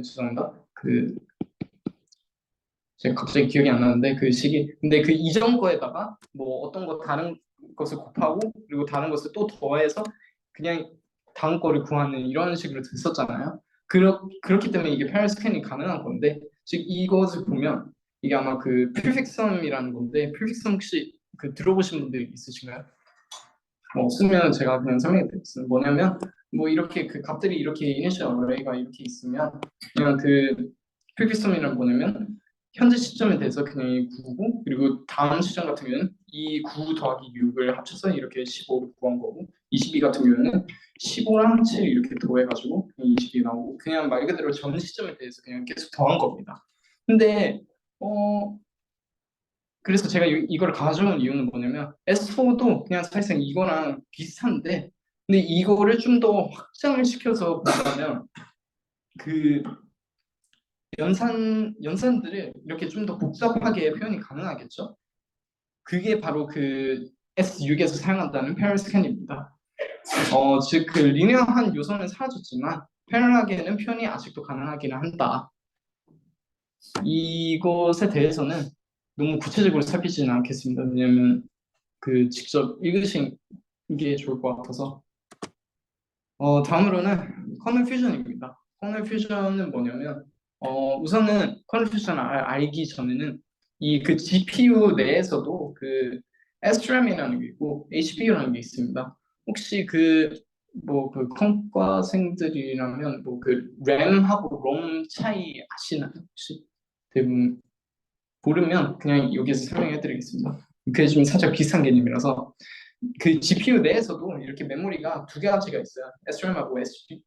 [SPEAKER 3] 죄송합니다. 그 제가 갑자기 기억이 안 나는데 그 시기, 근데 그 이전 거에다가 뭐 어떤 거 다른 것을 곱하고 그리고 다른 것을 또 더해서 그냥 다음 거를 구하는 이런 식으로 됐었잖아요. 그렇기 때문에 이게 패럴 스캔이 가능한 건데, 즉 이것을 보면 이게 아마 그 프리픽섬이라는 건데, 프리픽섬 혹시 그 들어보신 분들 있으신가요? 뭐 없으면 제가 그냥 설명해 드리겠습니다. 뭐냐면 뭐 이렇게 그 값들이 이렇게 이니셜 어레이가 이렇게 있으면 그냥 그 프리픽섬이란 뭐냐면 현재 시점에 대해서 그냥 이 9고, 그리고 다음 시점 같은 경우는 이 9 더하기 6을 합쳐서 이렇게 15를 구한 거고, 22 같은 경우는 15랑 7 이렇게 더해가지고 22 나오고, 그냥 말 그대로 전 시점에 대해서 그냥 계속 더한 겁니다. 근데 그래서 제가 이걸 가져온 이유는 뭐냐면 S4도 그냥 사실상 이거랑 비슷한데, 근데 이거를 좀 더 확장을 시켜서 보자면 그 연산들을 이렇게 좀 더 복잡하게 표현이 가능하겠죠? 그게 바로 그 S6에서 사용한다는 패럴 스캔입니다. 즉 그 리니어한 요소는 사라졌지만 패럴하게는 표현이 아직도 가능하기는 한다. 이것에 대해서는 너무 구체적으로 살피지는 않겠습니다. 왜냐면 그 직접 읽으신 게 좋을 것 같아서. 다음으로는 커널 퓨전입니다. 커널 퓨전은 뭐냐면 우선은 커널 퓨전 알기 전에는 이 그 GPU 내에서도 그 SRAM이라는 게 있고 HBU라는 게 있습니다. 혹시 그 뭐 그 컴과생들이라면 뭐 그 램하고 롬 차이 아시나요? 혹시 대부분 모르면 그냥 여기서 설명해 드리겠습니다. 그게 좀 살짝 비슷한 개념이라서, 그 GPU 내에서도 이렇게 메모리가 두 가지가 있어요. SRAM하고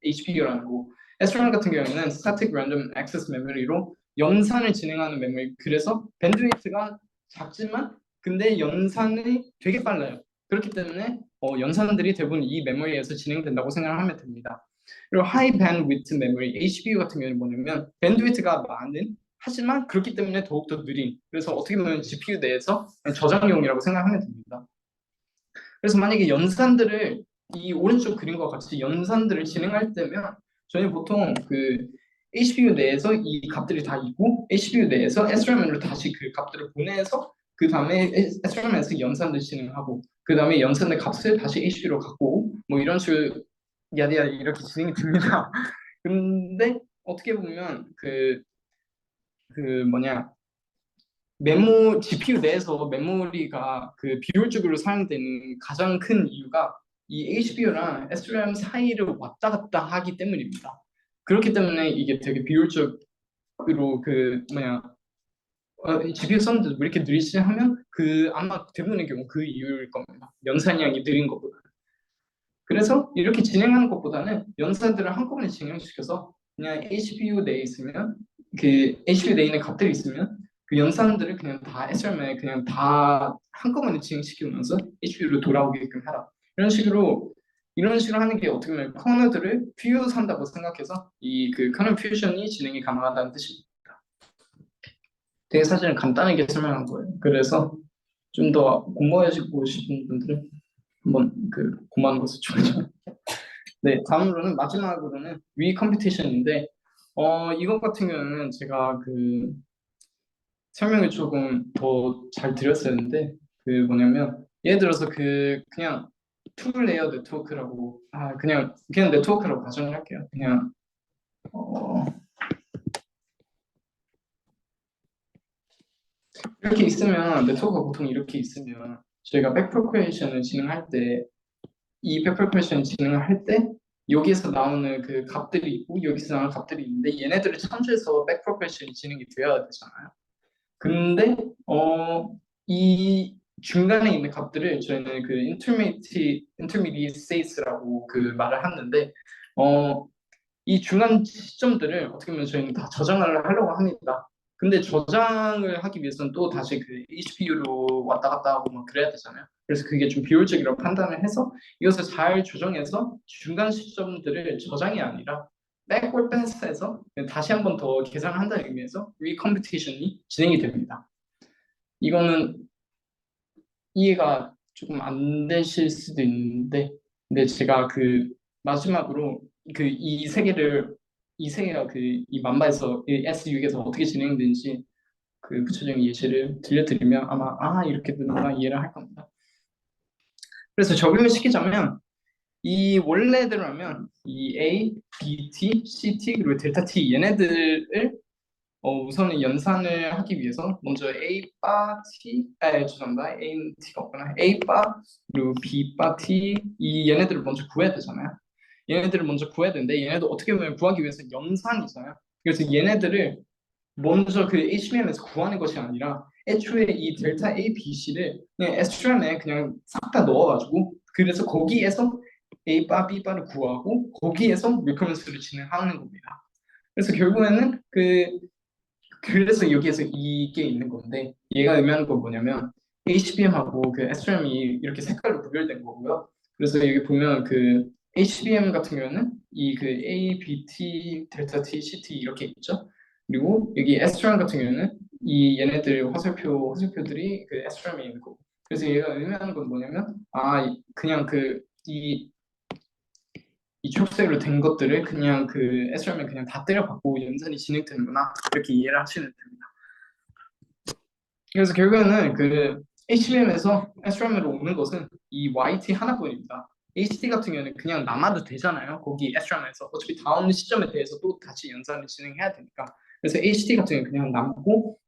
[SPEAKER 3] HBU라는 거. SRAM 같은 경우에는 Static Random Access Memory로 연산을 진행하는 메모리. 그래서 밴드위드가 작지만 근데 연산이 되게 빨라요. 그렇기 때문에 연산들이 대부분 이 메모리에서 진행된다고 생각하면 됩니다. 그리고 하이 밴드위드 메모리 HBU 같은 경우는 뭐냐면 밴드위드가 많은 하지만 그렇기 때문에 더욱더 느린, 그래서 어떻게 보면 GPU 내에서 저장용이라고 생각하면 됩니다. 그래서 만약에 연산들을 이 오른쪽 그림과 같이 연산들을 진행할 때면 저희는 보통 그 HBU 내에서 이 값들이 다 있고 HBU 내에서 SRAM으로 다시 그 값들을 보내서 그 다음에 SRAM에서 연산을 진행하고 그 다음에 연산의 값을 다시 HBU로 갖고 오고 뭐 이런 식으로 야디야 이렇게 진행이 됩니다. 근데 어떻게 보면 그 뭐냐 GPU 내에서 메모리가 그 비효율적으로 사용되는 가장 큰 이유가 이 HBU랑 SRAM 사이를 왔다 갔다 하기 때문입니다. 그렇기 때문에 이게 되게 비효율적으로 GPU 썼는데 왜 이렇게 느리지 하면 아마 대부분의 경우 그 이유일 겁니다. 연산량이 느린 것보다. 그래서 이렇게 진행하는 것보다는 연산들을 한꺼번에 진행시켜서 그냥 HBU 내에 있으면 HBU 내에 있는 값들이 있으면 그 연산들을 그냥 다 SRAM에 그냥 다 한꺼번에 진행시키면서 HBU로 돌아오게끔 하라. 이런 식으로 하는 게 어떻게 보면 커널들을 퓨즈한다고 생각해서 그 커널 퓨전이 진행이 가능하다는 뜻입니다. 되게 사실은 간단하게 설명한 거예요. 그래서 좀 더 공부하시고 싶은 분들은 한번 공부하는 것을 추천해요. 네, 다음으로는 마지막으로는 리컴피티션인데 이것 같은 경우는 제가 설명을 조금 더 잘 드렸었는데 뭐냐면 예를 들어서 그냥 투 레이어 네트워크라고 그냥 네트워크라고 가정을 할게요. 그냥 이렇게 있으면 네트워크가 보통 이렇게 있으면 저희가 백프로페이션을 진행할 때 이 백프로페이션 진행을 할 때 여기에서 나오는 그 값들이 있고 여기서 나오는 값들이 있는데 얘네들을 참조해서 백프로페이션이 진행이 되어야 되잖아요. 근데 이 중간에 있는 값들을 저희는 intermediate states라고 말을 하는데 이 중간 시점들을 어떻게 보면 저희는 다 저장을 하려고 합니다. 근데 저장을 하기 위해서는 또 다시 HPU로 왔다 갔다 하고 막 그래야 되잖아요. 그래서 그게 좀 비효율적이라고 판단을 해서 이것을 잘 조정해서 중간 시점들을 저장이 아니라 backward pass해서 다시 한 번 더 계산을 한다는 의미에서 recomputation이 진행이 됩니다. 이거는 이해가 조금 안 되실 수도 있는데, 근데 제가 마지막으로 이 세 개가 이 만바에서 S6에서 어떻게 진행되는지 구체적인 예시를 들려드리면 아마 이렇게 되는구나 이해를 할 겁니다. 그래서 적용을 시키자면 이 원래대로라면 이 A, B, T, C, T 그리고 델타 T 얘네들을 우선은 연산을 하기 위해서 먼저 A 바 T, 죄송합니다. A는 T가 없구나. A 바 그리고 B 바 T 얘네들을 먼저 구해야 되잖아요. 얘네들을 먼저 구해야 되는데 얘네도 어떻게 보면 구하기 위해서 연산이잖아요. 그래서 얘네들을 먼저 HBM에서 구하는 것이 아니라 애초에 이 델타 A, B, C를 그냥 SRAM에 그냥 싹 다 넣어가지고 그래서 거기에서 A 바, B 바를 구하고 거기에서 리커런스를 진행하는 겁니다. 그래서 결국에는 그래서 여기에서 이게 있는 건데 얘가 의미하는 건 뭐냐면 HBM하고 SRAM이 이렇게 색깔로 구별된 거고요. 그래서 여기 보면 HBM 같은 경우는 A, B, T, 델타 T, C, T 이렇게 있죠. 그리고 여기 SRAM 같은 경우는 얘네들 화살표들이 SRAM에 있는 거고. 그래서 얘가 의미하는 건 뭐냐면 그냥 이 초록색으로 된 것들을 그냥 SRAM에 그냥 다 때려박고 연산이 진행되는구나 이렇게 이해를 하시면 됩니다. 그래서 결국에는 HBM에서 SRAM으로 오는 것은 이 YT 하나뿐입니다. HT 같은 경우는 그냥 남아도 되잖아요. 거기 SRAM에서 어차피 다음 시점에 대해서 또 다시 연산을 진행해야 되니까. 그래서 HT 같은 경우는 그냥 남고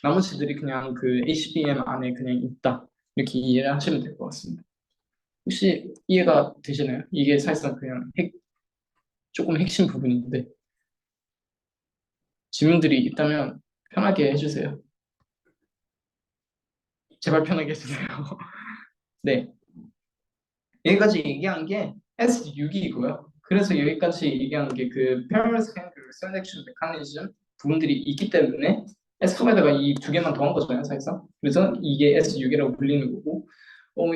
[SPEAKER 3] 나머지들이 그냥 HBM 안에 그냥 있다 이렇게 이해를 하시면 될 것 같습니다. 혹시 이해가 되시나요? 이게 사실상 그냥 조금 핵심 부분인데 질문들이 있다면 편하게 해주세요. 제발 편하게 해주세요. 네, 여기까지 얘기한 게 S6이고요. 그래서 여기까지 얘기한 게 parallel scan selection mechanism 부분들이 있기 때문에 S4에다가 이 두 개만 더한 거잖아요, 사실상. 그래서 이게 S6이라고 불리는 거고,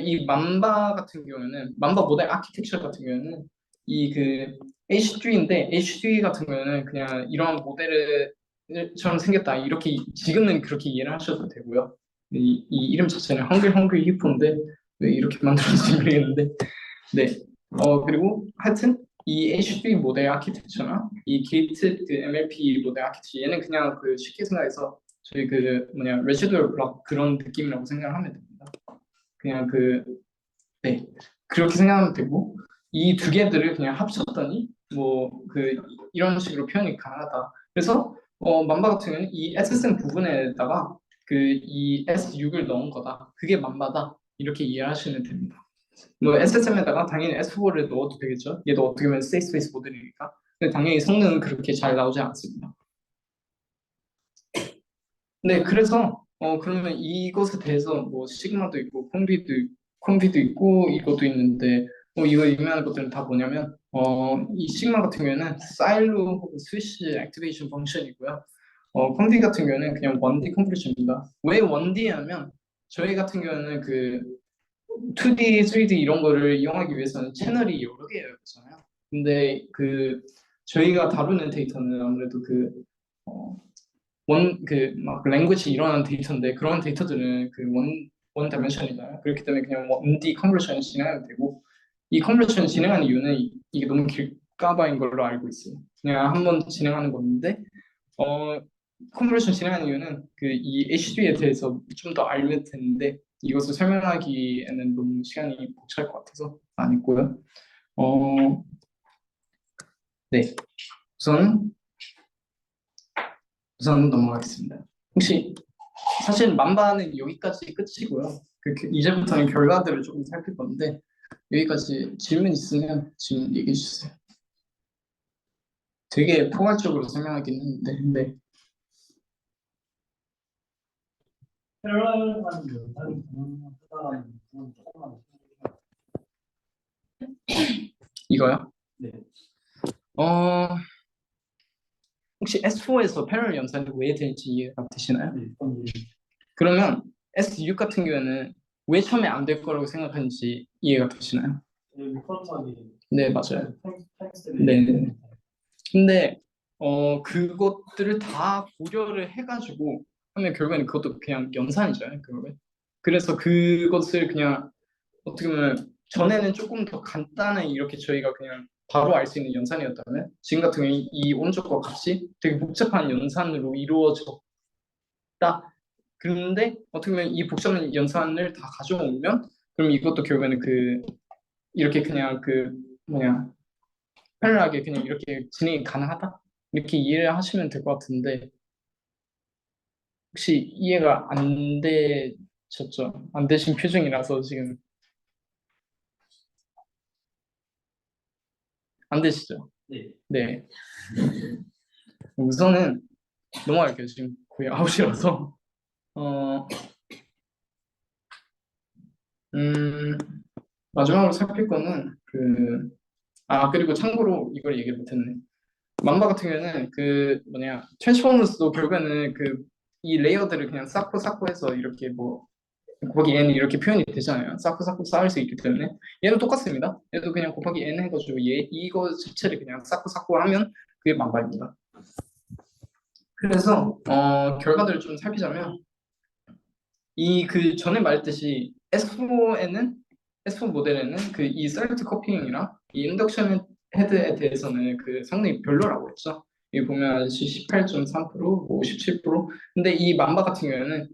[SPEAKER 3] 이 맘바 같은 경우는 맘바 모델 아키텍처 같은 경우는 이 그 H3인데 H3 같은 경우는 그냥 이런 모델처럼 생겼다 이렇게 지금은 그렇게 이해를 하셔도 되고요. 이 이름 자체는 한글 히포인데 왜 이렇게 만들었는지 모르겠는데 네. 그리고 하여튼 이 H3 모델 아키텍처나 이 게이트 그 MLP 모델 아키텍처 얘는 그냥 그 쉽게 생각해서 저희 그 뭐냐 레시듀얼 블록 그런 느낌이라고 생각하면 됩니다. 그냥 네 그렇게 생각하면 되고 이 두 개들을 그냥 합쳤더니 뭐 그 이런 식으로 표현이 가능하다. 그래서 맘바 같은 경우는 이 SSM 부분에다가 그 이 S6을 넣은 거다. 그게 맘바다. 이렇게 이해하시면 됩니다. 뭐 SSM에다가 당연히 S4를 넣어도 되겠죠. 얘도 어떻게 보면 스테이트 스페이스 모델이니까. 근데 당연히 성능은 그렇게 잘 나오지 않습니다. 네, 그래서 그러면 이것에 대해서 뭐 시그마도 있고 콤비도 있고 이것도 있는데 이거 유명한 것들은 다 뭐냐면 이 시그마 같은 경우에는 사일로 혹은 스위치 액티베이션 펑션이고요. 콤비 같은 경우는 그냥 1D 컴프레션입니다. 왜 1D냐면 저희 같은 경우는 그 2D, 3D 이런 거를 이용하기 위해서는 채널이 여러 개여야 되잖아요. 근데 그 저희가 다루는 데이터는 아무래도 막 랭귀지 이런 데이터인데 그런 데이터들은 원 다이멘션이잖아요. 그렇기 때문에 그냥 1D 컨버션을 진행하면 되고 이 컨버션을 진행하는 이유는 이게 너무 길까봐인 걸로 알고 있어요. 그냥 한번 진행하는 건데 컨버션 진행하는 이유는 이 H3에 대해서 좀 더 알면 되는데 이것을 설명하기에는 너무 시간이 벅찰 것 같아서 안 했고요. 네, 우선 넘어가겠습니다. 혹시 사실 만바는 여기까지 끝이고요. 이제부터는 결과들을 조금 살필 건데 여기까지 질문 있으면 지금 얘기해 주세요. 되게 포괄적으로 설명하긴 했는데 네.
[SPEAKER 4] 패러렐하는 연산이 가능하다라는 부분 조금만
[SPEAKER 3] 이거요?
[SPEAKER 4] 네.
[SPEAKER 3] 혹시 S4에서 패러렐 연산이 왜 될지 이해가 되시나요?
[SPEAKER 4] 네,
[SPEAKER 3] 그러면 S6 같은 경우에는 왜 처음에 안 될 거라고 생각하는지 이해가 되시나요?
[SPEAKER 4] 리퍼런트하게
[SPEAKER 3] 네, 맞아요.
[SPEAKER 4] 텍스트를
[SPEAKER 3] 네. 근데 그것들을 다 고려를 해가지고 하면 결국에는 그것도 그냥 연산이잖아요, 결국엔. 그래서 그것을 그냥 어떻게 보면 전에는 조금 더 간단하게 이렇게 저희가 그냥 바로 알 수 있는 연산이었다면 지금 같은 경우에 이 오른쪽과 같이 되게 복잡한 연산으로 이루어졌다. 그런데 어떻게 보면 이 복잡한 연산을 다 가져오면 그럼 이것도 결국에는 이렇게 그냥 편리하게 그냥 이렇게 진행이 가능하다? 이렇게 이해를 하시면 될 것 같은데 혹시 이해가 안 되셨죠? 안 되신 표정이라서 지금 안 되시죠?
[SPEAKER 4] 네.
[SPEAKER 3] 네. 우선은 넘어갈게요. 지금 거의 9시라서 마지막으로 살필 거는 그리고 참고로 이걸 얘기 못했네. 맘바 같은 경우는 트랜스포머스도 결국에는 이 레이어들을 그냥 쌓고 해서 이렇게 뭐 곱하기 n 이렇게 표현이 되잖아요. 쌓고 쌓을 수 있기 때문에 얘도 똑같습니다. 얘도 그냥 곱하기 n 해가지고 이거 자체를 그냥 쌓고 하면 그게 맘바입니다. 그래서 결과들을 좀 살피자면 전에 말했듯이 S4 모델에는 이 셀렉트 커핑이랑 이 인덕션 헤드에 대해서는 성능이 별로라고 했죠. 여기 보면 18.3%, 뭐 17%. 근데 이 맘바 같은 경우에는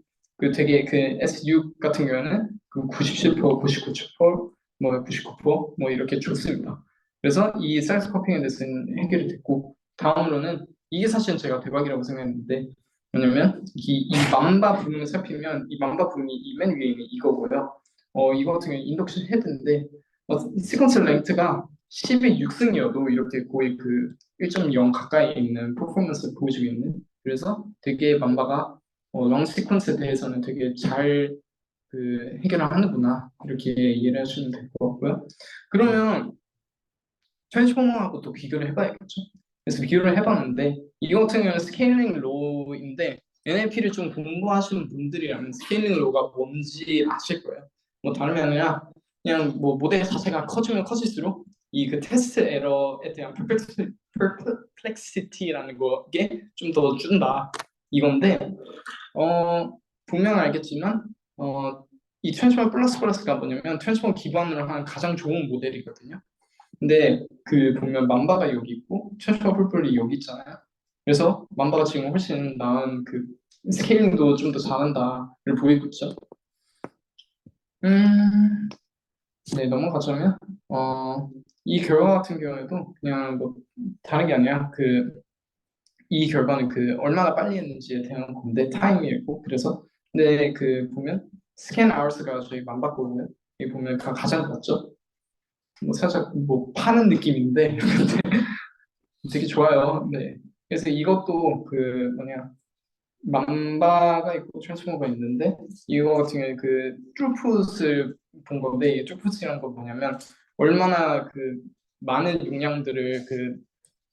[SPEAKER 3] 되게 S6 같은 경우에는 97%, 99%, 뭐 99%, 뭐 이렇게 좋습니다. 그래서 이 셀렉트 커핑에 대해서는 해결이 됐고 다음으로는 이게 사실은 제가 대박이라고 생각했는데 왜냐면 이 맘바 부분을 살피면 이 맘바 부분이 이 맨 위에 있는 이거고요. 이거 같은 경우 인덕션 헤드인데 시퀀스 랭크가 10의 6승이어도 이렇게 거의 1.0 가까이 있는 퍼포먼스를 보여주고 있는 그래서 되게 맘바가 long 시퀀스에 대해서는 되게 잘 해결을 하는구나 이렇게 이해를 하시면 될 것 같고요. 그러면 트랜스포머하고 또 비교를 해봐야겠죠. 그래서 비교를 해봤는데 이거 같은 경우는 스케일링 로우인데 NLP를 좀 공부하시는 분들이라면 스케일링 로우가 뭔지 아실 거예요. 뭐 다름이 아니라 그냥 뭐 모델 자체가 커지면 커질수록 이 그 테스트 에러에 대한 perplexity라는 거에 좀 더 준다 이건데 보면 알겠지만 이 트랜스포머 플러스 플러스가 뭐냐면 트랜스포머 기반으로 한 가장 좋은 모델이거든요. 근데 그 보면 맘바가 여기 있고 트랜스포머 풀풀이 여기 있잖아요. 그래서 맘바가 지금 훨씬 나은 그 스케일링도 좀 더 잘한다를 보이고 있죠. 네, 넘어가자면 이 결과 같은 경우에도 그냥 뭐 다른 게 아니라 이 결과는 그 얼마나 빨리 했는지에 대한 건데 타임이고 그래서 근데 그 보면 스캔 아워스가 저희 만봤거든요. 여기 보면 가장 낮죠. 뭐 살짝 뭐 파는 느낌인데 근데 되게 좋아요. 네. 그래서 이것도 그 뭐냐 맘바가 있고 트랜스포머가 있는데 이거 같은 경우에 그 쭈풋을 본 건데 이 쭈풋이란 건 뭐냐면 얼마나 그 많은 용량들을 그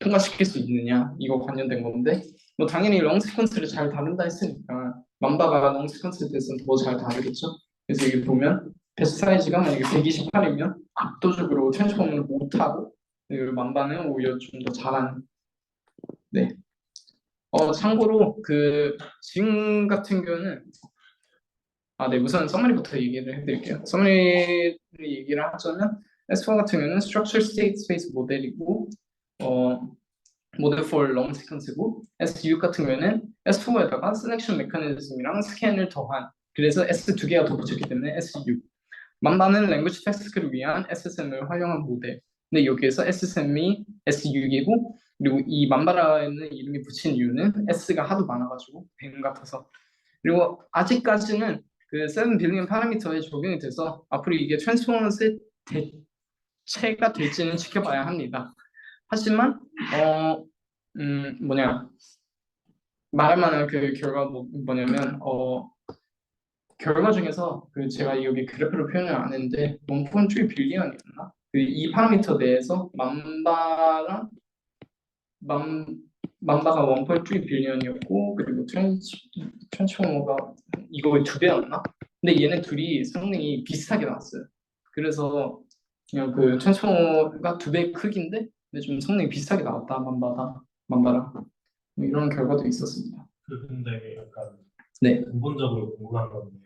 [SPEAKER 3] 통과시킬 수 있느냐 이거 관련된 건데 뭐 당연히 롱 시퀀스를 잘 다룬다 했으니까 맘바가 롱 시퀀스에 대해서는 더 잘 다루겠죠. 그래서 여기 보면 배치 사이즈가 만약에 128이면 압도적으로 트랜스포머를 못하고 그리고 맘바는 오히려 좀 더 잘하는 네. 참고로 그 지금 같은 경우는 네 우선 서머리부터 얘기를 해드릴게요. 서머리 얘기를 하자면 S4 같은 경우는 Structured State Space 모델이고 모델 for long sequence고 S6 같은 경우는 S4에다가 selection mechanism이랑 스캔을 더한 그래서 S 두 개가 더 붙였기 때문에 S6 맘바는 language task를 위한 SSM을 활용한 모델 근데 여기에서 SSM이 S6이고 그리고 이 맘바라는 이름이 붙인 이유는 S가 하도 많아가지고 뱀 같아서 그리고 아직까지는 그 7 빌리언 파라미터에 적용이 돼서 앞으로 이게 트랜스포먼스의 대체가 될지는 지켜봐야 합니다. 하지만 뭐냐 말할 만한 그 결과 뭐냐면 결과 중에서 그 제가 여기 그래프로 표현을 안 했는데 1.3 빌리언이었나? 그 이 파라미터 내에서 맘바가 1.3 빌리언이었고 그리고 트랜스포머가 이거의 2배였나? 근데 얘네 둘이 성능이 비슷하게 나왔어요. 그래서 그냥 그 트랜스포머가 2배 크기인데 근데 좀 성능이 비슷하게 나왔다 맘바랑 뭐 이런 결과도 있었습니다.
[SPEAKER 4] 근데 약간
[SPEAKER 3] 네.
[SPEAKER 4] 근본적으로 궁금한 건데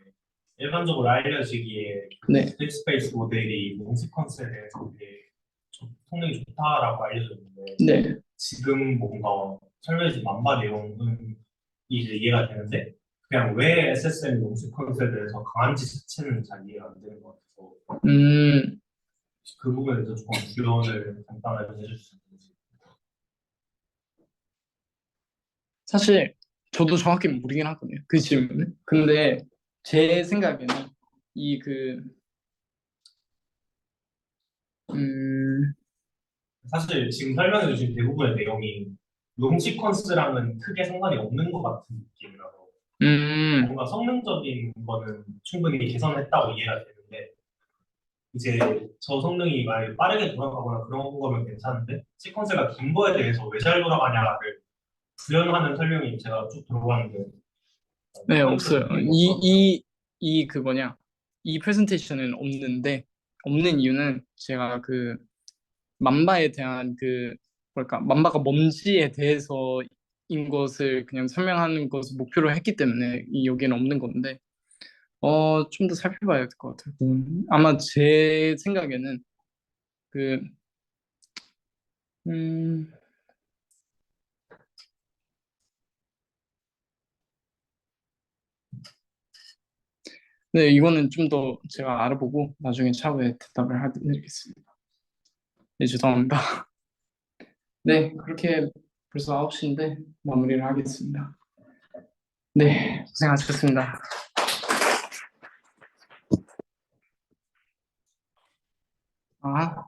[SPEAKER 4] 일반적으로 알려지기에
[SPEAKER 3] 네.
[SPEAKER 4] 스페이스 모델이 롱시퀀스에 대해서 되게 성능이 좋다라고 알려졌는데
[SPEAKER 3] 네.
[SPEAKER 4] 지금 뭔가 설명해준 맘바 내용은 이제 이해가 되는데 그냥 왜 SSM 롱시퀀스에 대해서 강한지 자체는 잘 이해가 안 되는 것 같아서 그 부분에 대해서 조금 규론을 간단하게 해줄 수 있는지.
[SPEAKER 3] 사실 저도 정확히 모르긴 하거든요. 그 질문은. 근데 제 생각에는 이
[SPEAKER 4] 사실 지금 설명해 주신 대부분의 내용이 롱시퀀스랑은 크게 상관이 없는 것 같은 느낌이라서 뭔가 성능적인 거는 충분히 개선했다고 이해가 되는데 이제 저 성능이 만약에 빠르게 돌아가거나 그런 거면 괜찮은데 시퀀스가 긴 거에 대해서 왜 잘 돌아가냐를 구현하는 설명이 제가 쭉 들어봤는데
[SPEAKER 3] 네, 없어요. 이 프레젠테이션은 없는데 없는 이유는 제가 그 맘바에 대한 맘바가 뭔지에 대해서인 것을 그냥 설명하는 것을 목표로 했기 때문에 여기는 없는 건데 좀 더 살펴봐야 될 것 같아요. 아마 제 생각에는 음, 네, 이거는 좀 더 제가 알아보고 나중에 차후에 대답을 해드리겠습니다. 네, 죄송합니다. 네, 그렇게 벌써 9시인데 마무리를 하겠습니다. 네, 고생하셨습니다. 아.